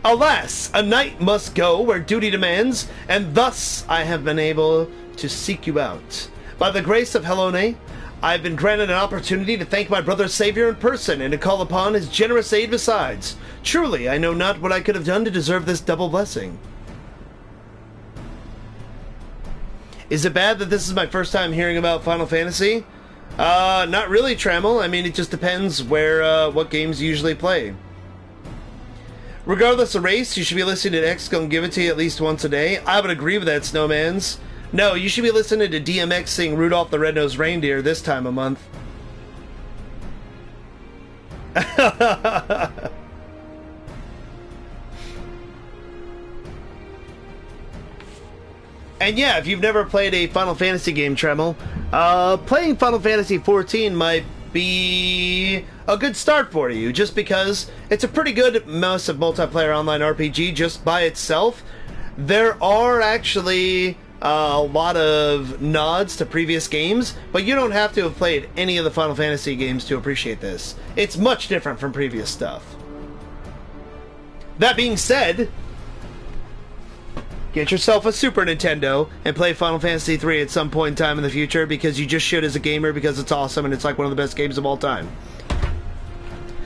Alas, a knight must go where duty demands, and thus I have been able to seek you out. By the grace of Helone, I have been granted an opportunity to thank my brother's savior in person, and to call upon his generous aid besides. Truly, I know not what I could have done to deserve this double blessing. Is it bad that this is my first time hearing about Final Fantasy? Not really, Trammel. I mean, it just depends what games you usually play. Regardless of race, you should be listening to X Gonna Give It To You at least once a day. I would agree with that, Snowmans. No, you should be listening to DMX sing Rudolph the Red-Nosed Reindeer this time of month. And yeah, if you've never played a Final Fantasy game, Tremel, playing Final Fantasy XIV might be a good start for you, just because it's a pretty good massive multiplayer online RPG just by itself. There are actually a lot of nods to previous games, but you don't have to have played any of the Final Fantasy games to appreciate this. It's much different from previous stuff. That being said, get yourself a Super Nintendo and play Final Fantasy III at some point in time in the future, because you just should as a gamer, because it's awesome and it's like one of the best games of all time.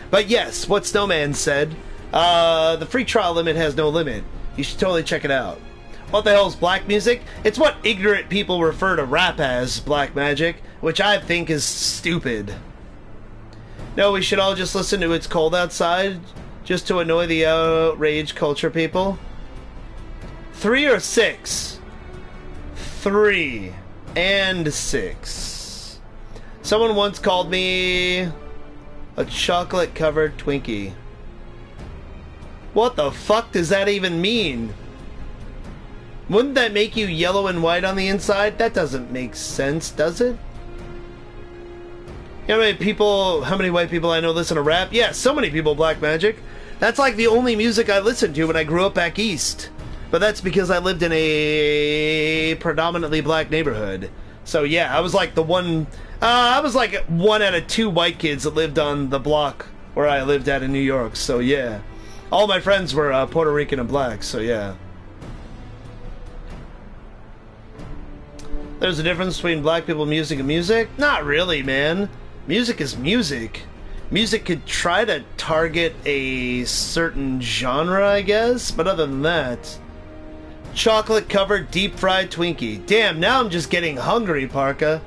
But yes, what Snowman said, the free trial limit has no limit. You should totally check it out. What the hell is black music? It's what ignorant people refer to rap as black magic, which I think is stupid. No, we should all just listen to It's Cold Outside just to annoy the outraged culture people. 3 or 6? 3 and 6. Someone once called me a chocolate-covered Twinkie. What the fuck does that even mean? Wouldn't that make you yellow and white on the inside? That doesn't make sense, does it? You know how many white people I know listen to rap? Yeah, so many people black magic. That's like the only music I listened to when I grew up back east. But that's because I lived in a predominantly black neighborhood. So yeah, I was like the one... I was like 1 out of 2 white kids that lived on the block where I lived at in New York. So yeah. All my friends were Puerto Rican and black, so yeah. There's a difference between black people music and music? Not really, man. Music is music. Music could try to target a certain genre, I guess, but other than that... Chocolate-covered deep-fried Twinkie. Damn, now I'm just getting hungry, Parka.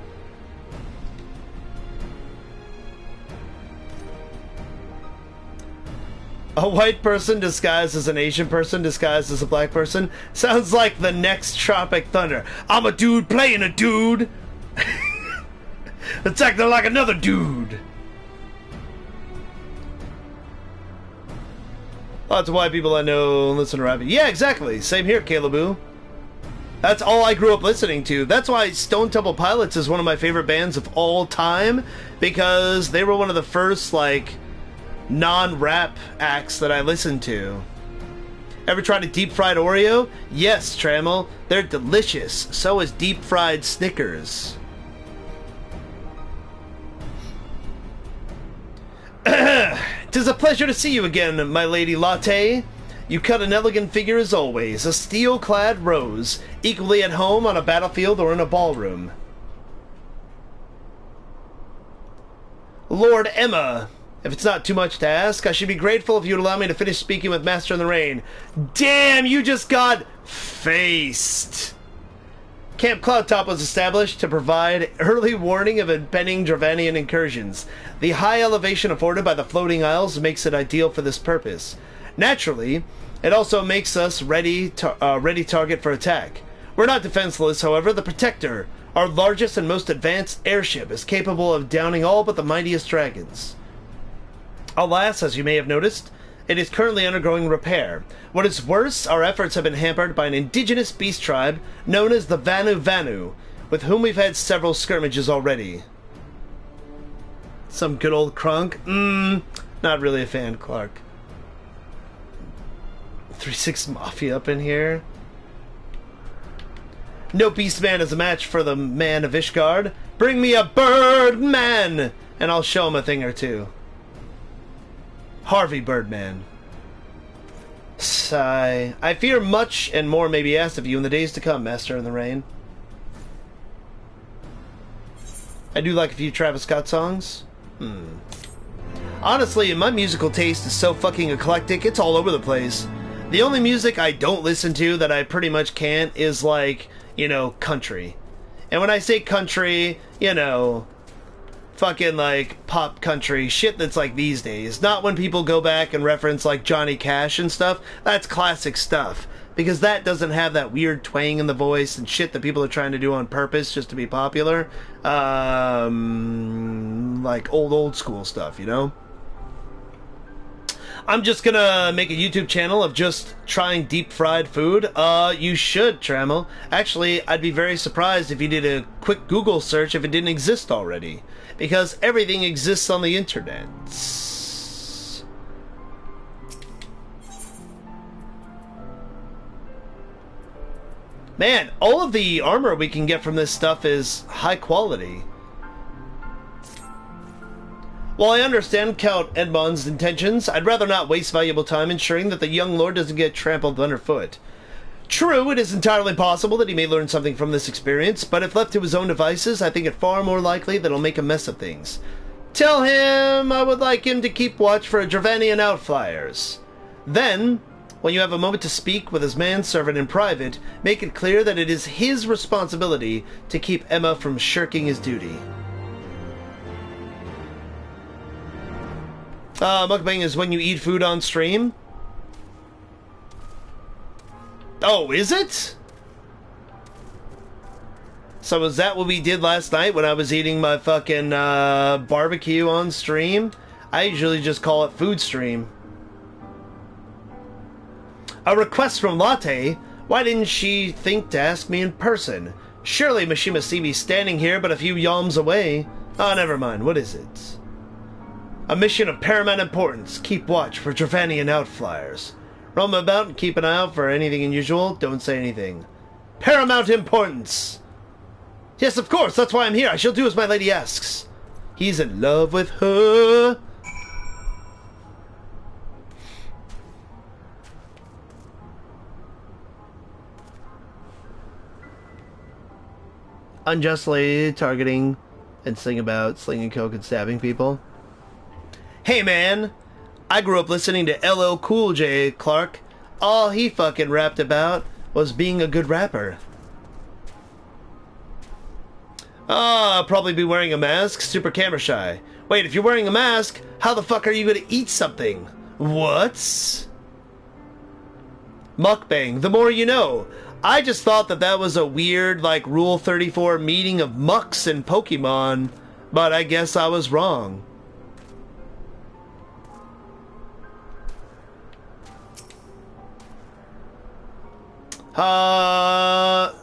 A white person disguised as an Asian person disguised as a black person sounds like the next Tropic Thunder. I'm a dude playing a dude. It's acting like another dude. Lots of white people I know listen to rap. Yeah, exactly. Same here, Caleboo. That's all I grew up listening to. That's why Stone Temple Pilots is one of my favorite bands of all time, because they were one of the first, like, non-rap acts that I listened to. Ever tried a deep-fried Oreo? Yes, Trammel. They're delicious. So is deep-fried Snickers. "'Tis a pleasure to see you again, my lady Latte. You cut an elegant figure as always, a steel-clad rose, equally at home on a battlefield or in a ballroom." Lord Emma, if it's not too much to ask, I should be grateful if you'd allow me to finish speaking with Master in the Rain. Damn, you just got faced. Camp Cloudtop was established to provide early warning of impending Dravanian incursions. The high elevation afforded by the floating isles makes it ideal for this purpose. Naturally, it also makes us ready target for attack. We're not defenseless, however. The Protector, our largest and most advanced airship, is capable of downing all but the mightiest dragons. Alas, as you may have noticed, it is currently undergoing repair. What is worse, our efforts have been hampered by an indigenous beast tribe known as the Vanu Vanu, with whom we've had several skirmishes already. Some good old crunk? Not really a fan, Clark. 3-6 Mafia up in here. No beast man is a match for the man of Ishgard. Bring me a bird man, and I'll show him a thing or two. Harvey Birdman. Sigh. I fear much and more may be asked of you in the days to come, Master in the Rain. I do like a few Travis Scott songs. Honestly, my musical taste is so fucking eclectic, it's all over the place. The only music I don't listen to that I pretty much can't is, like, you know, country. And when I say country, you know, fucking, like, pop country shit that's like these days. Not when people go back and reference, like, Johnny Cash and stuff. That's classic stuff. Because that doesn't have that weird twang in the voice and shit that people are trying to do on purpose just to be popular. Like, old school stuff, you know? I'm just gonna make a YouTube channel of just trying deep-fried food. You should, Trammel. Actually, I'd be very surprised if you did a quick Google search if it didn't exist already. Because everything exists on the internet. Man, all of the armor we can get from this stuff is high quality. While I understand Count Edmond's intentions, I'd rather not waste valuable time ensuring that the young lord doesn't get trampled underfoot. True, it is entirely possible that he may learn something from this experience, but if left to his own devices, I think it far more likely that he'll make a mess of things. Tell him I would like him to keep watch for Dravanian outflyers. Then, When you have a moment to speak with his manservant in private, make it clear that it is his responsibility to keep Emma from shirking his duty. Mukbang is when you eat food on stream. Oh, is it? So was that what we did last night when I was eating my fucking barbecue on stream? I usually just call it food stream. A request from Latte? Why didn't she think to ask me in person? Surely Mishima see me standing here but a few yalms away. Oh, never mind. What is it? A mission of paramount importance. Keep watch for Dravanian outflyers. Roam about and keep an eye out for anything unusual. Don't say anything. Paramount importance! Yes, of course. That's why I'm here. I shall do as my lady asks. He's in love with her. Unjustly targeting and sing about slinging coke and stabbing people. Hey man, I grew up listening to LL Cool J, Clark. All he fucking rapped about was being a good rapper. Probably be wearing a mask, super camera shy. Wait, if you're wearing a mask, how the fuck are you gonna eat something? What? Mukbang, the more you know. I just thought that was a weird, like, Rule 34 meeting of mucks and Pokemon, but I guess I was wrong. Honoroi?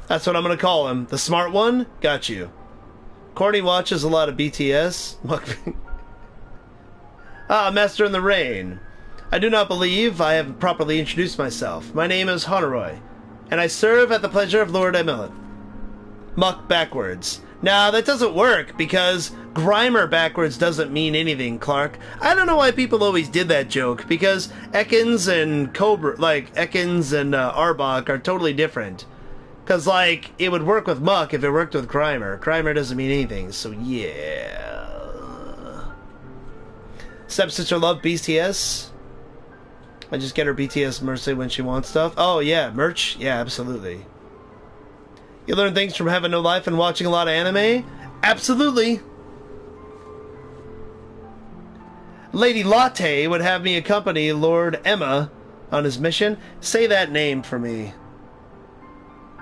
That's what I'm gonna call him. The smart one? Got you. Corny watches a lot of BTS. Master in the Rain. I do not believe I have properly introduced myself. My name is Honoroi, and I serve at the pleasure of Lord Emmelet. Muck backwards. Now, that doesn't work, because Grimer backwards doesn't mean anything, Clark. I don't know why people always did that joke, because Ekans and Arbok are totally different. Because, like, it would work with Muck if it worked with Grimer. Grimer doesn't mean anything, so yeah. Stepsister love BTS? I just get her BTS mercy when she wants stuff. Oh, yeah, merch? Yeah, absolutely. You learn things from having no life and watching a lot of anime? Absolutely. Lady Latte would have me accompany Lord Emma on his mission. Say that name for me.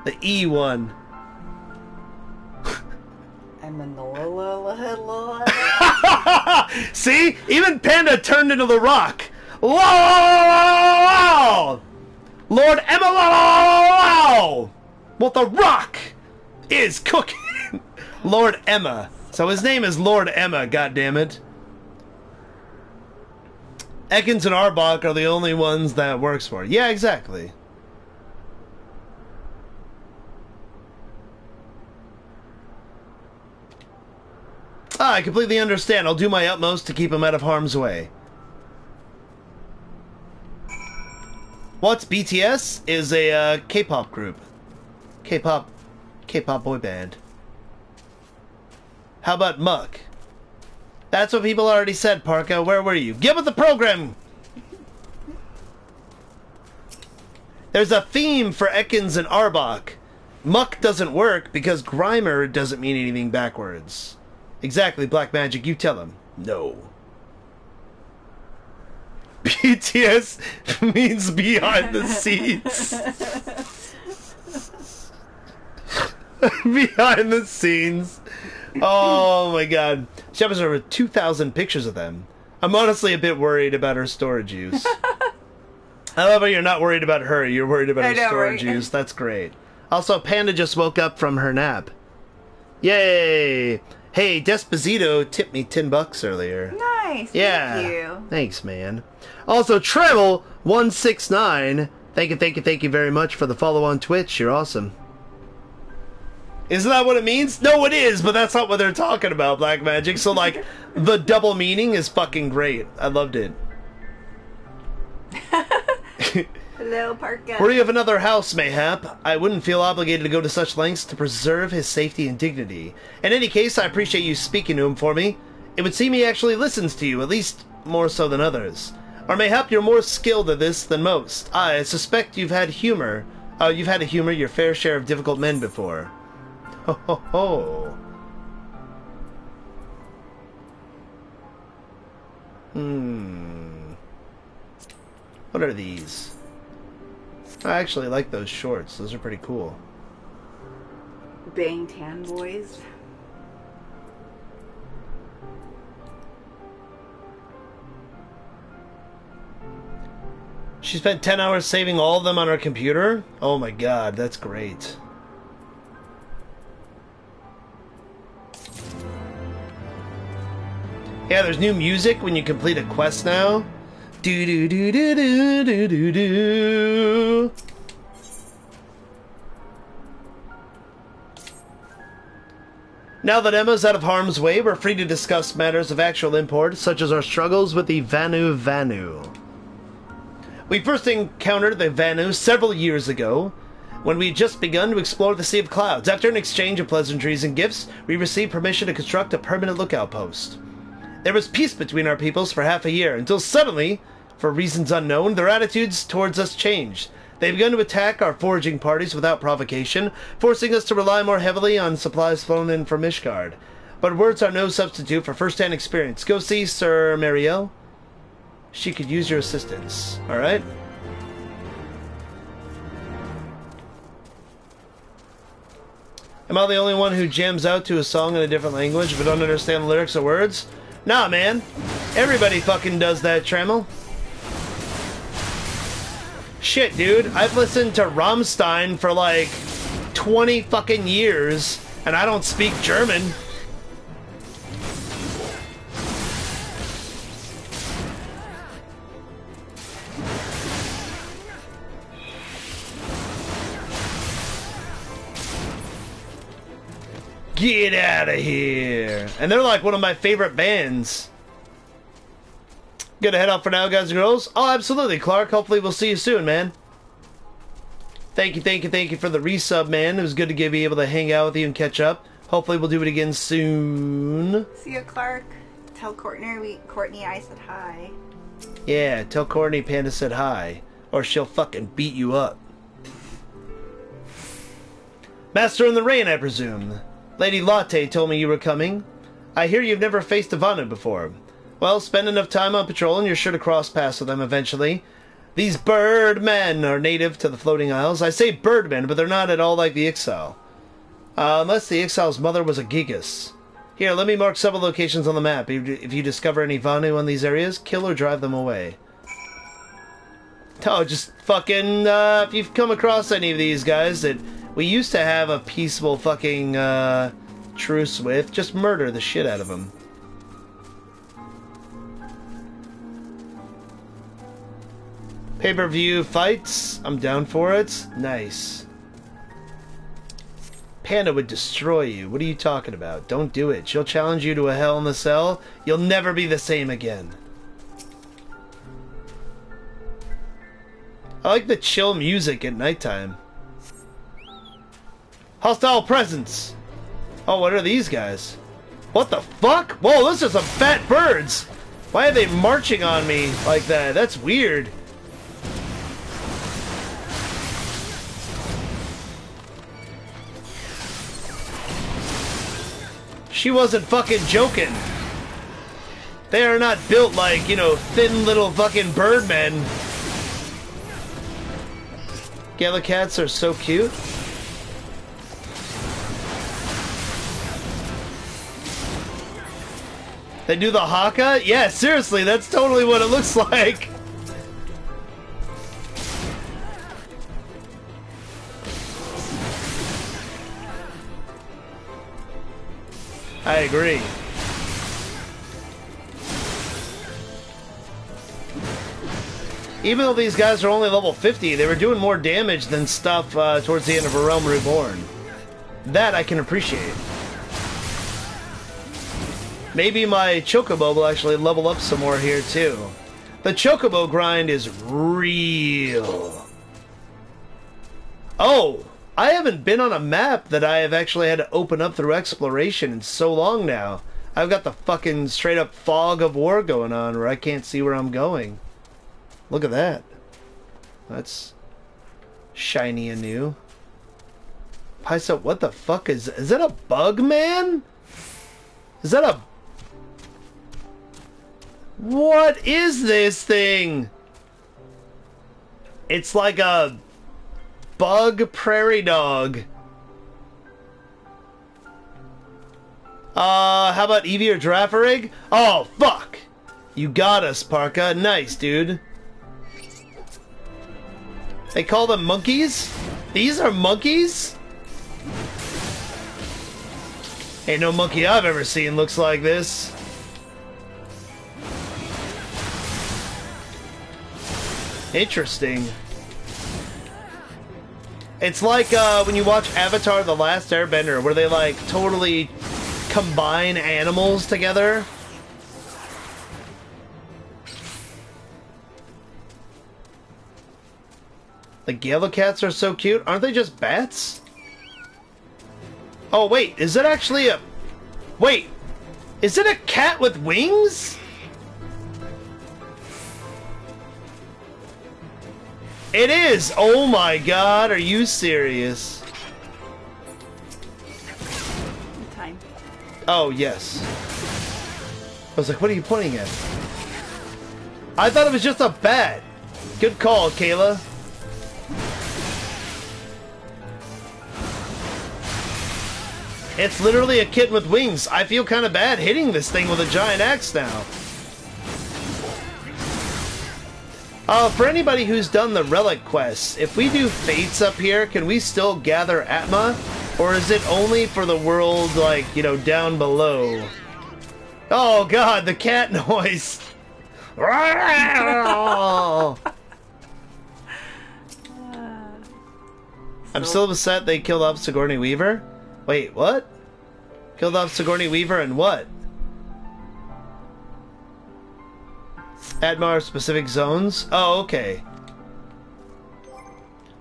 The E one. See? Even Panda turned into the Rock. Lord Emma. What the Rock is cooking. Lord Emma. So his name is Lord Emma, goddammit. Ekans and Arbok are the only ones that works for. Yeah, exactly. I completely understand. I'll do my utmost to keep him out of harm's way. What's BTS? Is a K-pop group. K-pop boy band. How about Muck? That's what people already said, Parka. Where were you? Get with the program! There's a theme for Ekans and Arbok. Muck doesn't work because Grimer doesn't mean anything backwards. Exactly, Black Magic. You tell him. No. BTS means behind the scenes. Behind the scenes. Oh my god. She has over 2,000 pictures of them. I'm honestly a bit worried about her storage use. I love how you're not worried about her, you're worried about her storage use. That's great. Also, Panda just woke up from her nap. Yay! Hey, Desposito tipped me $10 earlier. Nice. Yeah. Thank you. Thanks, man. Also, Treble169. Thank you very much for the follow on Twitch. You're awesome. Isn't that what it means? No, it is, but that's not what they're talking about, Black Magic. So, like, the double meaning is fucking great. I loved it. Hello, Parka. Worry of another house, mayhap. I wouldn't feel obligated to go to such lengths to preserve his safety and dignity. In any case, I appreciate you speaking to him for me. It would seem he actually listens to you, at least more so than others. Or mayhap you're more skilled at this than most. I suspect you've had humor. You've had to humor your fair share of difficult men before. Ho ho ho. What are these? I actually like those shorts. Those are pretty cool. Bane tan boys. She spent 10 hours saving all of them on her computer? Oh my god, that's great. Yeah, there's new music when you complete a quest now. Do do do do do do do do. Now that Emma's out of harm's way, we're free to discuss matters of actual import, such as our struggles with the Vanu. We first encountered the Vanu several years ago, when we had just begun to explore the Sea of Clouds. After an exchange of pleasantries and gifts, we received permission to construct a permanent lookout post. There was peace between our peoples for half a year, until suddenly, for reasons unknown, their attitudes towards us changed. They began to attack our foraging parties without provocation, forcing us to rely more heavily on supplies flown in from Ishgard. But words are no substitute for first-hand experience. Go see Sir Mariel. She could use your assistance. Alright? Am I the only one who jams out to a song in a different language but don't understand the lyrics or words? Nah, man. Everybody fucking does that, Trammel. Shit, dude. I've listened to Rammstein for like 20 fucking years, and I don't speak German. Get out of here. And they're like one of my favorite bands. Gonna head out for now, guys and girls? Oh, absolutely, Clark. Hopefully we'll see you soon, man. Thank you for the resub, man. It was good to be able to hang out with you and catch up. Hopefully we'll do it again soon. See you, Clark. Tell Courtney I said hi. Yeah, tell Courtney Panda said hi, or she'll fucking beat you up. Master in the Rain, I presume. Lady Latte told me you were coming. I hear you've never faced a Vanu before. Well, spend enough time on patrol and you're sure to cross paths with them eventually. These birdmen are native to the Floating Isles. I say birdmen, but they're not at all like the Ixal. Unless the Ixal's mother was a Gigas. Here, let me mark several locations on the map. If you discover any Vanu in these areas, kill or drive them away. Oh, just fucking, if you've come across any of these guys that we used to have a peaceful fucking, truce with, just murder the shit out of them. Pay-per-view fights. I'm down for it. Nice. Panda would destroy you. What are you talking about? Don't do it. She'll challenge you to a hell in the cell. You'll never be the same again. I like the chill music at nighttime. Hostile presence. Oh, what are these guys? What the fuck? Whoa, those are some fat birds. Why are they marching on me like that? That's weird. She wasn't fucking joking. They are not built like, you know, thin little fucking birdmen. Gallicats are so cute. They do the haka? Yeah, seriously, that's totally what it looks like. I agree. Even though these guys are only level 50, they were doing more damage than stuff towards the end of A Realm Reborn. That I can appreciate. Maybe my Chocobo will actually level up some more here too. The Chocobo grind is real. Oh! I haven't been on a map that I have actually had to open up through exploration in so long now. I've got the fucking straight up fog of war going on where I can't see where I'm going. Look at that. That's shiny and new. Paisa, what the fuck is that a bug, man? Is that a... What is this thing? It's like a bug prairie dog. How about Eevee or Girafarig? Oh, fuck! You got us, Parka. Nice, dude. They call them monkeys? These are monkeys? Ain't no monkey I've ever seen looks like this. Interesting. It's like when you watch Avatar The Last Airbender, where they like totally combine animals together. The Gala cats are so cute. Aren't they just bats? Oh, wait. Is it actually a... Wait. Is it a cat with wings? It is! Oh my god, are you serious? Time. Oh, yes. I was like, what are you pointing at? I thought it was just a bat. Good call, Kayla. It's literally a kitten with wings. I feel kind of bad hitting this thing with a giant axe now. For anybody who's done the relic quests, if we do fates up here, can we still gather Atma? Or is it only for the world, like, you know, down below? Oh god, the cat noise! I'm still upset they killed off Sigourney Weaver? Wait, what? Killed off Sigourney Weaver and what? Admar specific zones? Oh, okay.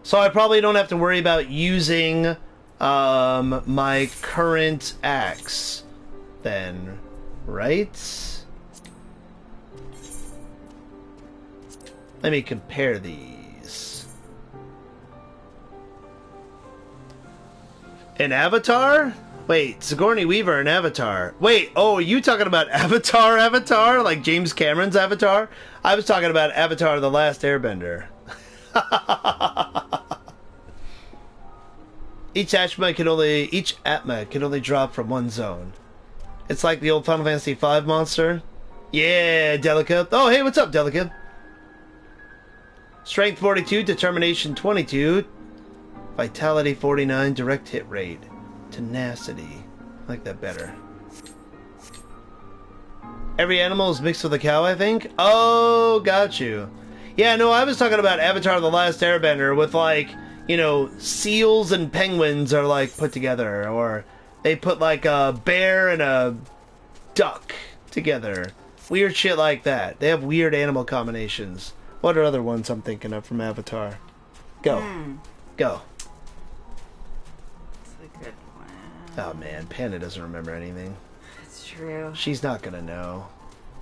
So I probably don't have to worry about using my current axe then, right? Let me compare these. An Avatar? Wait, Sigourney Weaver and Avatar. Wait, oh, are you talking about Avatar? Like James Cameron's Avatar? I was talking about Avatar The Last Airbender. Each Atma can only drop from one zone. It's like the old Final Fantasy V monster. Yeah, Delica. Oh, hey, what's up, Delica? Strength 42, Determination 22, Vitality 49, Direct Hit Rate. Tenacity. I like that better. Every animal is mixed with a cow, I think? Oh, got you. Yeah, no, I was talking about Avatar The Last Airbender with, like, you know, seals and penguins are, like, put together. Or they put, like, a bear and a duck together. Weird shit like that. They have weird animal combinations. What are other ones I'm thinking of from Avatar? Go. Go. Oh man, Panda doesn't remember anything. That's true. She's not gonna know.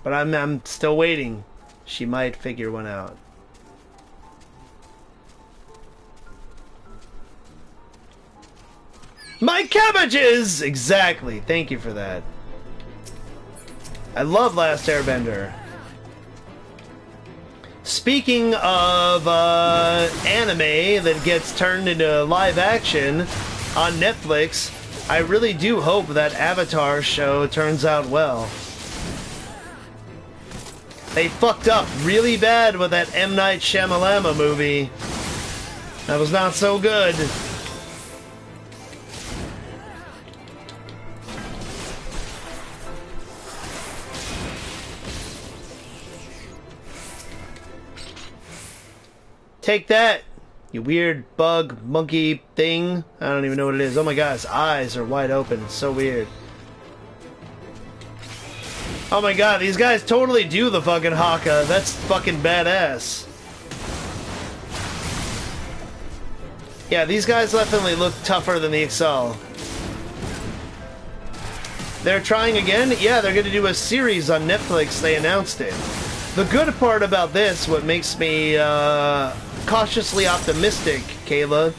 But I'm still waiting. She might figure one out. My cabbages! Exactly. Thank you for that. I love Last Airbender. Speaking of anime that gets turned into live action on Netflix, I really do hope that Avatar show turns out well. They fucked up really bad with that M. Night Shyamalan movie. That was not so good. Take that, you weird bug monkey thing. I don't even know what it is. Oh my god, his eyes are wide open. It's so weird. Oh my god, these guys totally do the fucking haka. That's fucking badass. Yeah, these guys definitely look tougher than the Excel. They're trying again? Yeah, they're gonna do a series on Netflix. They announced it. The good part about this, what makes me cautiously optimistic, Kayla,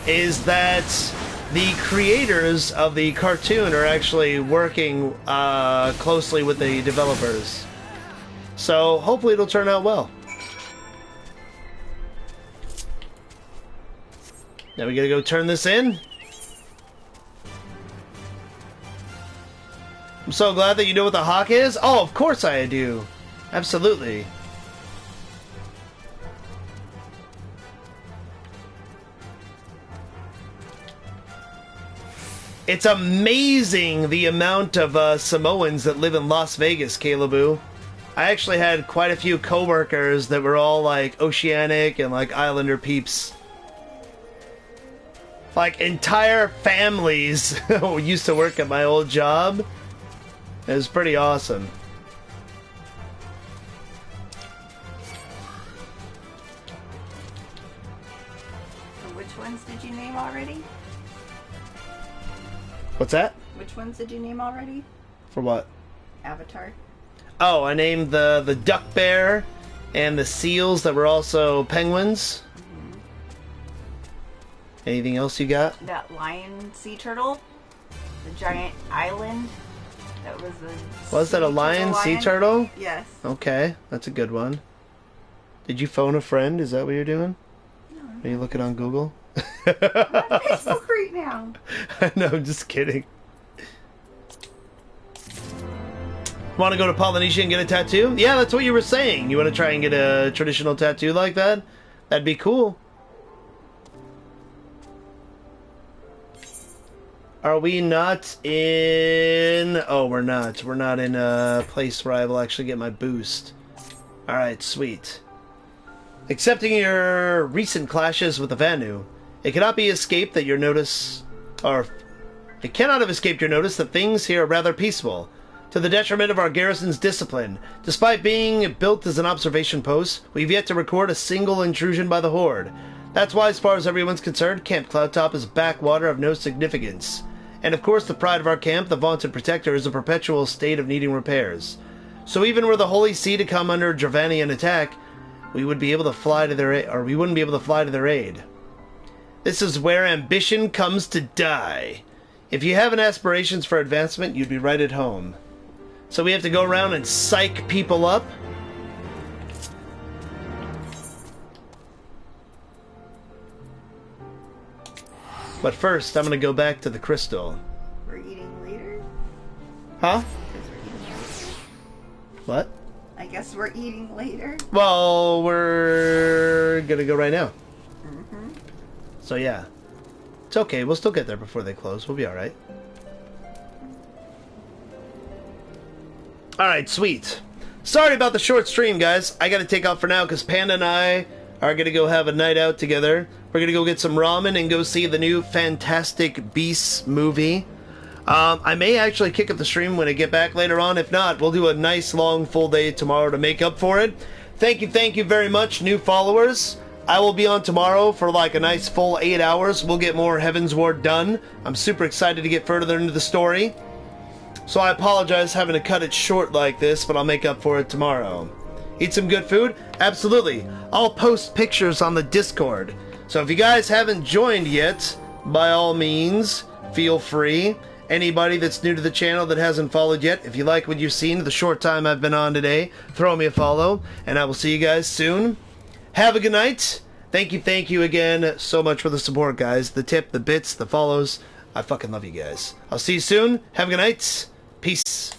is that the creators of the cartoon are actually working closely with the developers. So hopefully it'll turn out well. Now we gotta go turn this in. I'm so glad that you know what the hawk is. Oh, of course I do. Absolutely. It's amazing the amount of Samoans that live in Las Vegas, Caleboo. I actually had quite a few coworkers that were all like oceanic and like islander peeps. Like entire families used to work at my old job. It was pretty awesome. So which ones did you name already? What's that? Which ones did you name already? For what? Avatar. Oh, I named the duck bear and the seals that were also penguins. Mm-hmm. Anything else you got? That lion sea turtle. The giant island. That was the. Was that a lion sea turtle? Yes. Okay, that's a good one. Did you phone a friend? Is that what you're doing? No. Are you looking on Google? I'm on Facebook right now. No, I'm just kidding. Want to go to Polynesia and get a tattoo? Yeah, that's what you were saying. You want to try and get a traditional tattoo like that? That'd be cool. Are we not in... Oh, we're not. We're not in a place where I will actually get my boost. Alright, sweet. Accepting your recent clashes with the Vanu, it cannot be escaped that your notice... Or... It cannot have escaped your notice that things here are rather peaceful, to the detriment of our garrison's discipline. Despite being built as an observation post, we've yet to record a single intrusion by the Horde. That's why, as far as everyone's concerned, Camp Cloudtop is a backwater of no significance. And of course, the pride of our camp, the vaunted protector, is a perpetual state of needing repairs. So even were the Holy See to come under Dravanian attack, we would be able to fly to their aid, or we wouldn't be able to fly to their aid. This is where ambition comes to die. If you have aspirations for advancement, you'd be right at home. So we have to go around and psych people up. But first, I'm going to go back to the crystal. We're eating later? Huh? Because we're eating later. What? I guess we're eating later. Well, we're going to go right now. Mm-hmm. So yeah. It's okay. We'll still get there before they close. We'll be alright. Alright, sweet. Sorry about the short stream, guys. I gotta take off for now because Panda and I are gonna go have a night out together. We're gonna go get some ramen and go see the new Fantastic Beasts movie. I may actually kick up the stream when I get back later on. If not, we'll do a nice long full day tomorrow to make up for it. Thank you very much, new followers. I will be on tomorrow for like a nice full 8 hours. We'll get more Heavensward done. I'm super excited to get further into the story. So I apologize having to cut it short like this, but I'll make up for it tomorrow. Eat some good food? Absolutely. I'll post pictures on the Discord. So if you guys haven't joined yet, by all means, feel free. Anybody that's new to the channel that hasn't followed yet, if you like what you've seen the short time I've been on today, throw me a follow, and I will see you guys soon. Have a good night. Thank you again so much for the support, guys. The tip, the bits, the follows. I fucking love you guys. I'll see you soon. Have a good night. Peace.